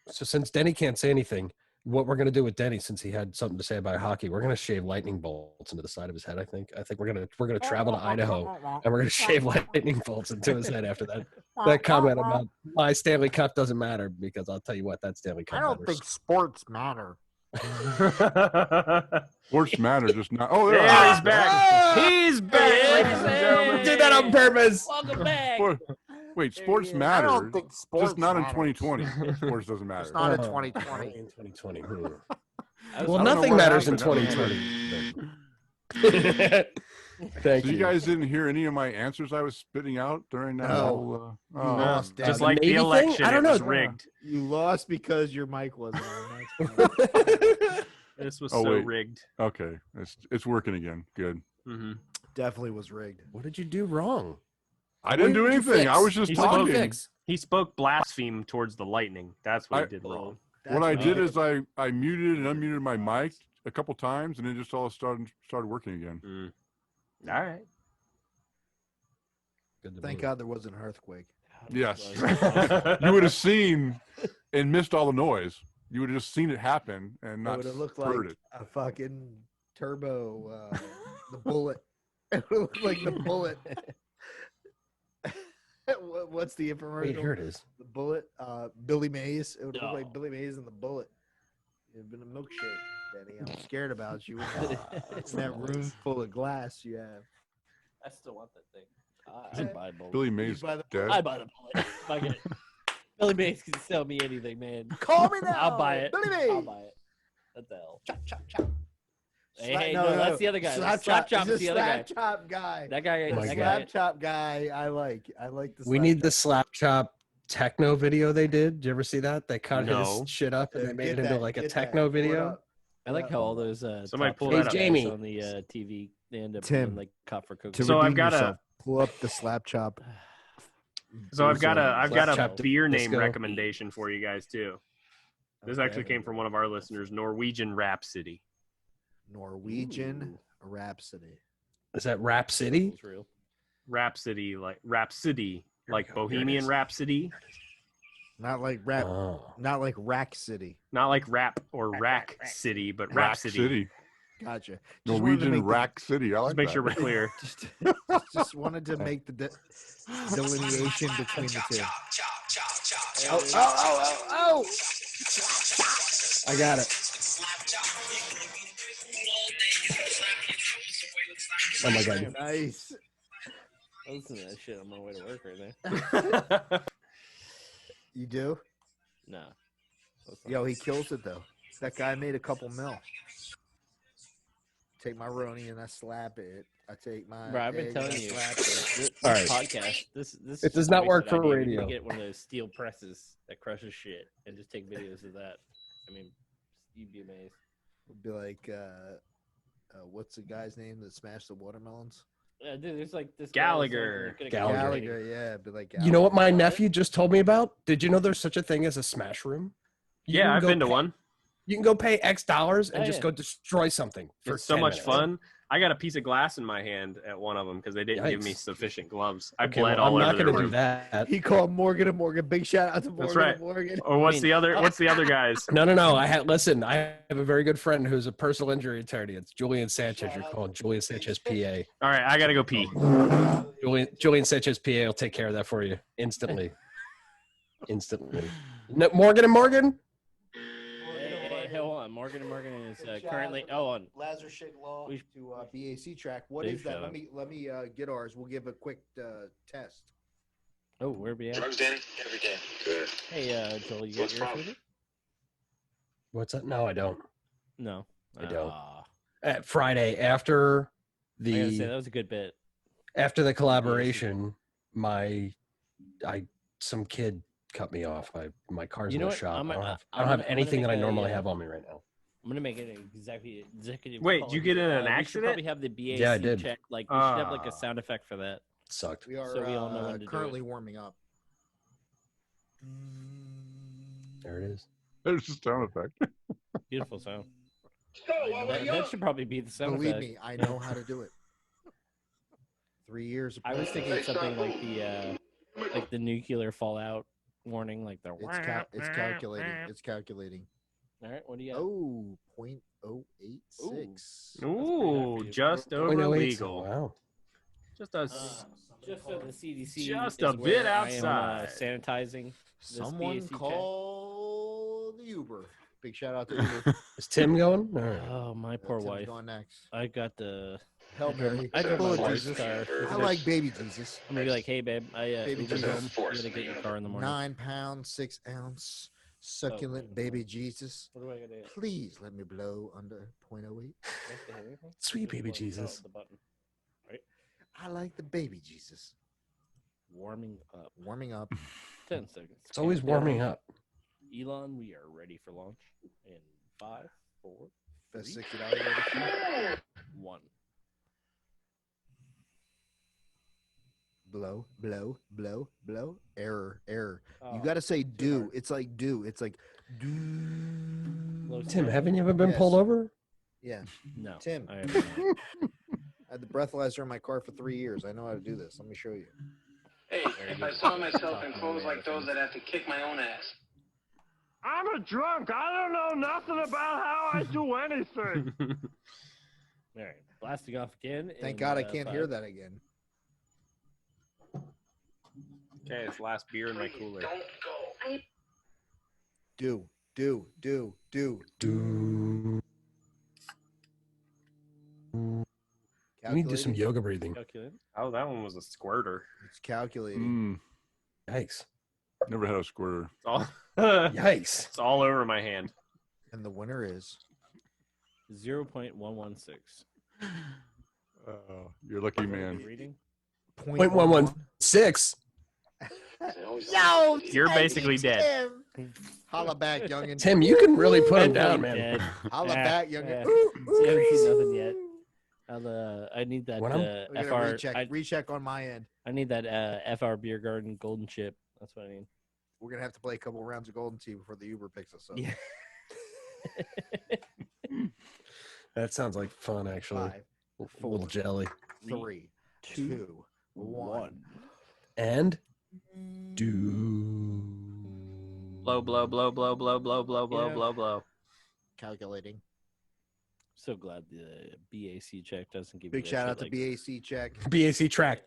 Speaker 2: So since Denny can't say anything, what we're gonna do with Denny, since he had something to say about hockey, we're gonna shave lightning bolts into the side of his head. I think we're gonna travel to Idaho and we're gonna shave lightning bolts into his head after that comment about my Stanley Cup doesn't matter, because I'll tell you what, that Stanley Cup
Speaker 1: I don't
Speaker 2: matters.
Speaker 1: think sports matter.
Speaker 5: Sports matter, just not. Oh, there
Speaker 3: Yeah,
Speaker 5: I
Speaker 3: he's
Speaker 5: am.
Speaker 3: back. He's back, ladies and gentlemen.
Speaker 2: Did that on purpose.
Speaker 4: Welcome back.
Speaker 5: Wait,
Speaker 4: There
Speaker 5: sports
Speaker 4: he is.
Speaker 1: I
Speaker 5: matter.
Speaker 1: don't think sports
Speaker 5: Just not in
Speaker 1: matters.
Speaker 5: 2020. Sports doesn't matter.
Speaker 1: Just not in
Speaker 2: Oh,
Speaker 1: 2020.
Speaker 2: in 2020.
Speaker 4: I was
Speaker 2: Well,
Speaker 5: I don't know
Speaker 2: nothing
Speaker 5: what
Speaker 2: matters in
Speaker 5: happened.
Speaker 2: 2020. Thank
Speaker 5: So
Speaker 2: you.
Speaker 5: you guys didn't hear any of my answers I was spitting out during that
Speaker 1: No.
Speaker 5: whole.
Speaker 1: You lost,
Speaker 3: Just
Speaker 1: Dad.
Speaker 3: like
Speaker 2: Navy
Speaker 3: the
Speaker 2: thing?
Speaker 3: election,
Speaker 2: I don't
Speaker 3: it was
Speaker 2: know.
Speaker 3: rigged.
Speaker 1: You lost because your mic wasn't on. That's fine.
Speaker 3: This was
Speaker 5: Oh,
Speaker 3: so
Speaker 5: wait.
Speaker 3: rigged.
Speaker 5: Okay, it's working again. Good.
Speaker 3: Mm-hmm.
Speaker 1: Definitely was rigged.
Speaker 2: What did you do wrong?
Speaker 5: I didn't do
Speaker 2: What did you
Speaker 5: anything. I
Speaker 2: fix?
Speaker 5: was just
Speaker 3: He
Speaker 2: What did you
Speaker 5: talking.
Speaker 2: fix?
Speaker 3: He spoke blaspheme towards the lightning. That's what he
Speaker 5: I-
Speaker 3: did wrong.
Speaker 1: That's
Speaker 5: What I did
Speaker 1: right.
Speaker 5: is I muted and unmuted my mic a couple times, and it just all started working again.
Speaker 3: All right.
Speaker 2: Good to
Speaker 1: Thank
Speaker 2: me.
Speaker 1: God there wasn't an earthquake.
Speaker 5: Yes. You would have seen and missed all the noise. You would have just seen it happen and
Speaker 1: It
Speaker 5: not
Speaker 1: would have looked
Speaker 5: heard
Speaker 1: like
Speaker 5: it.
Speaker 1: a fucking turbo, the bullet. It would look like the bullet. What's the infomercial?
Speaker 2: Wait, here it is.
Speaker 1: The bullet, Billy Mays. It would look
Speaker 4: No.
Speaker 1: like Billy Mays and the bullet. It'd been a milkshake, Benny. I'm scared about you. It's in that room full of glass you have.
Speaker 4: I still want that thing. I'd buy a bullet.
Speaker 5: Billy
Speaker 1: You
Speaker 5: Mays
Speaker 1: buy the
Speaker 5: dead.
Speaker 4: I'd buy the bullet. Fuck it. Billy Mays can sell me anything, man.
Speaker 1: Call me now.
Speaker 4: I'll buy it.
Speaker 1: Billy Mays.
Speaker 4: I'll buy it. What the hell?
Speaker 1: Chop, chop, chop.
Speaker 4: Hey, no, that's the other guy. Slap chop
Speaker 1: He's
Speaker 4: is the
Speaker 1: a
Speaker 4: other guy.
Speaker 1: slap chop guy.
Speaker 4: That guy.
Speaker 2: Oh my
Speaker 4: that
Speaker 2: God.
Speaker 4: guy.
Speaker 1: Slap chop guy. I like the.
Speaker 2: We
Speaker 1: slap
Speaker 2: need the
Speaker 1: chop.
Speaker 2: slap chop techno video they did. Did you ever see that? They cut
Speaker 3: No.
Speaker 2: his shit up and they made
Speaker 1: Get
Speaker 2: it into
Speaker 1: that,
Speaker 2: like a
Speaker 1: get that.
Speaker 2: techno
Speaker 1: Pull it
Speaker 2: video.
Speaker 1: up.
Speaker 4: I like how all those
Speaker 3: Somebody
Speaker 4: top
Speaker 3: pull
Speaker 2: that
Speaker 4: guys
Speaker 2: up. Jamie.
Speaker 4: on the TV they end up
Speaker 1: Tim.
Speaker 4: being like cop for coke.
Speaker 1: To
Speaker 3: So I've
Speaker 1: redeem
Speaker 3: got a-
Speaker 1: yourself, pull up the slap chop.
Speaker 3: So I've got a
Speaker 2: Slap
Speaker 3: beer name
Speaker 2: disco.
Speaker 3: recommendation for you guys too. This actually came from one of our listeners, Norwegian Rhapsody.
Speaker 1: Norwegian Rhapsody.
Speaker 2: Is that Rap City?
Speaker 4: It's real.
Speaker 3: Rhapsody, like
Speaker 2: Here we go. Here it
Speaker 3: Bohemian
Speaker 2: is.
Speaker 3: Rhapsody,
Speaker 1: Not like rap.
Speaker 2: Oh.
Speaker 1: Not like Rack City.
Speaker 3: not like rap or Rack City, but
Speaker 5: Rack
Speaker 3: Rhapsody.
Speaker 5: City.
Speaker 1: Gotcha.
Speaker 5: Norwegian Rack City. I like
Speaker 3: Just make
Speaker 5: that.
Speaker 3: sure we're clear.
Speaker 1: Just wanted to make the delineation between the two.
Speaker 2: Oh,
Speaker 1: Oh!
Speaker 2: I got it. Oh my god.
Speaker 1: Nice.
Speaker 4: I listen to that shit on my way to work right now.
Speaker 1: You do?
Speaker 4: No.
Speaker 1: Yo, he kills it though. That guy made a couple mil. Take my Roni and I slap it. I take my.
Speaker 4: Bro, I've been
Speaker 1: egg
Speaker 4: telling
Speaker 1: and I
Speaker 4: you.
Speaker 1: slap it.
Speaker 4: This
Speaker 2: All right.
Speaker 4: podcast. This.
Speaker 2: It does
Speaker 4: is
Speaker 2: not
Speaker 4: a
Speaker 2: work
Speaker 4: wasted
Speaker 2: for
Speaker 4: idea. We
Speaker 2: radio.
Speaker 4: need to get one of those steel presses that crushes shit and just take videos of that. I mean, you'd be amazed.
Speaker 1: Would be like, what's the guy's name that smashed the watermelons?
Speaker 4: Yeah, dude, there's like this
Speaker 3: Gallagher.
Speaker 1: Gallagher. Yeah, be like.
Speaker 2: You know what my
Speaker 1: Gallagher.
Speaker 2: nephew just told me about? Did you know there's such a thing as a smash room? You
Speaker 3: Yeah,
Speaker 2: can
Speaker 3: I've
Speaker 2: go
Speaker 3: been to
Speaker 2: pay-
Speaker 3: one.
Speaker 2: You can go pay X dollars and
Speaker 4: Oh,
Speaker 2: just
Speaker 4: yeah.
Speaker 2: go destroy something for
Speaker 3: It's so
Speaker 2: 10
Speaker 3: much
Speaker 2: minutes.
Speaker 3: fun. I got a piece of glass in my hand at one of them because they didn't give me
Speaker 2: Yikes.
Speaker 3: sufficient gloves. I
Speaker 2: Okay,
Speaker 3: bled
Speaker 2: well,
Speaker 3: all
Speaker 2: I'm not
Speaker 3: over their
Speaker 2: going to do
Speaker 3: room.
Speaker 2: that.
Speaker 1: He called Morgan and Morgan. Big shout out to Morgan
Speaker 3: That's right.
Speaker 1: and Morgan.
Speaker 3: Or what's
Speaker 4: I mean-
Speaker 3: the other? What's the other guys?
Speaker 2: No. Listen, I have a very good friend who's a personal injury attorney. It's Julian Sanchez. You're calling Julian Sanchez, PA.
Speaker 3: All right, I gotta go pee.
Speaker 2: Julian Sanchez, PA will take care of that for you instantly. Instantly. No, Morgan and Morgan?
Speaker 4: Hey, hold on. Morgan is currently. Oh, on.
Speaker 1: Lazar Shig Law
Speaker 4: We-
Speaker 1: to BAC track. What
Speaker 4: Big
Speaker 1: is that?
Speaker 4: shout
Speaker 1: Let me get ours. We'll give a quick test.
Speaker 4: Oh, where we at?
Speaker 8: Drugs, Danny? Every day. Good.
Speaker 4: Hey, Joel, you got
Speaker 8: What's
Speaker 4: yours
Speaker 8: wrong?
Speaker 4: with you?
Speaker 2: What's that? No, I don't.
Speaker 4: No,
Speaker 2: I don't.
Speaker 4: Ah,
Speaker 2: Friday after
Speaker 4: I gotta say that
Speaker 2: the
Speaker 4: was a good bit.
Speaker 2: collaboration, some kid cut me off. My car's
Speaker 4: You
Speaker 2: in
Speaker 4: know
Speaker 2: the
Speaker 4: what?
Speaker 2: shop.
Speaker 4: I'm
Speaker 2: I don't
Speaker 4: gonna-
Speaker 2: have,
Speaker 4: I'm
Speaker 2: I don't have
Speaker 4: gonna
Speaker 2: anything that I
Speaker 4: make a,
Speaker 2: normally have on me right now.
Speaker 4: I'm gonna make it an executive.
Speaker 3: Wait,
Speaker 4: call.
Speaker 3: did you get in an
Speaker 4: We should
Speaker 3: accident?
Speaker 4: probably have the BAC
Speaker 2: Yeah, I did.
Speaker 4: check. Like we should have like
Speaker 3: Ah.
Speaker 4: a sound effect for that.
Speaker 2: Sucked.
Speaker 1: We are
Speaker 4: So we all know when to do
Speaker 1: currently
Speaker 4: it.
Speaker 1: warming up.
Speaker 2: There it is.
Speaker 5: There's the sound effect.
Speaker 4: Beautiful sound. That should probably be the sound
Speaker 1: Believe
Speaker 4: effect.
Speaker 1: me, I know how to do it. 3 years. Of
Speaker 4: I was
Speaker 1: practice.
Speaker 4: thinking something like the nuclear fallout warning, like they're.
Speaker 1: It's calculating. It's calculating.
Speaker 4: All right, what do you got?
Speaker 1: Oh, 0.086.
Speaker 3: Ooh, just over
Speaker 2: 0.08,
Speaker 3: legal.
Speaker 2: Wow.
Speaker 3: Just a
Speaker 4: Just so the CDC
Speaker 3: Just
Speaker 4: is
Speaker 3: a bit
Speaker 4: where I am,
Speaker 3: outside.
Speaker 4: sanitizing.
Speaker 1: Someone
Speaker 4: BAC check.
Speaker 1: call the Uber. Big shout out to Uber.
Speaker 2: Is Tim going? All right.
Speaker 4: Oh, my poor
Speaker 1: Tim's
Speaker 4: wife.
Speaker 1: going next.
Speaker 4: I got the.
Speaker 1: Hail Mary.
Speaker 4: I drove
Speaker 1: Full
Speaker 4: my
Speaker 1: of
Speaker 4: wife's
Speaker 1: Jesus.
Speaker 4: car.
Speaker 1: I like baby Jesus.
Speaker 4: I'm gonna be like, hey, babe, I
Speaker 1: Baby
Speaker 4: Ubered
Speaker 1: Jesus.
Speaker 4: home. I'm gonna get your car in the morning.
Speaker 1: 9 pounds, 6 ounce, succulent baby Jesus.
Speaker 4: What do I gotta?
Speaker 1: Please let me blow under 0.08.
Speaker 2: Sweet baby Jesus.
Speaker 4: The button.
Speaker 1: I like the baby Jesus.
Speaker 4: Warming up.
Speaker 1: Warming up.
Speaker 4: 10 seconds.
Speaker 2: It's always warming up.
Speaker 4: Elon, we are ready for launch in 5, 4,
Speaker 1: Best
Speaker 4: 3,
Speaker 1: $60 ready.
Speaker 4: 1.
Speaker 1: Blow, blow, blow, blow. Error, error. You
Speaker 4: Oh,
Speaker 1: got to say
Speaker 4: too
Speaker 1: do.
Speaker 4: hard.
Speaker 1: It's like do. It's like do.
Speaker 2: Tim, haven't you ever been
Speaker 1: Yes.
Speaker 2: pulled over?
Speaker 1: Yeah.
Speaker 4: No.
Speaker 1: Tim.
Speaker 4: I have not.
Speaker 1: I had the breathalyzer in my car for 3 years. I know how to do this. Let me show you.
Speaker 8: Hey, if I saw myself in clothes like those, I'd have to kick my own ass.
Speaker 6: I'm a drunk. I don't know nothing about how I do anything.
Speaker 4: All right. Blasting off again.
Speaker 1: Thank
Speaker 4: in,
Speaker 1: God I can't hear
Speaker 4: 5.
Speaker 1: that again.
Speaker 3: Okay, it's last beer in my cooler.
Speaker 8: Don't go.
Speaker 1: Do, do, do, do.
Speaker 2: Do. You need to do some
Speaker 1: Calculating.
Speaker 2: yoga breathing.
Speaker 4: Calculate.
Speaker 3: Oh, that one was a squirter.
Speaker 1: It's calculating.
Speaker 2: Yikes.
Speaker 5: Never had a squirter.
Speaker 3: It's all,
Speaker 2: Yikes.
Speaker 3: it's all over my hand.
Speaker 1: And the winner is
Speaker 4: 0.116.
Speaker 5: You're a lucky man.
Speaker 4: Reading.
Speaker 2: 0.116.
Speaker 1: Yo,
Speaker 3: You're basically dead.
Speaker 1: Tim. Holla back, youngin.
Speaker 2: Tim, you can really put him down, man.
Speaker 4: Dead.
Speaker 1: Holla back, youngin.
Speaker 4: You haven't seen nothing yet. I need that
Speaker 2: When I'm-
Speaker 1: We're gonna
Speaker 4: FR.
Speaker 1: recheck, recheck on my end.
Speaker 4: I need that FR Beer Garden Golden Chip. That's what I need.
Speaker 1: We're gonna have to play a couple rounds of Golden Tea before the Uber picks us up.
Speaker 4: Yeah.
Speaker 2: That sounds like fun, actually.
Speaker 1: 5,
Speaker 2: A little jelly.
Speaker 1: 3, 2, 1.
Speaker 2: And do.
Speaker 3: Blow, blow, blow, blow, blow, blow, blow, blow,
Speaker 4: Yeah.
Speaker 3: blow, blow.
Speaker 1: Calculating.
Speaker 4: So glad the BAC check doesn't give
Speaker 1: Big
Speaker 4: you that
Speaker 1: shout
Speaker 4: shit
Speaker 1: out to
Speaker 4: like
Speaker 1: BAC check.
Speaker 2: BAC track.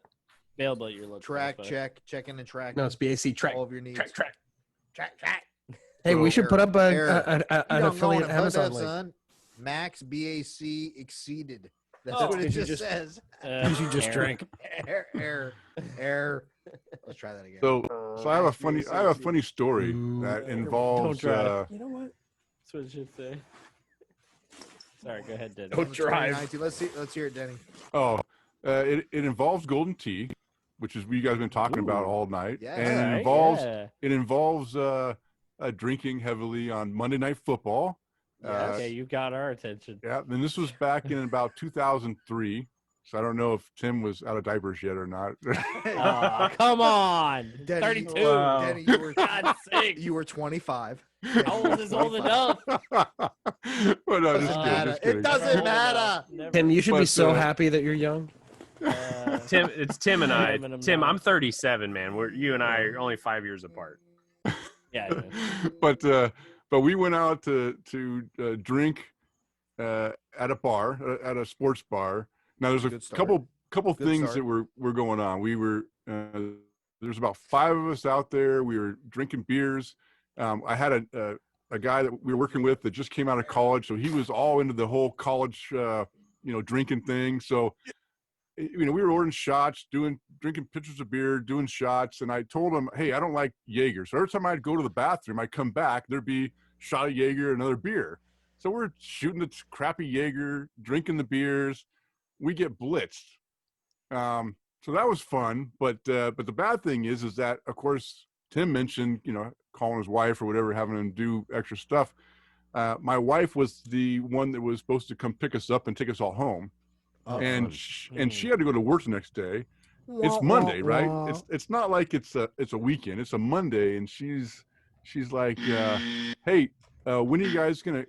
Speaker 4: available at your local
Speaker 1: Track
Speaker 4: spot.
Speaker 1: check. Checking and tracking.
Speaker 2: No, it's BAC track.
Speaker 1: all of your needs.
Speaker 2: Track.
Speaker 1: Track.
Speaker 2: Hey, we should put up an
Speaker 1: You
Speaker 2: affiliate
Speaker 1: don't know what it
Speaker 2: Amazon
Speaker 1: does,
Speaker 2: link.
Speaker 1: son. Max BAC exceeded. That's
Speaker 4: Oh,
Speaker 1: what it
Speaker 2: did you
Speaker 1: just
Speaker 2: just-
Speaker 1: says.
Speaker 2: Because you just
Speaker 4: Aaron.
Speaker 2: drank.
Speaker 1: Error. Let's try that again.
Speaker 5: So I have a funny story that
Speaker 2: Ooh.
Speaker 5: involves.
Speaker 4: Don't drive.
Speaker 2: You know what?
Speaker 4: That's what it should say. Sorry, go ahead, Denny.
Speaker 2: Don't drive.
Speaker 1: 2019. Let's hear it, Denny.
Speaker 5: It involves golden tea, which is what you guys have been talking about all night,
Speaker 1: Yeah.
Speaker 5: and
Speaker 4: Alright,
Speaker 5: it involves drinking heavily on Monday Night Football.
Speaker 1: Yes.
Speaker 4: Okay, you got our attention.
Speaker 5: Yeah, and this was back in about 2003. So I don't know if Tim was out of diapers yet or not.
Speaker 4: Aw, come on.
Speaker 1: Denny,
Speaker 4: 32.
Speaker 3: Wow.
Speaker 1: Denny, you were
Speaker 4: God's sake.
Speaker 1: you were 25.
Speaker 4: How old is old enough?
Speaker 5: But no, just
Speaker 1: Doesn't
Speaker 5: kidding,
Speaker 1: matter.
Speaker 5: just
Speaker 1: It
Speaker 5: kidding.
Speaker 1: doesn't
Speaker 4: Old
Speaker 1: matter.
Speaker 4: enough. Never.
Speaker 2: Tim, you should be
Speaker 5: But,
Speaker 2: so happy that you're young.
Speaker 3: Tim, it's Tim and I.
Speaker 4: Tim and
Speaker 3: Tim,
Speaker 4: I.
Speaker 3: I'm 37, man. You and I are only 5 years apart.
Speaker 4: Yeah.
Speaker 5: But we went out to drink at a bar, at a sports bar. Now there's a
Speaker 1: Good start.
Speaker 5: couple
Speaker 1: Good
Speaker 5: things
Speaker 1: start.
Speaker 5: that were going on. We were there's about 5 of us out there. We were drinking beers. I had a guy that we were working with that just came out of college, so he was all into the whole college drinking thing. So we were ordering shots, drinking pitchers of beer, doing shots, and I told him, hey, I don't like Jaeger. So every time I'd go to the bathroom, I'd come back, there'd be shot of Jaeger, another beer. So we're shooting the crappy Jaeger, drinking the beers. We get blitzed. So that was fun, but the bad thing is that, of course, Tim mentioned, calling his wife or whatever, having him do extra stuff. My wife was the one that was supposed to come pick us up and take us all home.
Speaker 1: Oh,
Speaker 5: And she had to go to work the next day. It's Monday, right? It's not like it's a weekend. It's a Monday, and she's like, hey, when are you guys gonna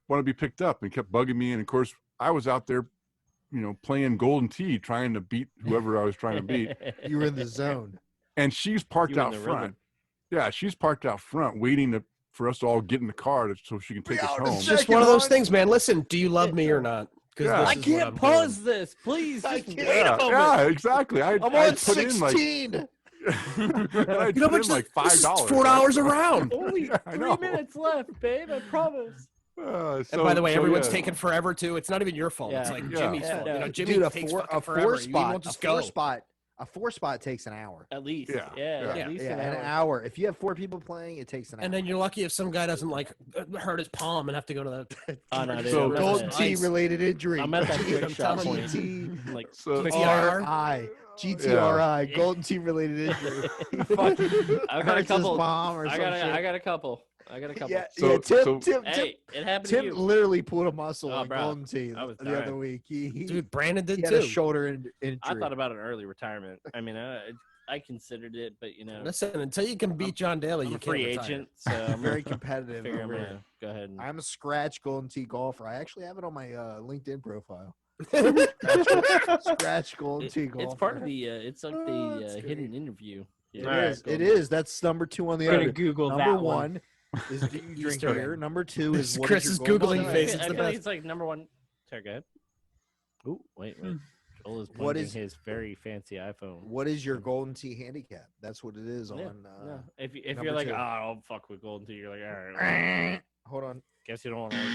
Speaker 5: want to be picked up? And kept bugging me. And of course, I was out there, playing Golden Tee, trying to beat whoever I was trying to beat.
Speaker 1: You were in the zone.
Speaker 5: And she's parked
Speaker 4: You in
Speaker 5: out
Speaker 4: the
Speaker 5: front.
Speaker 4: rhythm.
Speaker 5: Yeah, she's parked out front, waiting for us to all get in the car so she can take us home.
Speaker 2: It's just one of those things, man. Listen, do you love me or not? Because
Speaker 5: Yeah.
Speaker 4: I can't pause this. Please, just wait a moment.
Speaker 5: Yeah, exactly. I
Speaker 1: I'm
Speaker 5: I
Speaker 1: on
Speaker 5: put in like
Speaker 1: 16.
Speaker 5: and I
Speaker 2: You know,
Speaker 5: put
Speaker 2: but
Speaker 5: in like
Speaker 2: this is
Speaker 5: $5.
Speaker 2: $4 around.
Speaker 4: Only
Speaker 5: Yeah, I
Speaker 4: 3
Speaker 5: know.
Speaker 4: minutes left, babe. I promise.
Speaker 2: And by the way, everyone's
Speaker 5: yeah.
Speaker 2: taking forever too. It's not even your fault. It's
Speaker 4: Yeah.
Speaker 2: like
Speaker 5: Yeah.
Speaker 2: Jimmy's
Speaker 4: Yeah,
Speaker 2: fault.
Speaker 4: no.
Speaker 2: You know, Jimmy
Speaker 1: Dude,
Speaker 2: takes
Speaker 1: a
Speaker 2: fucking
Speaker 1: four
Speaker 2: forever. You
Speaker 1: spot,
Speaker 2: won't just
Speaker 1: a four
Speaker 2: go.
Speaker 1: spot, a 4-spot takes an hour.
Speaker 4: At least.
Speaker 5: Yeah.
Speaker 4: Yeah.
Speaker 5: Yeah.
Speaker 4: At least
Speaker 1: Yeah,
Speaker 4: an
Speaker 1: an
Speaker 4: hour.
Speaker 1: hour. If you have 4 people playing, it takes an hour.
Speaker 2: And then you're lucky if some guy doesn't like hurt his palm and have to go to the
Speaker 4: Oh, no, dude,
Speaker 5: So-
Speaker 4: I'm at
Speaker 1: Golden
Speaker 4: that-
Speaker 1: T related injury.
Speaker 4: I'm at that quick
Speaker 2: I'm
Speaker 4: shot
Speaker 2: telling
Speaker 4: point.
Speaker 1: you.
Speaker 4: Like,
Speaker 5: So
Speaker 1: GTRI. GTRI. Golden T related injury. He fucking
Speaker 4: I've got a
Speaker 1: hurts his
Speaker 4: couple.
Speaker 1: palm or
Speaker 4: I
Speaker 1: some
Speaker 4: got
Speaker 1: shit.
Speaker 4: a couple. I got a couple.
Speaker 1: Yeah,
Speaker 5: So-
Speaker 1: yeah.
Speaker 5: so-
Speaker 1: Tim
Speaker 4: Hey, it happened to
Speaker 1: Tim
Speaker 4: you.
Speaker 1: literally pulled a muscle
Speaker 4: Oh,
Speaker 1: on
Speaker 4: bro,
Speaker 1: Golden T
Speaker 4: I was
Speaker 1: the other
Speaker 4: dying.
Speaker 1: week. He
Speaker 2: dude. Brandon did
Speaker 1: had a
Speaker 2: too.
Speaker 1: shoulder injury.
Speaker 4: I thought about an early retirement. I mean, I considered it, but
Speaker 2: Listen, until you can beat John Daly,
Speaker 4: I'm
Speaker 2: you
Speaker 4: a
Speaker 2: can't
Speaker 4: free
Speaker 2: retire.
Speaker 4: agent, so I'm
Speaker 1: very competitive.
Speaker 4: figure I'm
Speaker 1: over here.
Speaker 4: gonna go ahead. And,
Speaker 1: I'm a scratch Golden T golfer. I actually have it on my LinkedIn profile. Scratch Golden T golfer.
Speaker 4: it's part of the. It's like the hidden interview.
Speaker 1: It
Speaker 3: All right.
Speaker 1: is. It is. That's number 2 on the
Speaker 3: I'm gonna
Speaker 1: other.
Speaker 3: Google
Speaker 1: Number
Speaker 3: that one.
Speaker 1: 1 is do you drink
Speaker 2: Easter
Speaker 1: beer.
Speaker 2: egg.
Speaker 1: Number 2 is what
Speaker 2: Kris
Speaker 1: is
Speaker 2: is
Speaker 1: your Golden
Speaker 2: Googling
Speaker 1: T?
Speaker 2: face.
Speaker 4: I
Speaker 2: It's
Speaker 4: feel
Speaker 2: the
Speaker 4: like
Speaker 2: best.
Speaker 4: it's like number 1. Sorry, go ahead. Ooh, wait. Joel is
Speaker 1: What
Speaker 4: pointing
Speaker 1: is-
Speaker 4: his very fancy iPhone.
Speaker 1: What is your Golden T handicap? That's what it is
Speaker 4: Yeah,
Speaker 1: on.
Speaker 4: no. If
Speaker 1: number
Speaker 4: you're like,
Speaker 1: 2.
Speaker 4: oh, I'll fuck with Golden Tea, you're like, all right.
Speaker 1: Hold on.
Speaker 4: Guess you don't want to work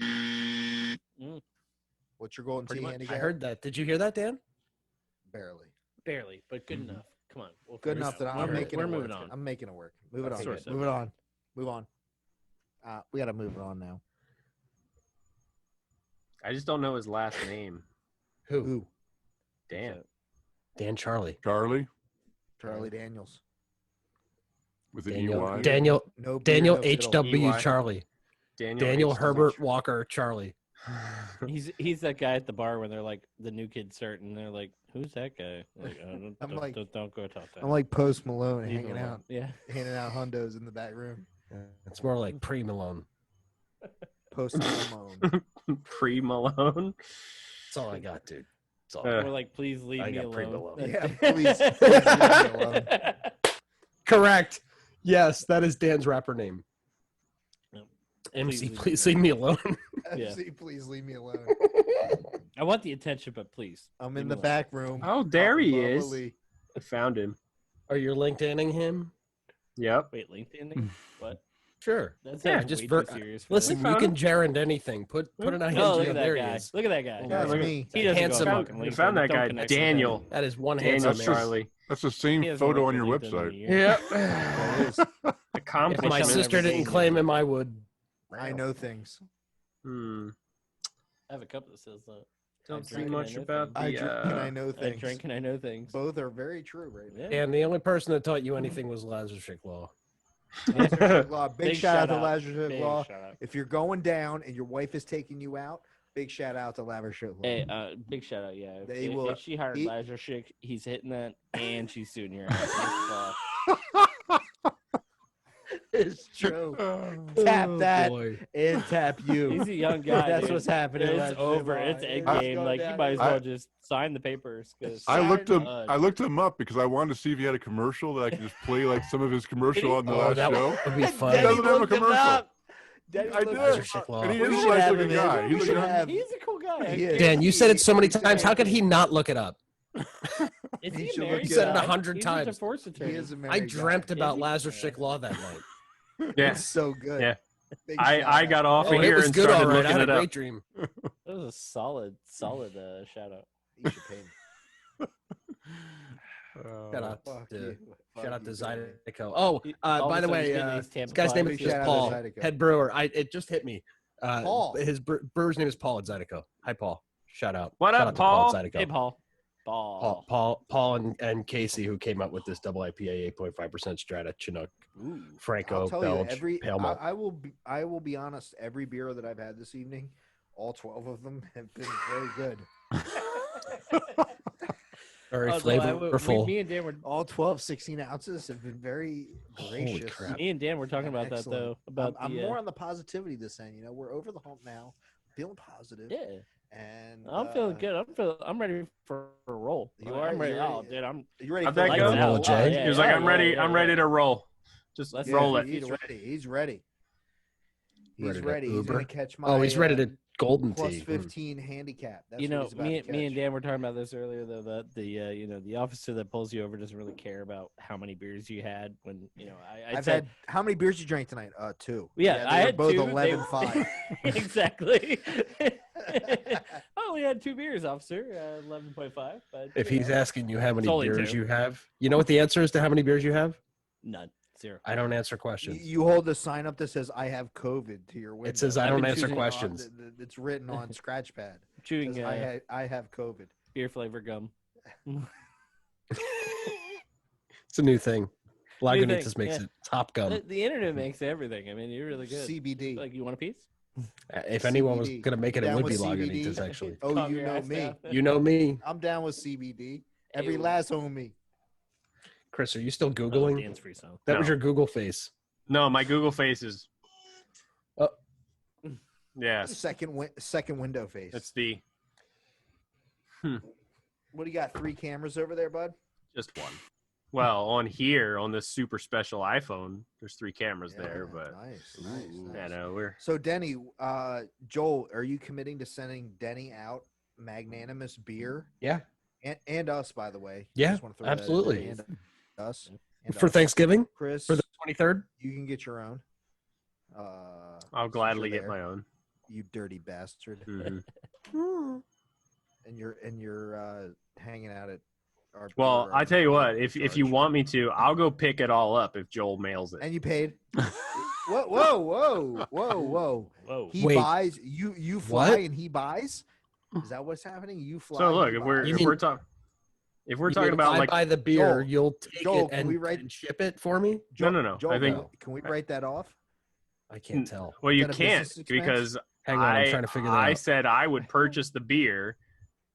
Speaker 4: here.
Speaker 1: What's your Golden
Speaker 4: Pretty
Speaker 1: T
Speaker 4: much.
Speaker 1: handicap?
Speaker 2: I heard that. Did you hear that, Dan?
Speaker 1: barely.
Speaker 4: Barely, but good enough. Come on. We'll
Speaker 1: Good
Speaker 4: figure it
Speaker 1: enough
Speaker 4: out.
Speaker 1: that I'm
Speaker 4: We're-
Speaker 1: making
Speaker 4: We're
Speaker 1: it
Speaker 4: moving
Speaker 1: work.
Speaker 4: on.
Speaker 1: I'm making it work. Move it on.
Speaker 4: That's
Speaker 1: Move it on. Move on. We got to move it on now.
Speaker 3: I just don't know his last name.
Speaker 1: Who?
Speaker 3: Dan.
Speaker 2: Dan Charlie.
Speaker 5: Charlie
Speaker 1: Charlie Daniels.
Speaker 5: with an
Speaker 2: Daniel.
Speaker 5: EY.
Speaker 2: Daniel.
Speaker 1: No beer,
Speaker 2: Daniel
Speaker 1: no fiddle.
Speaker 2: H.W.
Speaker 3: EY.
Speaker 2: Charlie.
Speaker 3: Daniel
Speaker 2: Daniel
Speaker 3: H.
Speaker 2: Herbert Walker Charlie.
Speaker 4: He's that guy at the bar when they're like the new kid start and they're like, who's that guy? Like,
Speaker 1: I'm
Speaker 4: don't,
Speaker 1: like-
Speaker 4: don't go talk to him.
Speaker 1: I'm like Post Malone
Speaker 4: Leave him
Speaker 1: hanging
Speaker 4: alone.
Speaker 1: out,
Speaker 4: Yeah.
Speaker 1: handing out hundos in the back room.
Speaker 2: It's more like pre-Malone.
Speaker 1: Post Malone.
Speaker 3: Pre Malone.
Speaker 2: That's all I got, dude. That's all.
Speaker 3: Uh,
Speaker 4: We're like, please leave
Speaker 2: I
Speaker 4: me
Speaker 2: got
Speaker 4: alone.
Speaker 2: pre-Malone.
Speaker 1: Yeah, please leave me alone.
Speaker 2: Correct. Yes, that is Dan's rapper name.
Speaker 4: Yep.
Speaker 2: MC,
Speaker 4: Please
Speaker 2: please
Speaker 4: leave
Speaker 2: leave me alone.
Speaker 4: Yeah.
Speaker 1: MC, please leave me alone.
Speaker 4: I want the attention, but please.
Speaker 1: I'm
Speaker 4: leave
Speaker 1: in
Speaker 4: me
Speaker 1: the
Speaker 4: alone.
Speaker 1: back room.
Speaker 3: Oh, there he
Speaker 1: Bubba
Speaker 3: is.
Speaker 1: Lee.
Speaker 3: I found him.
Speaker 2: Are you LinkedIning him?
Speaker 3: Yep.
Speaker 4: Wait, LinkedIn? What?
Speaker 2: Sure.
Speaker 4: That's
Speaker 2: Yeah,
Speaker 4: sounds
Speaker 2: just
Speaker 4: way
Speaker 2: ver-
Speaker 4: too serious. For
Speaker 2: Listen,
Speaker 4: that.
Speaker 2: you can gerund anything. Put an ING
Speaker 4: Oh, look
Speaker 2: on
Speaker 4: at that
Speaker 2: there. He
Speaker 4: guy.
Speaker 2: is.
Speaker 4: Look at that guy.
Speaker 1: Yeah,
Speaker 3: Yeah,
Speaker 1: that's
Speaker 3: look at-
Speaker 1: me.
Speaker 4: He doesn't
Speaker 2: Handsome.
Speaker 4: go on fucking
Speaker 3: We
Speaker 4: LinkedIn.
Speaker 3: found that
Speaker 4: Don't
Speaker 3: guy,
Speaker 4: connect with
Speaker 3: Daniel.
Speaker 4: him.
Speaker 2: That is one
Speaker 3: Daniel
Speaker 2: handsome
Speaker 5: That's
Speaker 2: man.
Speaker 3: Charlie.
Speaker 5: That's the
Speaker 4: He
Speaker 5: same
Speaker 4: hasn't
Speaker 5: photo
Speaker 4: worked
Speaker 5: on
Speaker 4: for
Speaker 5: your
Speaker 4: LinkedIn in a
Speaker 5: website.
Speaker 4: year.
Speaker 2: Yep.
Speaker 3: Accomplishment.
Speaker 2: If my
Speaker 4: Accomplishment
Speaker 2: sister
Speaker 4: every
Speaker 2: didn't
Speaker 4: day.
Speaker 2: claim him, I would.
Speaker 1: I know things.
Speaker 3: Hmm.
Speaker 4: I have a couple that says that.
Speaker 3: Don't see
Speaker 4: drink and
Speaker 3: much
Speaker 4: I know
Speaker 3: about
Speaker 1: I
Speaker 3: the.
Speaker 1: drink and I know
Speaker 4: I
Speaker 1: things.
Speaker 4: drink and I know things.
Speaker 1: Both are very true right now.
Speaker 4: Yeah.
Speaker 2: And the only person that taught you anything was Lazarus Law.
Speaker 1: Lazarus Law. Big
Speaker 4: Big
Speaker 1: shout out to
Speaker 4: shout out.
Speaker 1: Lazarus
Speaker 4: Big
Speaker 1: Law.
Speaker 4: shout out.
Speaker 1: If you're going down and your wife is taking you out, big shout out to Lazarus Law.
Speaker 4: Hey, big shout out, yeah.
Speaker 1: They
Speaker 4: If,
Speaker 1: will-
Speaker 4: if she hired
Speaker 1: he-
Speaker 4: Lazarus Chick, he's hitting that and she's suing your ass.
Speaker 1: It's true.
Speaker 5: Oh,
Speaker 1: Tap that
Speaker 2: boy.
Speaker 1: and tap you.
Speaker 4: He's a young guy.
Speaker 1: That's
Speaker 4: dude.
Speaker 1: what's happening.
Speaker 4: It's
Speaker 1: Lazarus
Speaker 4: over.
Speaker 1: Law.
Speaker 4: It's end
Speaker 1: It's
Speaker 4: game.
Speaker 1: going
Speaker 4: Like you
Speaker 1: down.
Speaker 4: might as well just sign the papers. Cause
Speaker 5: I looked him.
Speaker 4: Uh,
Speaker 5: I looked him up because I wanted to see if he had a commercial that I could just play like some of his commercial on the
Speaker 2: Oh,
Speaker 5: last
Speaker 2: that
Speaker 5: show.
Speaker 2: would be
Speaker 5: He
Speaker 2: fun.
Speaker 5: doesn't have a
Speaker 1: looked it
Speaker 5: commercial.
Speaker 1: up. Danny
Speaker 5: I
Speaker 1: looked
Speaker 5: did.
Speaker 1: it
Speaker 2: Lazarus
Speaker 1: up.
Speaker 2: Law.
Speaker 5: And he
Speaker 1: We
Speaker 5: is a
Speaker 1: should
Speaker 5: nice
Speaker 1: have
Speaker 5: looking
Speaker 1: him in.
Speaker 5: guy.
Speaker 1: We
Speaker 5: He's
Speaker 1: should
Speaker 5: like,
Speaker 1: have-
Speaker 4: he's a cool guy.
Speaker 1: He is.
Speaker 2: Dan, you said it so many times. How could he not look it up?
Speaker 4: Is
Speaker 1: He
Speaker 4: he
Speaker 1: should look
Speaker 4: married?
Speaker 1: You said it
Speaker 2: a
Speaker 4: guy?
Speaker 2: 100
Speaker 4: He's
Speaker 2: times.
Speaker 4: A divorce
Speaker 1: He
Speaker 4: attorney.
Speaker 1: is a
Speaker 2: I
Speaker 1: married
Speaker 2: dreamt
Speaker 1: guy.
Speaker 2: about
Speaker 4: he?
Speaker 2: Lazarus Chick Law that night.
Speaker 3: Yeah.
Speaker 1: It's so good.
Speaker 3: Yeah.
Speaker 1: Big shout
Speaker 3: I
Speaker 1: out.
Speaker 3: got off
Speaker 2: Oh,
Speaker 3: of
Speaker 2: it
Speaker 3: here
Speaker 2: was
Speaker 3: and
Speaker 2: good, all
Speaker 3: started
Speaker 2: right. I
Speaker 3: looking
Speaker 2: had a
Speaker 3: it up.
Speaker 2: great dream.
Speaker 4: That was a solid shout out.
Speaker 1: You should pay me.
Speaker 2: Shout out
Speaker 1: Fuck
Speaker 2: to
Speaker 1: you.
Speaker 2: shout out
Speaker 1: Fuck
Speaker 2: to
Speaker 1: you, Danny.
Speaker 2: Zydeco. Oh,
Speaker 4: All
Speaker 2: by
Speaker 4: of a
Speaker 2: the
Speaker 4: sudden
Speaker 2: way,
Speaker 4: he's getting these Tampa
Speaker 2: this guy's name
Speaker 4: Bay
Speaker 2: is
Speaker 1: Big
Speaker 2: just
Speaker 1: shout out
Speaker 2: Paul,
Speaker 1: to Zydeco.
Speaker 2: head brewer. It just hit me.
Speaker 1: Paul.
Speaker 2: His brewer's name is Paul at Zydeco. Hi, Paul. Shout out.
Speaker 3: What
Speaker 2: Shout
Speaker 3: up,
Speaker 2: out to Paul
Speaker 3: Paul?
Speaker 2: at Zydeco.
Speaker 4: Hey, Paul. Ball.
Speaker 2: Paul and Casey, who came up with this double IPA 8.5% Strata Chinook
Speaker 4: Ooh.
Speaker 2: Franco
Speaker 1: I'll tell
Speaker 2: Belge
Speaker 1: you,
Speaker 2: Pale Malt.
Speaker 1: I will be honest. Every beer that I've had this evening, all 12 of them have been very good.
Speaker 2: Very
Speaker 4: Although
Speaker 2: flavorful.
Speaker 4: me and Dan were
Speaker 1: All 12, 16 ounces have been very
Speaker 2: Holy
Speaker 1: gracious.
Speaker 2: crap.
Speaker 4: me and Dan were talking about that
Speaker 1: Excellent.
Speaker 4: though. About
Speaker 1: I'm
Speaker 4: the,
Speaker 1: more on the positivity this end. You know, we're over the hump now, feeling positive,
Speaker 4: yeah.
Speaker 1: And
Speaker 4: I'm feeling good. I'm ready for a roll.
Speaker 1: You are?
Speaker 4: I'm ready.
Speaker 1: You're
Speaker 4: Oh,
Speaker 1: ready?
Speaker 4: dude, I'm
Speaker 1: You ready
Speaker 3: How'd
Speaker 1: for
Speaker 3: that
Speaker 1: the
Speaker 3: go?
Speaker 4: lights
Speaker 2: Roll
Speaker 4: out.
Speaker 2: it, Jay.
Speaker 3: He was like, I'm ready. I'm ready to roll. Just
Speaker 4: Let's
Speaker 3: roll
Speaker 4: see.
Speaker 3: it.
Speaker 1: He's ready. He's ready. He's
Speaker 2: Ready to
Speaker 1: ready. He's
Speaker 2: Uber?
Speaker 1: gonna catch my.
Speaker 2: Oh, he's ready to golden
Speaker 1: plus
Speaker 2: tee.
Speaker 1: 15 handicap. That's
Speaker 4: You
Speaker 1: what
Speaker 4: know,
Speaker 1: he's about
Speaker 4: me
Speaker 1: to
Speaker 4: and
Speaker 1: catch.
Speaker 4: Dan were talking about this earlier, though. That the officer that pulls you over doesn't really care about how many beers you had. When I
Speaker 1: I've
Speaker 4: said,
Speaker 1: had how many beers you drank tonight? 2.
Speaker 4: yeah,
Speaker 1: they
Speaker 4: I
Speaker 1: were
Speaker 4: had
Speaker 1: both
Speaker 4: 2.
Speaker 1: 11.5.
Speaker 4: Exactly. Oh, we had 2 beers, officer. 11.5. But
Speaker 2: If
Speaker 4: you
Speaker 2: he's
Speaker 4: know,
Speaker 2: asking you how many
Speaker 4: It's only
Speaker 2: beers
Speaker 4: 2.
Speaker 2: you have, you know what the answer is to how many beers you have?
Speaker 4: none, 0.
Speaker 2: I don't answer questions.
Speaker 1: You hold the sign up that says "I have COVID" to your window.
Speaker 2: It says I
Speaker 4: I've
Speaker 2: don't
Speaker 4: been
Speaker 2: answer
Speaker 4: choosing-
Speaker 2: questions.
Speaker 1: It's written on scratch pad. It
Speaker 4: Chewing
Speaker 1: says, I have COVID.
Speaker 4: beer flavor gum.
Speaker 2: It's a new thing. Lagunitas
Speaker 4: thing,
Speaker 2: makes
Speaker 4: yeah.
Speaker 2: it top gum.
Speaker 4: The internet makes everything. I mean, you're really good.
Speaker 1: CBD.
Speaker 4: Like, you want a piece?
Speaker 2: If anyone was
Speaker 1: CBD.
Speaker 2: going to make it, it
Speaker 1: Down
Speaker 2: would
Speaker 1: with
Speaker 2: be
Speaker 1: CBD?
Speaker 2: Lagunitas, actually.
Speaker 1: Oh,
Speaker 4: Calm
Speaker 1: you
Speaker 4: your
Speaker 1: know
Speaker 4: ass
Speaker 1: me.
Speaker 4: down.
Speaker 2: You know me.
Speaker 1: I'm down with CBD. Every
Speaker 4: Ew.
Speaker 1: last homie.
Speaker 2: Chris, are you still
Speaker 4: Oh,
Speaker 2: Googling?
Speaker 4: Dan's free song.
Speaker 2: That
Speaker 3: No.
Speaker 2: was your Google face.
Speaker 3: No, my Google face is.
Speaker 2: Oh.
Speaker 3: Yeah,
Speaker 1: Second window face.
Speaker 3: it's the
Speaker 1: What do you got? 3 cameras over there, bud?
Speaker 3: just one. Well, on here on this super special iPhone, there's 3 cameras
Speaker 1: Yeah,
Speaker 3: there, but
Speaker 1: nice.
Speaker 3: I know we're.
Speaker 1: So Denny, Joel, are you committing to sending Denny out magnanimous beer
Speaker 2: Yeah.
Speaker 1: and us? By the way,
Speaker 2: Yeah,
Speaker 1: Just wanna throw that in there.
Speaker 2: absolutely.
Speaker 1: And us and
Speaker 2: For
Speaker 1: us.
Speaker 2: Thanksgiving?
Speaker 1: Chris,
Speaker 2: For the 23rd?
Speaker 1: you can get your own.
Speaker 3: I'll
Speaker 1: since
Speaker 3: gladly
Speaker 1: you're
Speaker 3: get
Speaker 1: there,
Speaker 3: my own.
Speaker 1: You dirty bastard.
Speaker 3: Mhm.
Speaker 1: And you're hanging out at our.
Speaker 3: Well,
Speaker 1: beer
Speaker 3: I tell you what,
Speaker 1: garden
Speaker 3: if you
Speaker 1: charge.
Speaker 3: want me to, I'll go pick it all up if Joel mails it.
Speaker 1: And you paid. Whoa!
Speaker 4: Whoa.
Speaker 1: He
Speaker 2: Wait.
Speaker 1: buys. You fly
Speaker 2: What?
Speaker 1: and he buys. Is that what's happening? You fly.
Speaker 3: So look,
Speaker 1: he
Speaker 3: if we're
Speaker 1: buys?
Speaker 2: You
Speaker 3: if
Speaker 2: mean-
Speaker 3: we're talking if we're
Speaker 2: You
Speaker 3: talking
Speaker 2: mean
Speaker 3: about
Speaker 2: I
Speaker 3: like
Speaker 2: buy the beer,
Speaker 1: Joel,
Speaker 2: you'll take
Speaker 1: Joel,
Speaker 2: it
Speaker 1: can
Speaker 2: and,
Speaker 1: we write-
Speaker 2: and ship it for me?
Speaker 3: no.
Speaker 1: Joel,
Speaker 3: I think
Speaker 1: can we write that off?
Speaker 2: I can't tell.
Speaker 3: well you
Speaker 1: that a
Speaker 3: can't
Speaker 1: business expense?
Speaker 3: because
Speaker 2: Hang on, I'm trying to figure that
Speaker 3: I
Speaker 2: out.
Speaker 3: said I would purchase the beer,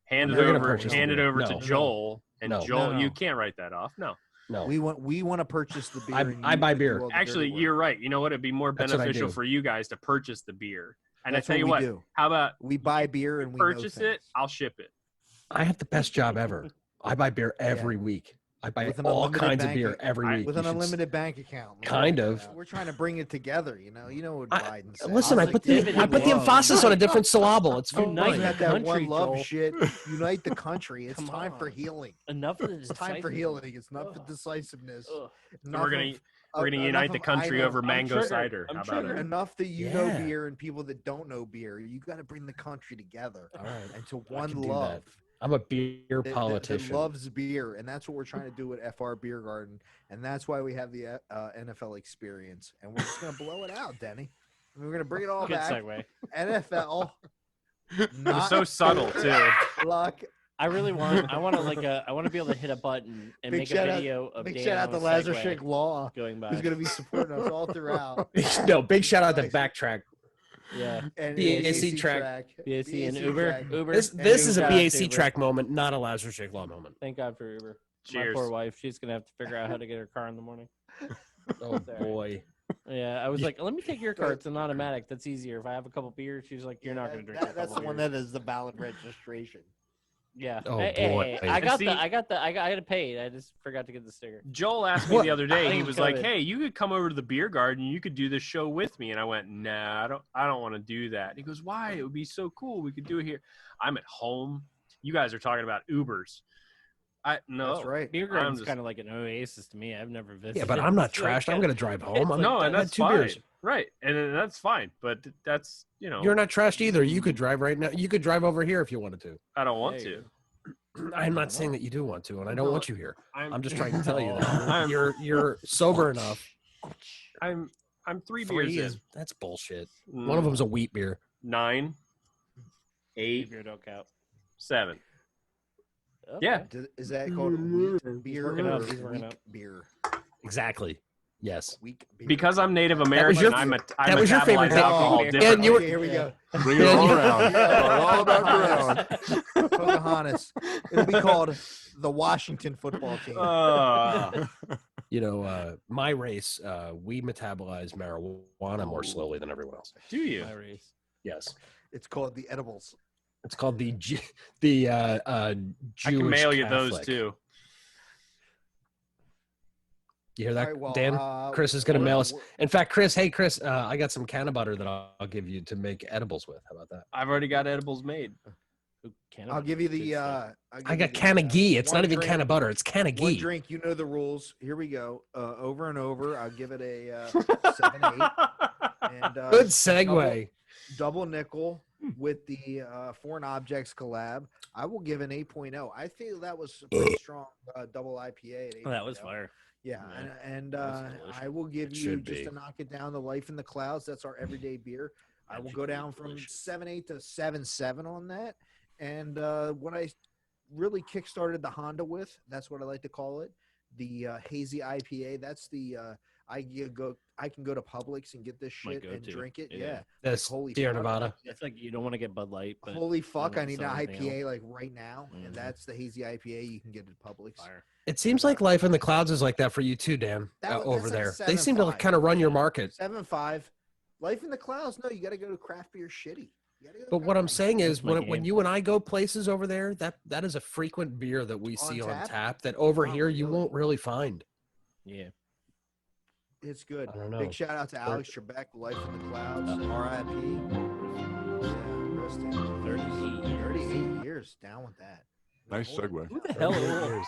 Speaker 3: hand it
Speaker 2: You're gonna
Speaker 3: over
Speaker 2: purchase
Speaker 3: hand
Speaker 2: the
Speaker 3: it
Speaker 2: beer.
Speaker 3: over
Speaker 2: No.
Speaker 3: to
Speaker 2: No.
Speaker 3: Joel, and
Speaker 2: No.
Speaker 3: Joel,
Speaker 1: No.
Speaker 3: you can't write that off. No.
Speaker 2: No.
Speaker 1: We want to purchase the beer. and
Speaker 2: I
Speaker 1: you
Speaker 2: buy
Speaker 1: do
Speaker 2: beer.
Speaker 1: all the
Speaker 3: Actually,
Speaker 1: dirty work.
Speaker 3: you're right. You know what? It'd be more
Speaker 2: That's what I
Speaker 3: beneficial
Speaker 2: do.
Speaker 3: for you guys to purchase the beer. And
Speaker 1: That's
Speaker 3: I tell you what,
Speaker 1: we do.
Speaker 3: how about
Speaker 1: We buy beer and we know
Speaker 3: purchase it?
Speaker 1: things.
Speaker 3: I'll ship it.
Speaker 2: I have the best job ever. I buy beer every week. I buy
Speaker 1: With an
Speaker 2: all
Speaker 1: unlimited
Speaker 2: kinds of
Speaker 1: bank
Speaker 2: beer
Speaker 1: ac-
Speaker 2: every week.
Speaker 1: with
Speaker 2: You
Speaker 1: an
Speaker 2: should
Speaker 1: unlimited bank account. Let me
Speaker 2: Kind
Speaker 1: point
Speaker 2: of.
Speaker 1: that out. We're trying to bring it together. You know what
Speaker 2: I-
Speaker 1: Biden said.
Speaker 2: Listen, I put the
Speaker 4: Positivity.
Speaker 2: emphasis on a different syllable. It's
Speaker 4: Unite
Speaker 2: fine.
Speaker 1: Isn't that
Speaker 4: country,
Speaker 1: one love
Speaker 4: Joel.
Speaker 1: shit? Unite the country. It's
Speaker 4: Come
Speaker 1: time for
Speaker 4: on.
Speaker 1: healing.
Speaker 4: Enough of
Speaker 1: It's time for healing. It's not for decisiveness.
Speaker 3: So we're gonna unite the country over mango
Speaker 4: triggered.
Speaker 3: cider.
Speaker 4: I'm
Speaker 3: How about it?
Speaker 4: triggered.
Speaker 1: Enough that you know
Speaker 2: Yeah.
Speaker 1: beer and people that don't know beer. You got to bring the country together
Speaker 2: All right.
Speaker 1: and to
Speaker 2: I
Speaker 1: one
Speaker 2: can do
Speaker 1: love.
Speaker 2: that. I'm a beer
Speaker 1: that
Speaker 2: politician.
Speaker 1: loves beer, and that's what we're trying to do at FR Beer Garden, and that's why we have the NFL experience, and we're just gonna blow it out, Denny. And we're gonna bring it all
Speaker 4: Good
Speaker 1: back.
Speaker 4: segue.
Speaker 1: NFL,
Speaker 3: It was
Speaker 1: not
Speaker 3: so subtle too.
Speaker 1: luck.
Speaker 4: I really want. I want to be able to hit a button and
Speaker 1: Big
Speaker 4: make a
Speaker 1: shout out-
Speaker 4: video of
Speaker 1: Big
Speaker 4: Dan
Speaker 1: shout out
Speaker 4: on
Speaker 1: to
Speaker 4: a
Speaker 1: Lazar
Speaker 4: Segway
Speaker 1: Shake Law,
Speaker 4: going by.
Speaker 1: who's gonna be supporting us all throughout.
Speaker 2: No, big shout out to
Speaker 1: Nice.
Speaker 2: Backtrack.
Speaker 4: Yeah,
Speaker 1: And
Speaker 2: BAC track.
Speaker 4: BAC and
Speaker 1: BAC
Speaker 4: Uber.
Speaker 1: track.
Speaker 4: Uber.
Speaker 2: This
Speaker 4: and
Speaker 2: is a
Speaker 4: Uber.
Speaker 2: BAC
Speaker 4: Uber.
Speaker 2: track moment, not a Lazarus Shake Law moment.
Speaker 4: Thank God for Uber.
Speaker 3: Cheers.
Speaker 4: My poor wife. She's gonna have to figure out how to get her car in the morning.
Speaker 2: Oh
Speaker 4: Sorry.
Speaker 2: boy.
Speaker 4: Yeah, I was like, let me take your car. It's an automatic. That's easier. If I have a couple beers, she's like, you're not gonna drink.
Speaker 1: That's the one that is the valid registration.
Speaker 4: Yeah.
Speaker 2: Oh,
Speaker 4: Hey,
Speaker 2: boy.
Speaker 4: I got
Speaker 3: See-
Speaker 4: the. I got it paid. I just forgot to get the sticker.
Speaker 3: Joel asked me
Speaker 2: What?
Speaker 3: the other day. He
Speaker 4: Thank
Speaker 3: was like,
Speaker 4: God.
Speaker 3: "Hey, you could come over to the beer garden. You could do this show with me." And I went, "Nah, I don't want to do that." He goes, "Why? It would be so cool. We could do it here. I'm at home. You guys are talking about Ubers. No,
Speaker 1: That's right.
Speaker 4: Beer
Speaker 3: I'm
Speaker 4: garden's
Speaker 3: just-
Speaker 4: kind of like an oasis to me. I've never visited.
Speaker 2: Yeah, but I'm not
Speaker 4: It's like
Speaker 2: trashed. I'm gonna drive home. I'm
Speaker 3: No,
Speaker 2: I
Speaker 3: and
Speaker 2: had
Speaker 3: that's
Speaker 2: 2
Speaker 3: fine.
Speaker 2: beers.
Speaker 3: Right, and that's fine. But that's
Speaker 2: You're not trashed either. You could drive right now. You could drive over here if you wanted to.
Speaker 3: I don't want
Speaker 4: There you
Speaker 3: to.
Speaker 2: I'm not saying that you do want to, and I don't
Speaker 3: No,
Speaker 2: want you here.
Speaker 3: I'm
Speaker 2: I'm just trying to tell you that
Speaker 3: I'm-
Speaker 2: you're sober enough.
Speaker 3: I'm 3
Speaker 2: 3
Speaker 3: beers
Speaker 2: is that's bullshit.
Speaker 3: in.
Speaker 2: One of them's a wheat beer.
Speaker 3: 9,
Speaker 4: Keep
Speaker 3: 8,
Speaker 4: your don't count.
Speaker 3: 7.
Speaker 4: Okay.
Speaker 3: Yeah.
Speaker 1: Is that called wheat beer?
Speaker 4: working up,
Speaker 1: or
Speaker 4: he's working
Speaker 1: weak
Speaker 4: up.
Speaker 1: beer.
Speaker 2: Exactly. Yes.
Speaker 1: Weak beer.
Speaker 3: Because I'm Native
Speaker 2: was
Speaker 3: American,
Speaker 2: your-
Speaker 3: I
Speaker 2: that was your favorite
Speaker 3: metabolize
Speaker 2: thing.
Speaker 3: alcohol
Speaker 4: Yeah,
Speaker 3: differently.
Speaker 2: and you were-
Speaker 1: Okay, here we go.
Speaker 5: Bring it all around.
Speaker 1: Yeah.
Speaker 5: All about around.
Speaker 1: Pocahontas. It'll be called the Washington football team.
Speaker 2: You know, my race, we metabolize marijuana more slowly than everyone else.
Speaker 3: Do you?
Speaker 4: My race.
Speaker 2: Yes.
Speaker 1: It's called the edibles.
Speaker 2: It's called the Jewish
Speaker 3: I can mail you those
Speaker 2: Catholic.
Speaker 3: too.
Speaker 2: You hear that,
Speaker 1: All right, well,
Speaker 2: Dan? Chris is going to mail us. In fact, Chris, hey, Chris, I got some canna butter that I'll give you to make edibles with. How about that?
Speaker 3: I've already got edibles made.
Speaker 1: I'll give you the.
Speaker 2: I got canna ghee. It's not even
Speaker 1: drink,
Speaker 2: canna butter. It's canna
Speaker 1: One
Speaker 2: ghee.
Speaker 1: drink, you know the rules. Here we go. Over and over. I'll give it a 7-8. And,
Speaker 2: Good segue.
Speaker 1: Double nickel with the Foreign Objects collab. I will give an 8.0. I feel that was a pretty strong double IPA. At 8.0.
Speaker 4: Oh, that was fire.
Speaker 1: Yeah,
Speaker 4: Yeah.
Speaker 1: and
Speaker 4: That was
Speaker 1: I will give
Speaker 2: It
Speaker 1: you
Speaker 2: should
Speaker 1: just
Speaker 2: be.
Speaker 1: to knock it down the Life in the Clouds. That's our everyday beer. I
Speaker 4: That
Speaker 1: will
Speaker 4: should
Speaker 1: go
Speaker 4: be
Speaker 1: down from
Speaker 4: delicious.
Speaker 1: 7.8 to 7.7 on that. And what I really kickstarted the Honda with, that's what I like to call it, the hazy IPA. That's the I can go to Publix and get this
Speaker 4: My
Speaker 1: shit and
Speaker 4: go-to.
Speaker 1: drink it.
Speaker 4: Yeah.
Speaker 1: Yeah.
Speaker 2: That's
Speaker 1: holy
Speaker 2: Sierra
Speaker 1: fuck.
Speaker 2: Nevada.
Speaker 4: It's like you don't want to get Bud Light, but
Speaker 1: Holy fuck, I
Speaker 4: want
Speaker 1: need an
Speaker 4: something
Speaker 1: IPA
Speaker 4: else.
Speaker 1: like right now.
Speaker 4: Mhm.
Speaker 1: And that's the hazy IPA you can get at Publix.
Speaker 4: fire.
Speaker 2: It seems like Life in the Clouds is like that for you too, Dan.
Speaker 1: That was-
Speaker 2: Over
Speaker 1: that's like
Speaker 2: there,
Speaker 1: a
Speaker 2: they seem to
Speaker 1: 7.5.
Speaker 2: kind of run your market.
Speaker 1: 7.5. Life in the Clouds. No, you got to go to craft beer shitty. You gotta go to
Speaker 2: But what
Speaker 1: craft
Speaker 2: I'm
Speaker 1: beer.
Speaker 2: saying is,
Speaker 4: That's my
Speaker 2: when
Speaker 4: game.
Speaker 2: you and I go places over there, that is a frequent beer that we see on
Speaker 1: tap?
Speaker 2: tap that over
Speaker 1: Oh,
Speaker 2: here you
Speaker 1: really?
Speaker 2: won't really find.
Speaker 4: Yeah.
Speaker 1: It's good.
Speaker 2: I don't know.
Speaker 1: Big shout out to Alex Trebek, Life in the Clouds, RIP. Yeah, rest in peace. 38 years. Down with that.
Speaker 5: Nice segue.
Speaker 4: Who the hell?
Speaker 2: 38 years.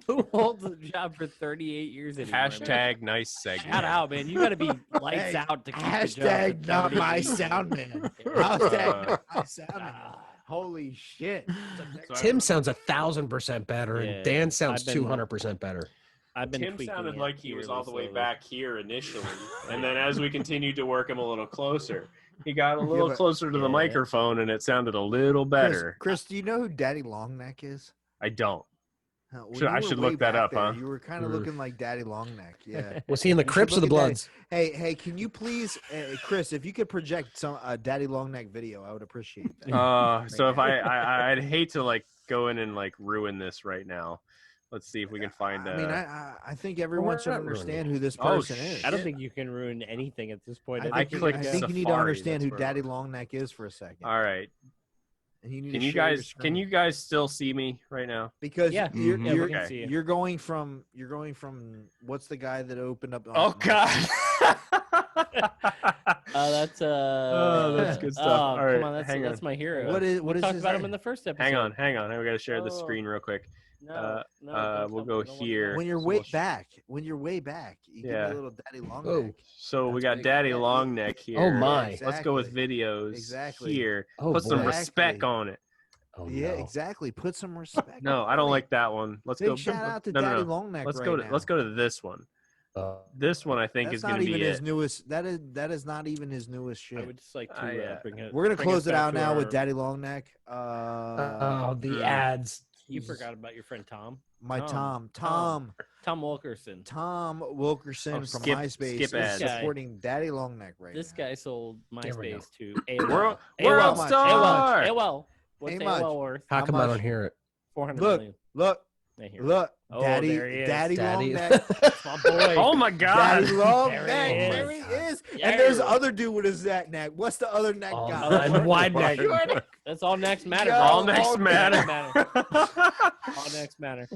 Speaker 4: Who holds the job for 38 years anymore? man?
Speaker 3: Hashtag nice segment.
Speaker 4: Shout out, man. You got to be lights
Speaker 1: Hey,
Speaker 4: out to keep the
Speaker 1: Hashtag
Speaker 4: job
Speaker 1: not
Speaker 4: for
Speaker 1: my
Speaker 4: 38
Speaker 1: sound
Speaker 4: years.
Speaker 1: man.
Speaker 4: Yeah.
Speaker 1: Hashtag not my sound man.
Speaker 4: Ah.
Speaker 1: Holy shit.
Speaker 2: Tim sounds 1,000% better,
Speaker 4: Yeah,
Speaker 2: and Dan sounds
Speaker 4: I've been-
Speaker 2: 200% better.
Speaker 4: I've been
Speaker 3: Tim
Speaker 4: tweaking
Speaker 3: sounded
Speaker 4: it
Speaker 3: like he was
Speaker 4: really
Speaker 3: all the way
Speaker 4: slowly.
Speaker 3: back here initially, and then as we continued to work him a little closer, he got a little
Speaker 1: but-
Speaker 3: closer to the
Speaker 4: Yeah.
Speaker 3: microphone, and it sounded a little better.
Speaker 1: Chris, do you know who Daddy Longneck is?
Speaker 3: I don't.
Speaker 1: When
Speaker 3: Should- I
Speaker 1: you were
Speaker 3: should
Speaker 1: way
Speaker 3: look that
Speaker 1: back
Speaker 3: up,
Speaker 1: there,
Speaker 3: huh?
Speaker 1: You were kind of
Speaker 2: Mm.
Speaker 1: looking like Daddy Longneck. Yeah.
Speaker 2: Was he in the
Speaker 1: You should
Speaker 2: Crips or the
Speaker 1: look at
Speaker 2: Bloods?
Speaker 1: Hey, can you please, Chris, if you could project some Daddy Longneck video, I would appreciate that.
Speaker 3: So if I'd hate to like go in and like ruin this right now. Let's see if we can find.
Speaker 1: I mean, I think everyone
Speaker 2: we're
Speaker 1: should
Speaker 2: not ruining
Speaker 1: understand who this
Speaker 3: Oh,
Speaker 1: person is.
Speaker 4: I don't think you can ruin anything at this point.
Speaker 1: I
Speaker 3: clicked
Speaker 1: think you need to
Speaker 3: Safari,
Speaker 1: understand who
Speaker 3: that's where-
Speaker 1: Daddy Longneck is for a second.
Speaker 3: All right.
Speaker 1: And you need
Speaker 3: Can
Speaker 1: to
Speaker 3: you
Speaker 1: share your
Speaker 3: guys
Speaker 1: screen.
Speaker 3: still see me right now?
Speaker 1: Because
Speaker 4: Yeah.
Speaker 1: you're,
Speaker 5: Mhm.
Speaker 4: Yeah, we
Speaker 1: you're,
Speaker 4: can see you.
Speaker 1: you're going from what's the guy that opened up?
Speaker 3: Oh God.
Speaker 4: That's
Speaker 3: that's good stuff.
Speaker 4: Oh,
Speaker 3: All right,
Speaker 4: come on,
Speaker 3: hang
Speaker 4: that's my hero.
Speaker 1: What is
Speaker 4: we
Speaker 1: what is
Speaker 4: talked
Speaker 1: his
Speaker 4: about him
Speaker 1: name?
Speaker 4: in the first episode.
Speaker 3: hang on. We gotta share the
Speaker 4: Oh.
Speaker 3: screen real quick.
Speaker 4: No, no,
Speaker 3: we'll
Speaker 4: don't tell
Speaker 3: go
Speaker 4: me. I don't wanna
Speaker 3: here.
Speaker 4: know.
Speaker 1: When you're
Speaker 3: So
Speaker 1: way
Speaker 3: we'll
Speaker 1: back, you give
Speaker 3: Yeah.
Speaker 1: me a little Daddy Longneck.
Speaker 2: Oh.
Speaker 3: So we
Speaker 2: That's
Speaker 3: got
Speaker 2: big.
Speaker 3: Daddy
Speaker 1: Yeah,
Speaker 3: Longneck here.
Speaker 2: Oh my!
Speaker 3: Let's go with
Speaker 1: Exactly.
Speaker 3: videos
Speaker 1: Exactly.
Speaker 3: here.
Speaker 2: Oh
Speaker 3: Put some
Speaker 2: boy.
Speaker 3: respect
Speaker 1: Exactly.
Speaker 3: on it.
Speaker 2: Oh,
Speaker 1: Yeah,
Speaker 2: no.
Speaker 1: exactly. Put some respect.
Speaker 3: No,
Speaker 1: on
Speaker 3: I don't
Speaker 1: it.
Speaker 3: like that one. Let's
Speaker 1: Big
Speaker 3: go.
Speaker 1: shout out to
Speaker 3: no,
Speaker 1: Daddy
Speaker 3: no, no.
Speaker 1: Longneck.
Speaker 3: Let's
Speaker 1: right
Speaker 3: go
Speaker 1: now.
Speaker 3: to this one.
Speaker 2: Uh,
Speaker 3: This one I think
Speaker 1: That's
Speaker 3: is
Speaker 1: not
Speaker 3: going to
Speaker 1: even
Speaker 3: be
Speaker 1: his
Speaker 3: it.
Speaker 1: newest. That is not even his newest
Speaker 4: I
Speaker 1: shit.
Speaker 4: would just like to
Speaker 3: I,
Speaker 4: bring it.
Speaker 1: We're gonna
Speaker 4: bring us
Speaker 1: close it
Speaker 4: back
Speaker 1: out
Speaker 4: to
Speaker 1: now with
Speaker 4: our-
Speaker 1: Daddy Longneck.
Speaker 2: oh, the
Speaker 3: Mm.
Speaker 2: ads.
Speaker 4: You
Speaker 2: Jesus.
Speaker 4: forgot about your friend Tom.
Speaker 1: My
Speaker 4: Tom.
Speaker 1: Tom
Speaker 4: Wilkerson.
Speaker 1: Wilkerson
Speaker 3: Oh,
Speaker 1: from
Speaker 3: skip
Speaker 1: MySpace
Speaker 3: ad.
Speaker 1: is
Speaker 4: Guy.
Speaker 1: supporting Daddy Longneck right
Speaker 4: This
Speaker 1: now.
Speaker 4: guy sold
Speaker 2: There we go.
Speaker 4: MySpace to
Speaker 3: World,
Speaker 4: AOL.
Speaker 3: World
Speaker 1: much?
Speaker 3: Star.
Speaker 4: AOL. What's
Speaker 1: Hey, much?
Speaker 4: AOL worth?
Speaker 2: How
Speaker 1: How
Speaker 2: come I
Speaker 1: much?
Speaker 2: don't hear it?
Speaker 4: 400
Speaker 1: Look,
Speaker 4: million.
Speaker 1: look,
Speaker 4: I hear it.
Speaker 1: look,
Speaker 4: Oh,
Speaker 1: Daddy,
Speaker 4: there he is.
Speaker 1: Daddy
Speaker 2: Daddy.
Speaker 1: Longneck.
Speaker 4: My boy.
Speaker 3: Oh my God!
Speaker 1: Daddy Longneck.
Speaker 4: There he
Speaker 1: There
Speaker 4: is.
Speaker 1: he is.
Speaker 4: Yeah.
Speaker 1: And there's the other dude with his that neck. What's the other neck
Speaker 2: Oh,
Speaker 1: guy?
Speaker 2: I'm wide neck.
Speaker 4: That's all next matter.
Speaker 1: Yo,
Speaker 4: bro.
Speaker 3: All next
Speaker 1: all
Speaker 3: matter.
Speaker 4: All next matter.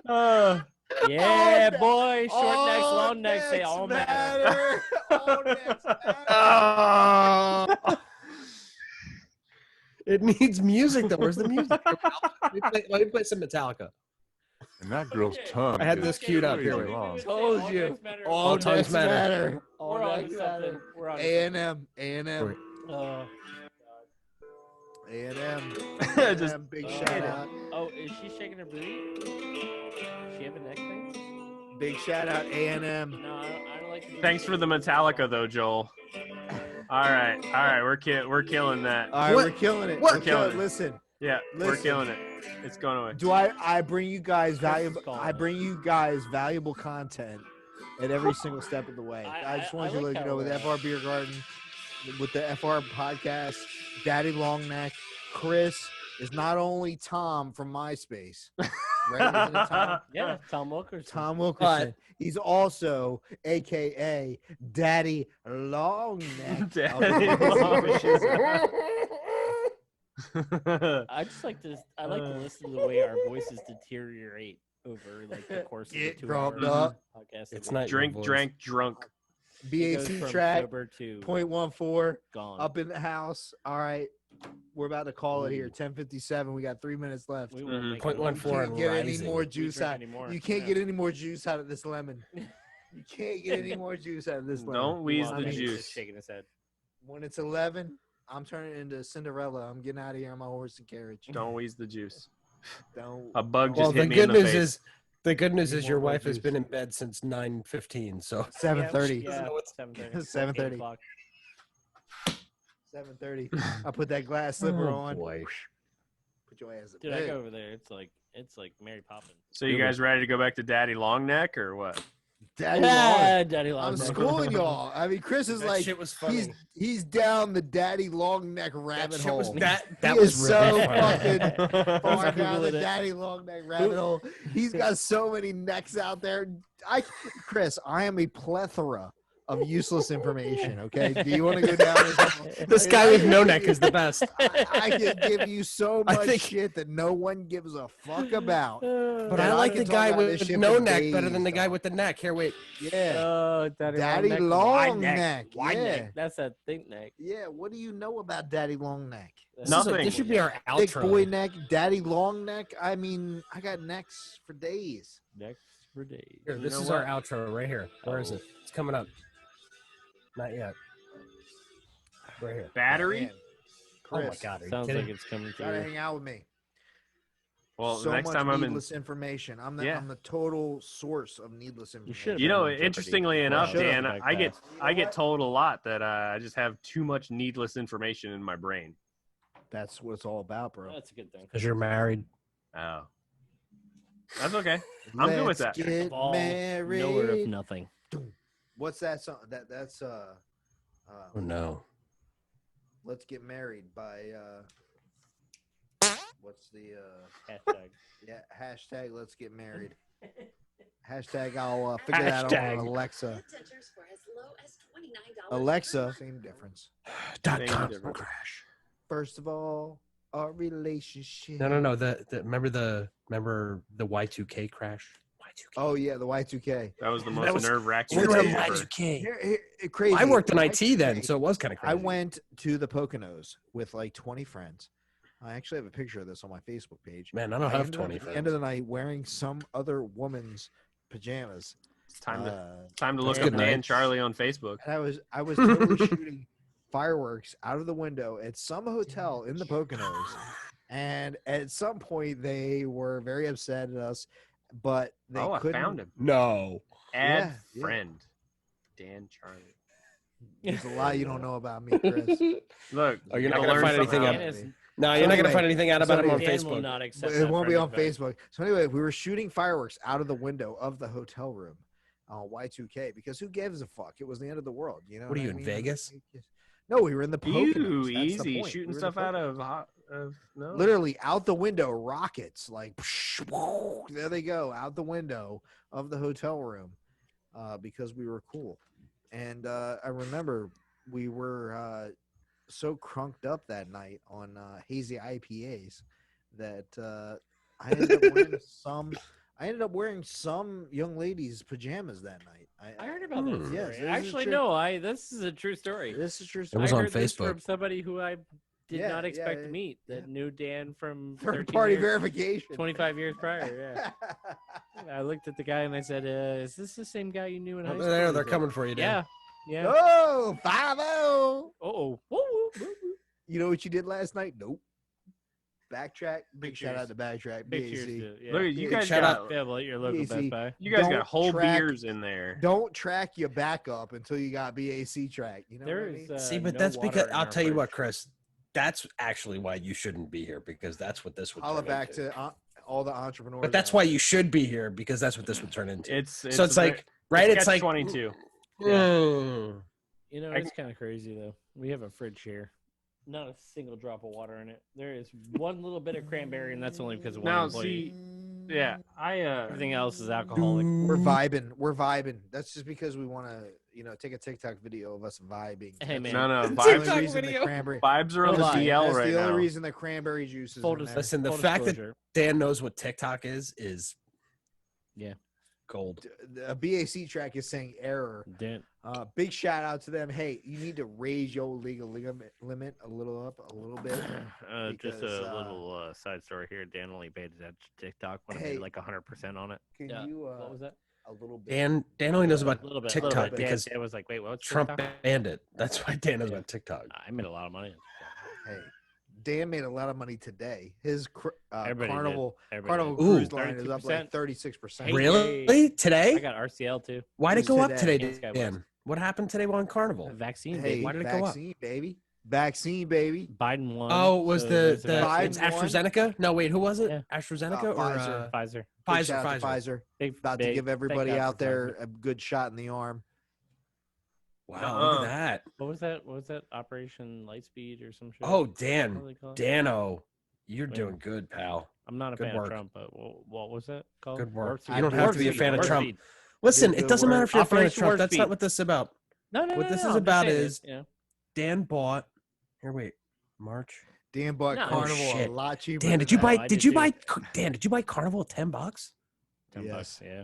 Speaker 3: Uh,
Speaker 4: Yeah,
Speaker 1: ne-
Speaker 4: boy. Short
Speaker 1: All
Speaker 4: necks, long necks, they
Speaker 1: necks
Speaker 4: all matter.
Speaker 1: matter. All necks matter.
Speaker 2: Oh. It needs music though. Where's the music? Let me play some Metallica.
Speaker 5: And that girl's tongue.
Speaker 2: I had
Speaker 5: is
Speaker 2: this queued up here.
Speaker 5: crazy long.
Speaker 1: Told you.
Speaker 2: All tongues
Speaker 1: necks
Speaker 2: matter.
Speaker 1: All
Speaker 4: We're on
Speaker 1: necks
Speaker 4: to something.
Speaker 1: matter.
Speaker 4: We're on to
Speaker 1: A&M, A&M, A&M,
Speaker 3: Just-
Speaker 1: big
Speaker 4: Oh.
Speaker 1: shout out.
Speaker 4: Oh, is she shaking her booty? Does she have a neck thing?
Speaker 1: Big shout out A&M.
Speaker 4: No, I don't like to be
Speaker 3: Thanks for the Metallica though, Joel. All right, we're killing that.
Speaker 1: All right,
Speaker 2: What?
Speaker 1: we're killing it.
Speaker 2: What?
Speaker 1: We're killing it.
Speaker 3: Killing it.
Speaker 1: Listen,
Speaker 3: Yeah, we're
Speaker 1: Listen.
Speaker 3: killing it. It's going away.
Speaker 1: do I bring you guys valuable?
Speaker 4: calling
Speaker 1: I
Speaker 4: us.
Speaker 1: bring you guys valuable content at every single step of the way. I just want you to
Speaker 4: like
Speaker 1: let you
Speaker 4: how,
Speaker 1: know with FR Beer Garden, with the FR podcast, Daddy Longneck, Kris is not only Tom from MySpace, right? Isn't it Tom?
Speaker 4: Yeah, Tom Wilkerson.
Speaker 1: Tom Wilkerson. He's also AKA Daddy Longneck.
Speaker 3: Daddy
Speaker 1: of the
Speaker 3: Longneck.
Speaker 4: I just like to. I like to listen to the way our voices deteriorate over like the course of the
Speaker 1: Get
Speaker 4: 2
Speaker 1: dropped
Speaker 4: hour
Speaker 1: up.
Speaker 4: podcast.
Speaker 2: It's
Speaker 4: that we
Speaker 2: not
Speaker 4: do.
Speaker 2: your
Speaker 3: Drink,
Speaker 2: voice.
Speaker 3: drank, drunk.
Speaker 4: It goes
Speaker 1: BAC
Speaker 4: from
Speaker 1: track
Speaker 4: sober to
Speaker 1: 0.14
Speaker 4: gone.
Speaker 1: up in the house. All right, we're about to call it here.
Speaker 4: Ooh.
Speaker 1: 10:57. We got 3 minutes left.
Speaker 4: We won't
Speaker 3: Mhm.
Speaker 4: make
Speaker 2: 0.14
Speaker 1: You
Speaker 2: and
Speaker 1: can't get any
Speaker 2: rising.
Speaker 1: more
Speaker 4: We
Speaker 1: juice
Speaker 4: drink
Speaker 1: out.
Speaker 4: anymore.
Speaker 1: You can't
Speaker 4: Yeah.
Speaker 1: get any more juice out of this lemon. You can't get any more juice out of this lemon.
Speaker 3: Don't wheeze
Speaker 4: Wow,
Speaker 3: the
Speaker 4: Denny's just
Speaker 3: juice.
Speaker 4: shaking his head.
Speaker 1: When it's 11, I'm turning into Cinderella. I'm getting out of here on my horse and carriage.
Speaker 3: Don't wheeze the juice.
Speaker 1: Don't.
Speaker 3: A bug
Speaker 1: don't-
Speaker 3: just
Speaker 2: Well,
Speaker 3: hit
Speaker 2: the
Speaker 3: me
Speaker 2: good
Speaker 3: in the
Speaker 2: news
Speaker 3: face.
Speaker 2: is the good news
Speaker 1: Need
Speaker 2: is
Speaker 1: more
Speaker 2: your
Speaker 1: bug
Speaker 2: wife has
Speaker 1: juice.
Speaker 2: been in bed since 9:15. So
Speaker 1: 7:30.
Speaker 4: Yeah,
Speaker 2: know what's-
Speaker 4: 7:30.
Speaker 1: 7:30.
Speaker 4: 8 o'clock.
Speaker 1: 7:30. I put that glass slipper
Speaker 2: Oh,
Speaker 1: on.
Speaker 2: boy.
Speaker 1: Put your ass up.
Speaker 4: Dude, I go over there. It's like Mary Poppins.
Speaker 3: So you guys ready to go back to Daddy Longneck or what?
Speaker 1: Daddy Long.
Speaker 4: Yeah, Daddy Long
Speaker 1: I'm
Speaker 4: Neck.
Speaker 1: schooling y'all. I mean, Chris is
Speaker 2: That
Speaker 1: like
Speaker 2: shit was funny.
Speaker 1: he's down the Daddy Long Neck rabbit
Speaker 2: That shit was
Speaker 1: hole.
Speaker 2: that
Speaker 1: He
Speaker 2: was
Speaker 1: is
Speaker 2: really
Speaker 1: so
Speaker 2: funny.
Speaker 1: fucking far down the
Speaker 4: Googling it.
Speaker 1: Daddy Long Neck rabbit hole. He's got so many necks out there. Chris, I am a plethora of useless information. Okay, do you want to go down this hole?
Speaker 2: This guy with no neck is the best.
Speaker 1: I can give you so
Speaker 2: I
Speaker 1: much
Speaker 2: think-
Speaker 1: shit that no one gives a fuck about.
Speaker 2: But
Speaker 1: Yeah,
Speaker 2: I
Speaker 1: I
Speaker 2: like
Speaker 1: can
Speaker 2: the
Speaker 1: talk
Speaker 2: guy
Speaker 1: about this
Speaker 2: with
Speaker 1: shit
Speaker 2: no
Speaker 1: for
Speaker 2: neck better
Speaker 1: days,
Speaker 2: than the guy
Speaker 1: dog.
Speaker 2: with the neck. Here, wait.
Speaker 1: Yeah,
Speaker 4: Oh,
Speaker 1: Daddy
Speaker 4: Neck,
Speaker 1: Long
Speaker 4: wide
Speaker 1: Neck.
Speaker 4: Wide
Speaker 1: Yeah.
Speaker 4: neck. That's that thick neck.
Speaker 1: yeah. What do you know about Daddy Long Neck?
Speaker 4: That's
Speaker 3: Nothing.
Speaker 2: This should be our
Speaker 1: Thick
Speaker 2: outro.
Speaker 1: boy neck, Daddy Long Neck. I mean, I got necks for days.
Speaker 4: Next for days.
Speaker 2: Here,
Speaker 3: You
Speaker 2: this
Speaker 3: know
Speaker 2: is our outro right here. Where is it? It's coming up. Not yet. Right here.
Speaker 3: Battery?
Speaker 1: Man,
Speaker 2: Oh my
Speaker 1: Chris,
Speaker 2: god, are you
Speaker 4: Sounds
Speaker 2: kidding?
Speaker 4: like it's coming
Speaker 1: gotta
Speaker 4: through.
Speaker 1: hang out with me.
Speaker 3: Well,
Speaker 1: so
Speaker 3: the next
Speaker 1: much
Speaker 3: time I'm in.
Speaker 1: needless information. I'm the
Speaker 3: Yeah.
Speaker 1: I'm the total source of needless information.
Speaker 4: should've
Speaker 3: You know,
Speaker 4: Jeopardy.
Speaker 3: interestingly
Speaker 4: Yeah,
Speaker 3: enough,
Speaker 1: should've
Speaker 3: Dan,
Speaker 4: back
Speaker 3: I get
Speaker 4: pass.
Speaker 3: I get told a lot that I just have too much needless information in my brain.
Speaker 1: That's what it's all about, bro.
Speaker 4: That's a good thing.
Speaker 2: Because you're married.
Speaker 3: Oh, that's okay. I'm good with
Speaker 1: Let's
Speaker 3: that.
Speaker 1: Get
Speaker 4: All
Speaker 1: married.
Speaker 4: Nowhere of nothing.
Speaker 1: What's that song? That's
Speaker 2: Oh no.
Speaker 1: Let's Get Married by what's the
Speaker 4: Hashtag.
Speaker 1: yeah, hashtag Let's Get Married. Hashtag I'll figure that out on
Speaker 2: Hashtag.
Speaker 1: Alexa.
Speaker 7: Centers for as low as $29
Speaker 1: Alexa, same difference.
Speaker 2: Dot
Speaker 3: Same
Speaker 2: com
Speaker 3: difference.
Speaker 2: crash.
Speaker 1: First of all, our relationship.
Speaker 2: No. Remember the Y2K crash? Y2K.
Speaker 1: Oh yeah, the Y2K.
Speaker 3: That was the
Speaker 2: That
Speaker 3: most
Speaker 2: was-
Speaker 3: nerve-wracking
Speaker 2: Remember
Speaker 3: thing
Speaker 2: the
Speaker 3: ever.
Speaker 2: Y2K?
Speaker 1: Crazy.
Speaker 2: I worked in IT
Speaker 1: Y2K.
Speaker 2: then, so it was kind of crazy.
Speaker 1: I went to the Poconos with like 20 friends. I actually have a picture of this on my Facebook page.
Speaker 2: Man, I don't
Speaker 1: I
Speaker 2: have
Speaker 1: ended up
Speaker 2: 20
Speaker 1: at the end
Speaker 2: friends.
Speaker 1: of the night wearing some other woman's pajamas.
Speaker 3: It's time to
Speaker 1: Uh,
Speaker 3: look
Speaker 2: That's
Speaker 3: up
Speaker 2: good
Speaker 3: Dan
Speaker 2: night.
Speaker 3: Charlie on Facebook.
Speaker 1: and I was totally shooting fireworks out of the window at some hotel in the Poconos. And at some point they were very upset at us, but they
Speaker 3: Oh, I
Speaker 1: couldn't.
Speaker 3: found him.
Speaker 2: No.
Speaker 3: Add
Speaker 1: Yeah.
Speaker 3: friend. Dan Charlie.
Speaker 1: There's a lot you don't know about me, Chris.
Speaker 3: Look.
Speaker 2: Oh, you're not
Speaker 3: you'll
Speaker 2: gonna
Speaker 3: learn
Speaker 2: find
Speaker 3: something
Speaker 2: anything
Speaker 3: out.
Speaker 2: up.
Speaker 4: Dan is-
Speaker 2: No,
Speaker 1: So
Speaker 2: you're not
Speaker 1: anyway-
Speaker 2: gonna find anything out about him on
Speaker 1: so
Speaker 4: Dan will
Speaker 2: Facebook.
Speaker 4: not accept
Speaker 1: It
Speaker 4: that
Speaker 1: won't be
Speaker 4: friend
Speaker 1: on
Speaker 4: request.
Speaker 1: Facebook. So anyway, we were shooting fireworks out of the window of the hotel room on Y2K because who gives a fuck? It was the end of the world. You know
Speaker 2: What are
Speaker 1: I
Speaker 2: you, in
Speaker 1: mean?
Speaker 2: Vegas?
Speaker 1: No, we were in the Poconos.
Speaker 3: Ew,
Speaker 1: That's the
Speaker 3: easy.
Speaker 1: point.
Speaker 3: Shooting
Speaker 1: We were in
Speaker 3: stuff
Speaker 1: the
Speaker 3: out
Speaker 1: Poconos.
Speaker 3: of no.
Speaker 1: Literally out the window, rockets like there they go out the window of the hotel room because we were cool. And I remember we were so crunked up that night on hazy IPAs that I ended up wearing some young lady's pajamas that night.
Speaker 4: I heard about that
Speaker 2: Hmm.
Speaker 4: story.
Speaker 1: Yes, this is
Speaker 4: Actually,
Speaker 1: true.
Speaker 4: no. This is a true story.
Speaker 1: This is true.
Speaker 2: It was
Speaker 4: I
Speaker 2: on
Speaker 4: heard this
Speaker 2: Facebook.
Speaker 4: from somebody who I did
Speaker 1: Yeah,
Speaker 4: not expect
Speaker 1: yeah,
Speaker 4: to meet. That
Speaker 1: yeah.
Speaker 4: knew Dan from
Speaker 1: Third
Speaker 4: 13
Speaker 1: party
Speaker 4: years,
Speaker 1: verification.
Speaker 4: 25 years prior. Yeah. I looked at the guy and I said, "Is this the same guy you knew in high school?"
Speaker 2: They're
Speaker 4: He's like,
Speaker 2: coming for you, Dan.
Speaker 4: Yeah. Yeah.
Speaker 1: Oh, 5-0.
Speaker 4: Oh.
Speaker 1: You know what you did last night? Nope. Backtrack. Big
Speaker 4: Big
Speaker 1: shout out
Speaker 4: cheers.
Speaker 1: to Backtrack.
Speaker 4: Big
Speaker 1: BAC.
Speaker 4: cheers to yeah.
Speaker 3: Look, you
Speaker 1: Big
Speaker 3: guys
Speaker 2: shout
Speaker 3: got
Speaker 2: out.
Speaker 4: Available at your local
Speaker 1: BAC.
Speaker 4: Best Buy.
Speaker 3: you guys
Speaker 1: Don't
Speaker 3: got whole
Speaker 1: track-
Speaker 3: beers in there.
Speaker 1: Don't track your backup until you got BAC track. You know
Speaker 4: There
Speaker 1: what I
Speaker 4: is
Speaker 1: mean?
Speaker 2: See, but
Speaker 4: no
Speaker 2: that's
Speaker 4: water
Speaker 2: because
Speaker 4: in
Speaker 2: I'll
Speaker 4: our
Speaker 2: tell you what,
Speaker 4: fridge.
Speaker 2: Chris. That's actually why you shouldn't be here because that's what this would.
Speaker 1: Holla
Speaker 2: turn
Speaker 1: back
Speaker 2: into.
Speaker 1: to all the entrepreneurs.
Speaker 2: But that's
Speaker 1: out
Speaker 2: why
Speaker 1: there.
Speaker 2: you should be here because that's what this would turn into.
Speaker 3: It's
Speaker 2: so it's like right. It's like
Speaker 3: 22.
Speaker 2: mm.
Speaker 4: You know, it's kind of crazy though. We have a fridge here. Not a single drop of water in it. There is one little bit of cranberry, and that's only because of one
Speaker 3: Now,
Speaker 4: employee.
Speaker 3: see, yeah, I
Speaker 4: Everything else is alcoholic.
Speaker 1: We're vibing. We're vibing. That's just because we want to, take a TikTok video of us vibing.
Speaker 4: Hey, man.
Speaker 3: No,
Speaker 1: That's the
Speaker 3: vibes,
Speaker 1: only reason the cranberry.
Speaker 3: vibes are on the
Speaker 4: No lie.
Speaker 3: DL
Speaker 1: That's
Speaker 3: right
Speaker 1: the only
Speaker 3: now.
Speaker 1: reason the cranberry juice is
Speaker 4: Full
Speaker 1: in there.
Speaker 2: Listen, the
Speaker 4: Full
Speaker 2: fact that
Speaker 4: disclosure.
Speaker 2: Dan knows what TikTok is
Speaker 4: Yeah.
Speaker 2: gold.
Speaker 1: A BAC track is saying error.
Speaker 4: Dan,
Speaker 1: Big shout out to them. Hey, you need to raise your legal limit a little up, a little bit.
Speaker 9: Just
Speaker 1: Because,
Speaker 9: a little side story here. Dan only paid that TikTok when I
Speaker 1: Hey.
Speaker 9: made like 100% on it.
Speaker 1: Can
Speaker 4: yeah.
Speaker 1: you
Speaker 4: What was that?
Speaker 1: a little bit?
Speaker 2: Dan only knows about
Speaker 4: A little bit.
Speaker 2: TikTok
Speaker 4: bit.
Speaker 2: because
Speaker 9: Dan was like, "Wait, what's
Speaker 2: Trump
Speaker 9: TikTok?"
Speaker 2: banned it. That's why Dan knows about TikTok.
Speaker 9: I made a lot of money.
Speaker 1: Hey, Dan made a lot of money today. His
Speaker 9: Everybody did.
Speaker 1: Carnival
Speaker 9: Everybody did.
Speaker 2: Ooh.
Speaker 1: cruise line is up like 36%.
Speaker 4: Hey,
Speaker 2: Really? Today?
Speaker 9: I got RCL too.
Speaker 2: Why'd it go up
Speaker 1: Today.
Speaker 2: today,
Speaker 9: Sky
Speaker 2: Dan? What happened today on Carnival?
Speaker 9: Vaccine,
Speaker 1: Hey,
Speaker 9: baby.
Speaker 2: Why did it go up?
Speaker 1: vaccine, baby. Vaccine, baby.
Speaker 9: Biden won.
Speaker 2: Oh, it was
Speaker 9: so
Speaker 2: the
Speaker 9: there's a
Speaker 1: Biden
Speaker 2: it's
Speaker 9: vaccine.
Speaker 1: won?
Speaker 2: AstraZeneca? No, wait, who was it?
Speaker 9: Yeah.
Speaker 2: AstraZeneca or
Speaker 1: Pfizer.
Speaker 9: Pfizer.
Speaker 1: Big
Speaker 2: Pfizer?
Speaker 1: shout out to
Speaker 2: Pfizer.
Speaker 1: Pfizer.
Speaker 9: Big,
Speaker 1: About to
Speaker 9: big-
Speaker 1: give
Speaker 9: thank
Speaker 1: everybody
Speaker 9: God
Speaker 1: out
Speaker 9: for
Speaker 1: there
Speaker 9: Pfizer.
Speaker 1: a good shot in the arm.
Speaker 2: Wow, look at that.
Speaker 9: What was that? What was that? Operation Lightspeed or some shit?
Speaker 2: Oh,
Speaker 9: What
Speaker 2: Dan.
Speaker 9: do they call it?
Speaker 2: Dano, you're
Speaker 9: Wait.
Speaker 2: doing good, pal.
Speaker 9: I'm not a
Speaker 2: Good
Speaker 9: fan
Speaker 2: work.
Speaker 9: of Trump, but what was that called?
Speaker 2: Good work.
Speaker 9: Warp
Speaker 1: You
Speaker 9: speed.
Speaker 1: don't have
Speaker 9: Warp
Speaker 1: to be a
Speaker 9: speed.
Speaker 2: fan of
Speaker 9: Warp
Speaker 2: Trump.
Speaker 9: speed.
Speaker 2: Listen,
Speaker 1: Good
Speaker 2: it doesn't matter if you're a fan of
Speaker 9: Operation
Speaker 2: Trump.
Speaker 9: Warp
Speaker 2: That's
Speaker 9: Speed.
Speaker 2: not what this is about.
Speaker 9: No,
Speaker 2: What this is
Speaker 9: I'm just
Speaker 2: about
Speaker 9: saying
Speaker 2: is-
Speaker 9: it, you know.
Speaker 2: Dan bought. Here, wait. March.
Speaker 1: Dan bought
Speaker 9: No.
Speaker 1: Carnival
Speaker 2: Oh,
Speaker 1: a
Speaker 2: shit.
Speaker 1: lot cheaper.
Speaker 2: Dan,
Speaker 1: than
Speaker 2: did you
Speaker 1: that.
Speaker 2: buy?
Speaker 9: I
Speaker 2: Did
Speaker 9: did
Speaker 2: you
Speaker 9: too.
Speaker 2: buy? Dan, did you buy Carnival at $10?
Speaker 9: $10
Speaker 1: Yes.
Speaker 9: bucks, yeah.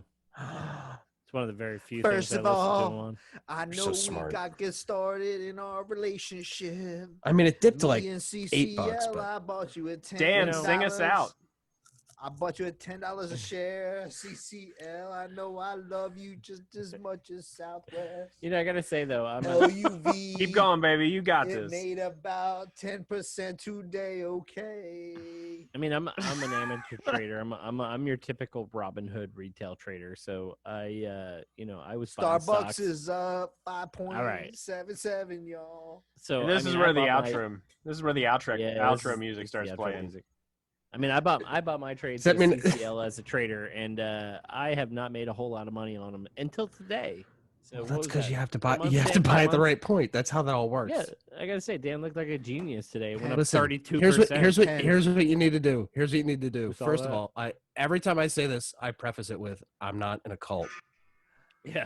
Speaker 9: It's one of the very few
Speaker 1: First
Speaker 9: things I
Speaker 1: of
Speaker 9: listen
Speaker 1: all,
Speaker 9: to on.
Speaker 1: I
Speaker 2: You're so
Speaker 1: know we
Speaker 2: smart.
Speaker 1: got get started in our relationship.
Speaker 2: I mean, it dipped to
Speaker 1: Me
Speaker 2: like
Speaker 1: and
Speaker 2: $8,
Speaker 1: CCL,
Speaker 2: but-
Speaker 1: I bought you at $10.
Speaker 3: Dan, sing us out.
Speaker 1: I bought you at $10 a share. CCL, I know I love you just as much as Southwest.
Speaker 9: You know, I gotta say though, I'm
Speaker 1: LUV.
Speaker 3: Keep going, baby. You got
Speaker 1: It
Speaker 3: this.
Speaker 1: made about 10% today. Okay.
Speaker 9: I mean, I'm an amateur trader. I'm your typical Robin Hood retail trader. So I I was buying
Speaker 1: Starbucks
Speaker 9: stocks.
Speaker 1: is up
Speaker 9: right.
Speaker 1: 5.77, y'all.
Speaker 9: So
Speaker 3: And this
Speaker 9: I
Speaker 3: is
Speaker 9: mean,
Speaker 3: where
Speaker 9: I
Speaker 3: the
Speaker 9: bought my-
Speaker 3: outro. This is where the outro
Speaker 9: Yeah, this
Speaker 3: outro
Speaker 9: is-
Speaker 3: music
Speaker 9: this is the
Speaker 3: starts
Speaker 9: outro
Speaker 3: playing.
Speaker 9: music. I mean, I bought my trades
Speaker 2: Does that
Speaker 9: with
Speaker 2: mean-
Speaker 9: CCL as a trader, and I have not made a whole lot of money on them until today. So
Speaker 2: Well,
Speaker 9: what
Speaker 2: that's
Speaker 9: was
Speaker 2: because
Speaker 9: that?
Speaker 2: you have to
Speaker 9: 4
Speaker 2: buy.
Speaker 9: months,
Speaker 2: You have
Speaker 9: Dan?
Speaker 2: to buy
Speaker 9: 5
Speaker 2: at the
Speaker 9: months?
Speaker 2: right point. That's how that all works.
Speaker 9: Yeah, I gotta say, Dan looked like a genius today. Went up
Speaker 2: Listen,
Speaker 9: 32%.
Speaker 2: here's what
Speaker 1: 10.
Speaker 2: here's what you need to do. Here's what you need to do.
Speaker 9: We saw
Speaker 2: First of
Speaker 9: that.
Speaker 2: all, every time I say this, I preface it with, "I'm not in a cult."
Speaker 9: Yeah.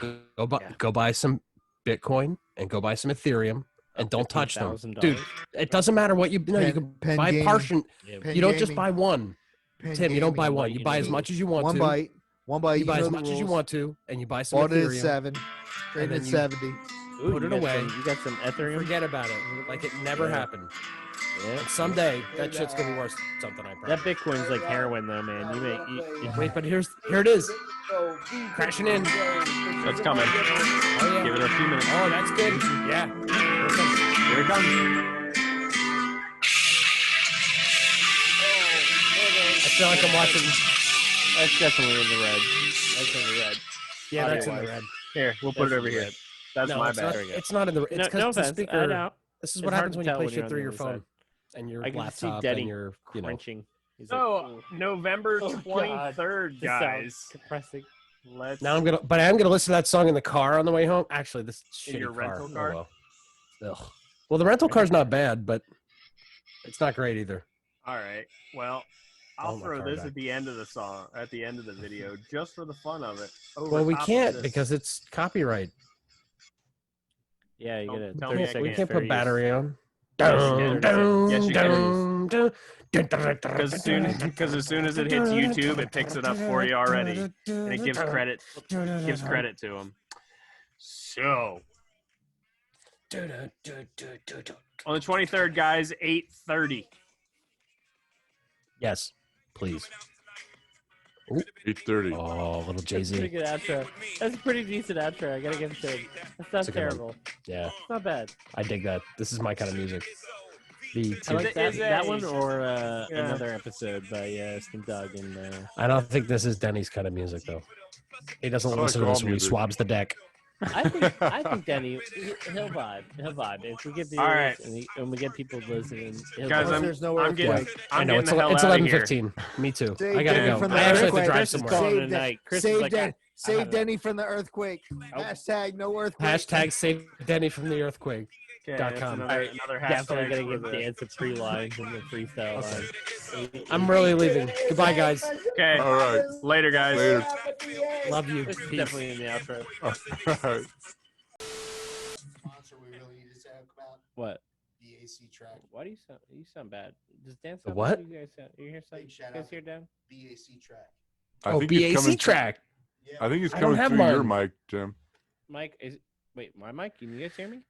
Speaker 2: Go buy some Bitcoin and go buy some Ethereum and don't touch them,
Speaker 9: $15,000.
Speaker 2: dude. It doesn't matter what you know. You can
Speaker 1: Pen
Speaker 2: buy
Speaker 1: gaming.
Speaker 2: partial.
Speaker 9: Yeah,
Speaker 1: Pen
Speaker 2: You don't just
Speaker 1: gaming.
Speaker 2: buy one.
Speaker 1: Pen
Speaker 2: Tim, you don't buy
Speaker 1: gaming.
Speaker 2: one.
Speaker 9: bite,
Speaker 2: You
Speaker 9: you
Speaker 2: buy
Speaker 9: know.
Speaker 2: as much as you want
Speaker 1: One
Speaker 2: to.
Speaker 1: bite. One bite.
Speaker 2: You buy
Speaker 1: know
Speaker 2: as
Speaker 1: the
Speaker 2: much as you
Speaker 1: rules.
Speaker 2: want to, and you buy some
Speaker 1: Bought it at
Speaker 2: Ethereum.
Speaker 1: 7. Traded
Speaker 2: then
Speaker 1: at
Speaker 2: you-
Speaker 1: 70.
Speaker 9: Ooh,
Speaker 2: Put
Speaker 9: you
Speaker 2: it
Speaker 9: got
Speaker 2: away.
Speaker 9: You got some Ethereum.
Speaker 2: Forget about it. Like it never
Speaker 9: Yeah.
Speaker 2: happened.
Speaker 9: Yeah.
Speaker 2: And someday that shit's gonna be worth something. I
Speaker 9: That
Speaker 2: promise.
Speaker 9: Bitcoin's like heroin, though, man. You
Speaker 2: Wait, but here it is. Crashing in.
Speaker 3: That's coming.
Speaker 2: Oh yeah.
Speaker 3: Give it a few minutes.
Speaker 2: Oh, that's good. Yeah.
Speaker 3: Here it comes.
Speaker 2: I feel like I'm watching.
Speaker 9: That's definitely in the red. That's in the red.
Speaker 2: Yeah, that's in the
Speaker 9: Audio-wise.
Speaker 2: red.
Speaker 3: Here, we'll put it
Speaker 9: That's
Speaker 3: over
Speaker 9: in the
Speaker 3: here.
Speaker 9: red.
Speaker 3: That's
Speaker 2: No,
Speaker 3: my
Speaker 2: it's
Speaker 3: bad.
Speaker 2: not.
Speaker 9: There we go.
Speaker 2: It's not in the. It's
Speaker 9: No,
Speaker 2: because
Speaker 9: no
Speaker 2: the
Speaker 9: offense. I
Speaker 2: speaker.
Speaker 9: know.
Speaker 2: This is
Speaker 9: It's
Speaker 2: what
Speaker 9: hard
Speaker 2: happens
Speaker 9: to
Speaker 2: when you
Speaker 9: tell
Speaker 2: play
Speaker 9: when
Speaker 2: shit
Speaker 9: you're on
Speaker 2: through
Speaker 9: the
Speaker 2: your
Speaker 9: other side.
Speaker 2: phone and your
Speaker 9: I can just see
Speaker 2: laptop
Speaker 9: Denny
Speaker 2: and your
Speaker 9: crunching. He's
Speaker 3: So November
Speaker 9: Oh, God.
Speaker 3: 23rd,
Speaker 9: this
Speaker 3: guys.
Speaker 9: sounds depressing.
Speaker 3: Let's.
Speaker 2: Now but I am gonna listen to that song in the car on the way home. Actually, this
Speaker 3: In
Speaker 2: shitty
Speaker 3: your rental
Speaker 2: Oh,
Speaker 3: car?
Speaker 2: well. Ugh. Well, the rental car's not bad, but it's not great either.
Speaker 3: All right. Well, I'll
Speaker 2: my
Speaker 3: throw
Speaker 2: car
Speaker 3: this
Speaker 2: back.
Speaker 3: at the end of the song, at the end of the video, just for the fun of it.
Speaker 2: Well, we
Speaker 3: top of
Speaker 2: can't
Speaker 3: this.
Speaker 2: because it's copyright.
Speaker 9: Yeah, you
Speaker 3: Don't
Speaker 9: get a
Speaker 3: tell
Speaker 9: 30
Speaker 3: me I
Speaker 9: seconds.
Speaker 2: We can't
Speaker 9: fair
Speaker 2: put
Speaker 9: use.
Speaker 2: battery on.
Speaker 3: Yes, you can.
Speaker 2: Because
Speaker 3: Because as soon as it hits YouTube, it picks it up for you already, and it gives credit to them. So on the 23rd, guys, 8:30.
Speaker 2: Yes, please.
Speaker 5: 8:30.
Speaker 2: Oh, little Jay
Speaker 9: That's a pretty
Speaker 2: Z.
Speaker 9: good outro. That's a pretty decent outro. I gotta give it to him. That's not
Speaker 2: It's a good one.
Speaker 9: terrible.
Speaker 2: Yeah,
Speaker 9: It's not bad.
Speaker 2: I dig that. This is my kind of music.
Speaker 9: I like that,
Speaker 3: is
Speaker 9: that
Speaker 3: a-
Speaker 9: one or
Speaker 3: Yeah.
Speaker 9: another episode by Snoop Dogg and
Speaker 2: I don't think this is Denny's kind of music, though. He doesn't
Speaker 5: I like
Speaker 2: listen to
Speaker 5: all
Speaker 2: this when he
Speaker 5: music.
Speaker 2: swabs the deck.
Speaker 9: I think Denny he'll vibe. If we get viewers
Speaker 3: All right.
Speaker 9: and we get people listening, he'll
Speaker 3: Guys,
Speaker 9: vibe.
Speaker 1: There's no
Speaker 3: I'm getting,
Speaker 1: earthquake.
Speaker 2: I
Speaker 3: I'm
Speaker 2: know
Speaker 3: getting
Speaker 2: it's
Speaker 3: the hell
Speaker 2: it's
Speaker 3: out of here.
Speaker 2: 11:15. Me too.
Speaker 1: Save
Speaker 2: I gotta
Speaker 1: Denny
Speaker 2: go.
Speaker 1: from the
Speaker 2: I actually have to
Speaker 1: earthquake.
Speaker 2: drive
Speaker 9: Chris is
Speaker 2: somewhere.
Speaker 9: calling
Speaker 1: Save,
Speaker 9: tonight. Chris
Speaker 1: save,
Speaker 9: is like,
Speaker 1: Den- save
Speaker 9: gotta-
Speaker 1: Denny from the earthquake. Hashtag no earthquake.
Speaker 2: Hashtag save Denny from the earthquake.
Speaker 3: Okay,
Speaker 2: .com.
Speaker 3: that's another
Speaker 9: definitely
Speaker 3: hashtag.
Speaker 9: gonna
Speaker 3: for
Speaker 9: give
Speaker 3: the-
Speaker 9: dance a pre-line from the freestyle line.
Speaker 2: I'm really leaving. Goodbye, guys.
Speaker 3: Okay,
Speaker 5: All right.
Speaker 3: later, guys.
Speaker 5: Later.
Speaker 2: Love you.
Speaker 9: This is
Speaker 2: Peace.
Speaker 9: definitely in the outro.
Speaker 5: All right.
Speaker 1: SoundCloud?
Speaker 4: What?
Speaker 1: The AC track.
Speaker 4: Why do you sound bad? Does Dan
Speaker 2: The
Speaker 4: sound
Speaker 2: what?
Speaker 4: bad? You guys sound, you hear something?
Speaker 1: Big shout
Speaker 4: You guys
Speaker 1: out
Speaker 4: hear Dan?
Speaker 1: BAC track.
Speaker 5: I
Speaker 2: Oh,
Speaker 5: think it's
Speaker 2: BAC
Speaker 5: coming
Speaker 2: track.
Speaker 1: Yeah.
Speaker 5: I think it's
Speaker 2: I don't
Speaker 5: coming
Speaker 2: have
Speaker 5: through your
Speaker 2: mine.
Speaker 5: mic, Jim.
Speaker 4: Mike is wait, my mic? Can you guys hear me?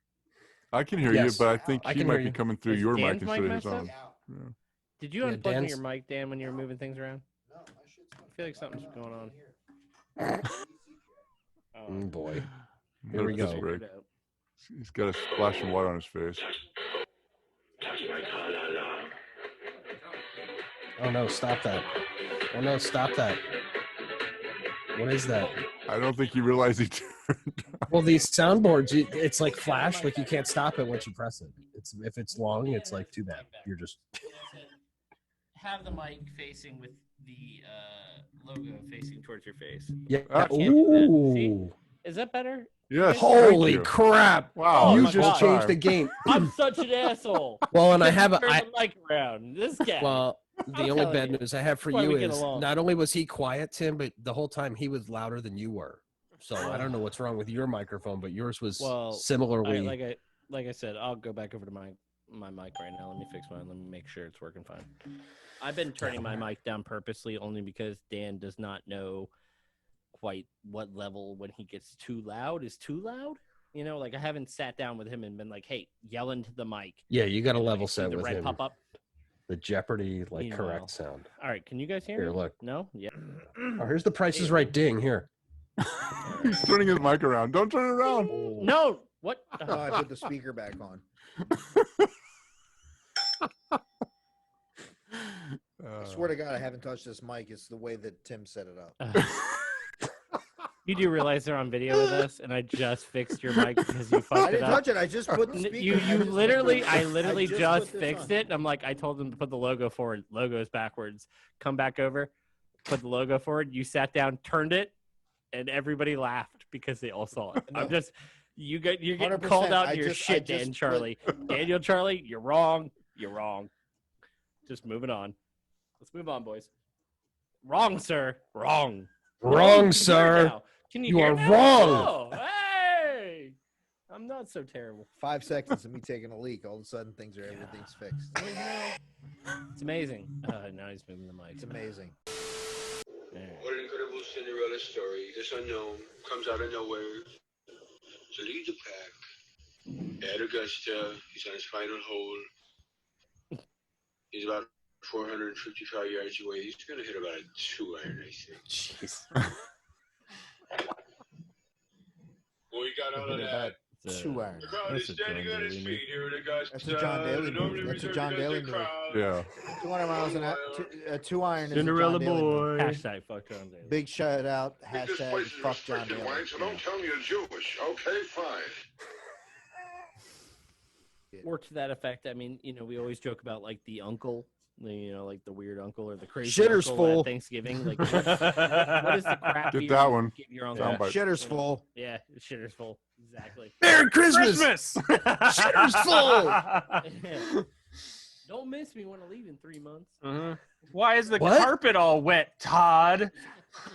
Speaker 5: I can hear
Speaker 2: Yes.
Speaker 5: you, but I think
Speaker 2: I
Speaker 5: he
Speaker 2: can
Speaker 5: might
Speaker 2: hear
Speaker 5: be
Speaker 2: you.
Speaker 5: coming through
Speaker 4: Is
Speaker 5: your
Speaker 4: Dan's
Speaker 5: mic
Speaker 4: mic
Speaker 5: instead of his
Speaker 4: messed up?
Speaker 5: own.
Speaker 1: Out.
Speaker 5: Yeah.
Speaker 4: Did you
Speaker 2: Yeah,
Speaker 4: unplug
Speaker 2: Dan's-
Speaker 4: your mic, Dan, when you were moving things around?
Speaker 1: No, my shit's
Speaker 4: I feel like something's going on. Oh,
Speaker 2: Boy. Here we
Speaker 5: That's
Speaker 2: go.
Speaker 5: Rick. He's got a splash of water on his face.
Speaker 2: Oh no, stop that. Oh no, stop that. What is that?
Speaker 5: I don't think you realize he turned.
Speaker 2: Well, these soundboards, it's like flash, like you can't stop it once you press it. It's if it's long, it's like too bad. You're just
Speaker 4: have the mic facing with the logo facing towards your face.
Speaker 2: yeah.
Speaker 5: Ah.
Speaker 4: Can't do that. See?
Speaker 2: Ooh.
Speaker 4: Is that better?
Speaker 5: Yes.
Speaker 2: Holy
Speaker 5: thank you.
Speaker 2: crap!
Speaker 5: Wow.
Speaker 4: Oh
Speaker 2: you
Speaker 4: my
Speaker 2: just
Speaker 4: God.
Speaker 2: changed the game.
Speaker 4: I'm such an asshole.
Speaker 2: Well, and I
Speaker 4: Because
Speaker 2: have
Speaker 4: you
Speaker 2: a.
Speaker 4: turned the mic around. This guy.
Speaker 2: Well,
Speaker 4: I'm
Speaker 2: the only
Speaker 4: telling
Speaker 2: bad
Speaker 4: you.
Speaker 2: news I have for
Speaker 4: That's why
Speaker 2: you
Speaker 4: we get
Speaker 2: is
Speaker 4: along.
Speaker 2: not only was he quiet, Tim, but the whole time he was louder than you were. So I don't know what's wrong with your microphone, but yours was
Speaker 4: Well,
Speaker 2: similarly.
Speaker 4: like I said, I'll go back over to my mic right now. Let me fix mine. Let me make sure it's working fine. I've been turning my mic down purposely only because Dan does not know quite what level when he gets too loud is too loud. You know, like I haven't sat down with him and been like, "Hey, yell into the mic."
Speaker 2: Yeah, you got a
Speaker 4: And I
Speaker 2: level
Speaker 4: see
Speaker 2: set
Speaker 4: the
Speaker 2: with
Speaker 4: red
Speaker 2: him.
Speaker 4: pop up.
Speaker 2: The Jeopardy, like
Speaker 4: Meanwhile.
Speaker 2: correct sound.
Speaker 4: All right, can you guys hear
Speaker 2: Here,
Speaker 4: me?
Speaker 2: look.
Speaker 4: No? Yeah.
Speaker 2: Oh, here's the Price is Right ding. Here.
Speaker 5: He's turning his mic around. Don't turn it around.
Speaker 4: No. What?
Speaker 1: No, I put the speaker back on. I swear to God, I haven't touched this mic. It's the way that Tim set it up.
Speaker 4: You do realize they're on video with us, and I just fixed your mic because you
Speaker 1: I
Speaker 4: fucked it
Speaker 1: didn't
Speaker 4: up.
Speaker 1: touch it. I just put the speaker.
Speaker 4: I literally just
Speaker 1: put this
Speaker 4: fixed
Speaker 1: on.
Speaker 4: it. And I'm like, I told them to put the logo forward. Logo is backwards. Come back over, put the logo forward. You sat down, turned it, and everybody laughed because they all saw it.
Speaker 1: No.
Speaker 4: You're getting
Speaker 1: 100%.
Speaker 4: called out
Speaker 1: I
Speaker 4: in your
Speaker 1: just- I
Speaker 4: shit,
Speaker 1: just
Speaker 4: Dan
Speaker 1: put-
Speaker 4: Charlie. Daniel Charlie, you're wrong. You're wrong. Just moving on. Let's move on, boys. Wrong, sir. Wrong.
Speaker 2: Wrong,
Speaker 4: Can you hear
Speaker 2: sir.
Speaker 4: now? Can
Speaker 2: You
Speaker 4: hear
Speaker 2: are
Speaker 4: now?
Speaker 2: wrong.
Speaker 4: Oh, hey! I'm not so terrible.
Speaker 1: 5 seconds of me taking a leak. All of a sudden, everything's fixed.
Speaker 4: It's amazing. Now he's moving the mic.
Speaker 1: It's amazing.
Speaker 8: What an incredible Cinderella story. This unknown comes out of nowhere to lead the pack. At Augusta, he's on his final hole. He's about 455 yards away. He's going to hit about a 2-iron, I think.
Speaker 2: Jeez.
Speaker 8: Well, he got all of that.
Speaker 1: 2-iron.
Speaker 8: The crowd
Speaker 4: That's
Speaker 8: is
Speaker 4: a
Speaker 8: standing
Speaker 4: John
Speaker 8: on its
Speaker 4: Daly
Speaker 8: feet here at Augusta.
Speaker 1: That's a John Daly
Speaker 8: The normally
Speaker 1: move. That's a
Speaker 8: reserved
Speaker 1: John Daly
Speaker 8: Augusta
Speaker 1: move.
Speaker 8: crowd.
Speaker 5: Yeah.
Speaker 1: 200 miles an hour. 2-iron is
Speaker 4: Cinderella
Speaker 1: a John Daly move.
Speaker 4: boy. Hashtag fuck John Daly.
Speaker 1: Big shout out.
Speaker 8: I think this
Speaker 1: Hashtag
Speaker 8: place is
Speaker 1: fuck John
Speaker 8: restricted,
Speaker 1: Daly.
Speaker 8: Wayne, so don't tell me you're Jewish. Okay, fine.
Speaker 4: Or to that effect, I mean, you know, we always joke about like the uncle, you know, like the weird uncle or the crazy
Speaker 1: Shitter's
Speaker 4: uncle
Speaker 1: full.
Speaker 4: at Thanksgiving. Like, what is the crap
Speaker 5: Get
Speaker 4: beer
Speaker 5: that
Speaker 4: you
Speaker 5: one.
Speaker 4: give your uncle?
Speaker 5: Soundbite.
Speaker 1: Shitter's full.
Speaker 4: Yeah, shitter's full. Exactly.
Speaker 2: Merry Christmas.
Speaker 3: Christmas.
Speaker 2: Shitter's full.
Speaker 4: Don't miss me when I leave in 3 months.
Speaker 3: Mhm. Why is the
Speaker 2: What?
Speaker 3: carpet all wet, Todd?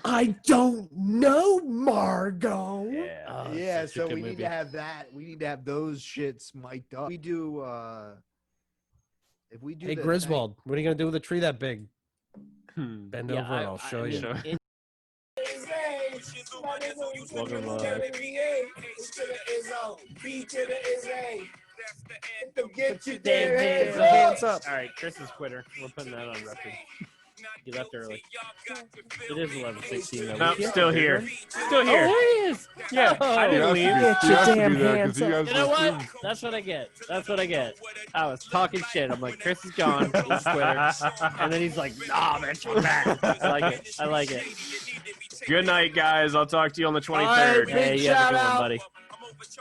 Speaker 2: I don't know, Margot.
Speaker 4: Oh,
Speaker 1: Yeah,
Speaker 4: such a
Speaker 1: so
Speaker 4: good
Speaker 1: we need
Speaker 4: movie.
Speaker 1: to have that. We need to have those shits mic'd up. We do if we do
Speaker 2: Hey,
Speaker 1: the
Speaker 2: Griswold, what are you gonna do with a tree that big?
Speaker 3: Hmm.
Speaker 2: Bend
Speaker 4: Yeah,
Speaker 2: over and I'll show you.
Speaker 4: mean, Welcome,
Speaker 1: Get your
Speaker 4: damn
Speaker 1: hands
Speaker 4: hands
Speaker 1: up.
Speaker 4: All right, Chris is quitter. We're putting that on record. He left early. It is 11:16 though.
Speaker 3: Nope,
Speaker 4: We can't
Speaker 3: still
Speaker 4: do
Speaker 3: here.
Speaker 4: bigger.
Speaker 3: Still
Speaker 4: Oh,
Speaker 3: here.
Speaker 4: there he is.
Speaker 3: Yeah, I
Speaker 5: He
Speaker 3: didn't
Speaker 5: has
Speaker 3: leave.
Speaker 5: to be,
Speaker 2: Get
Speaker 5: he
Speaker 2: your
Speaker 5: has to
Speaker 2: damn
Speaker 5: be there
Speaker 2: hands
Speaker 5: because you
Speaker 2: up.
Speaker 5: guys
Speaker 4: You know
Speaker 5: were
Speaker 4: what?
Speaker 5: too-
Speaker 4: That's what I get. That's what I get. I was talking shit. I'm like, Chris is gone. He's Twitter. And then he's like, nah, man, you're back. I like it. I like it.
Speaker 3: Good night, guys. I'll talk to you on the 23rd.
Speaker 1: All right,
Speaker 4: Hey,
Speaker 1: big
Speaker 4: you have a
Speaker 1: shout
Speaker 4: good one,
Speaker 1: out.
Speaker 4: buddy.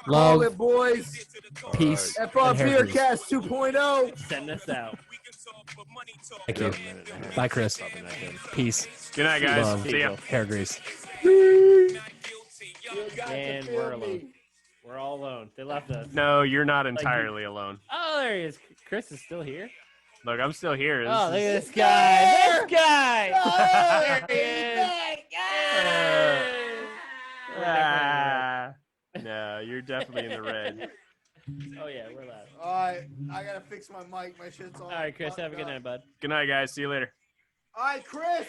Speaker 1: Call
Speaker 2: Love,
Speaker 1: it, boys.
Speaker 2: peace,
Speaker 1: FR
Speaker 2: and hair grease.
Speaker 1: Beercast 2.0.
Speaker 4: Send us out.
Speaker 2: Thank you. Bye, Chris. Peace.
Speaker 3: Good night, guys.
Speaker 2: Love.
Speaker 3: See ya.
Speaker 2: Hair grease.
Speaker 4: And we're alone. We're all alone. They left us.
Speaker 3: No, you're not entirely alone.
Speaker 4: Oh, there he is. Chris is still here.
Speaker 3: Look, I'm still here.
Speaker 4: Oh, look
Speaker 3: This
Speaker 4: at this guy. This guy. There he is.
Speaker 3: is- Ah. No, you're definitely in the red.
Speaker 4: Oh yeah, we're loud.
Speaker 1: All right, I gotta fix my mic. My shit's all.
Speaker 4: All right, Chris, have a good night, bud.
Speaker 3: Good night, guys. See you later.
Speaker 1: All right, Chris.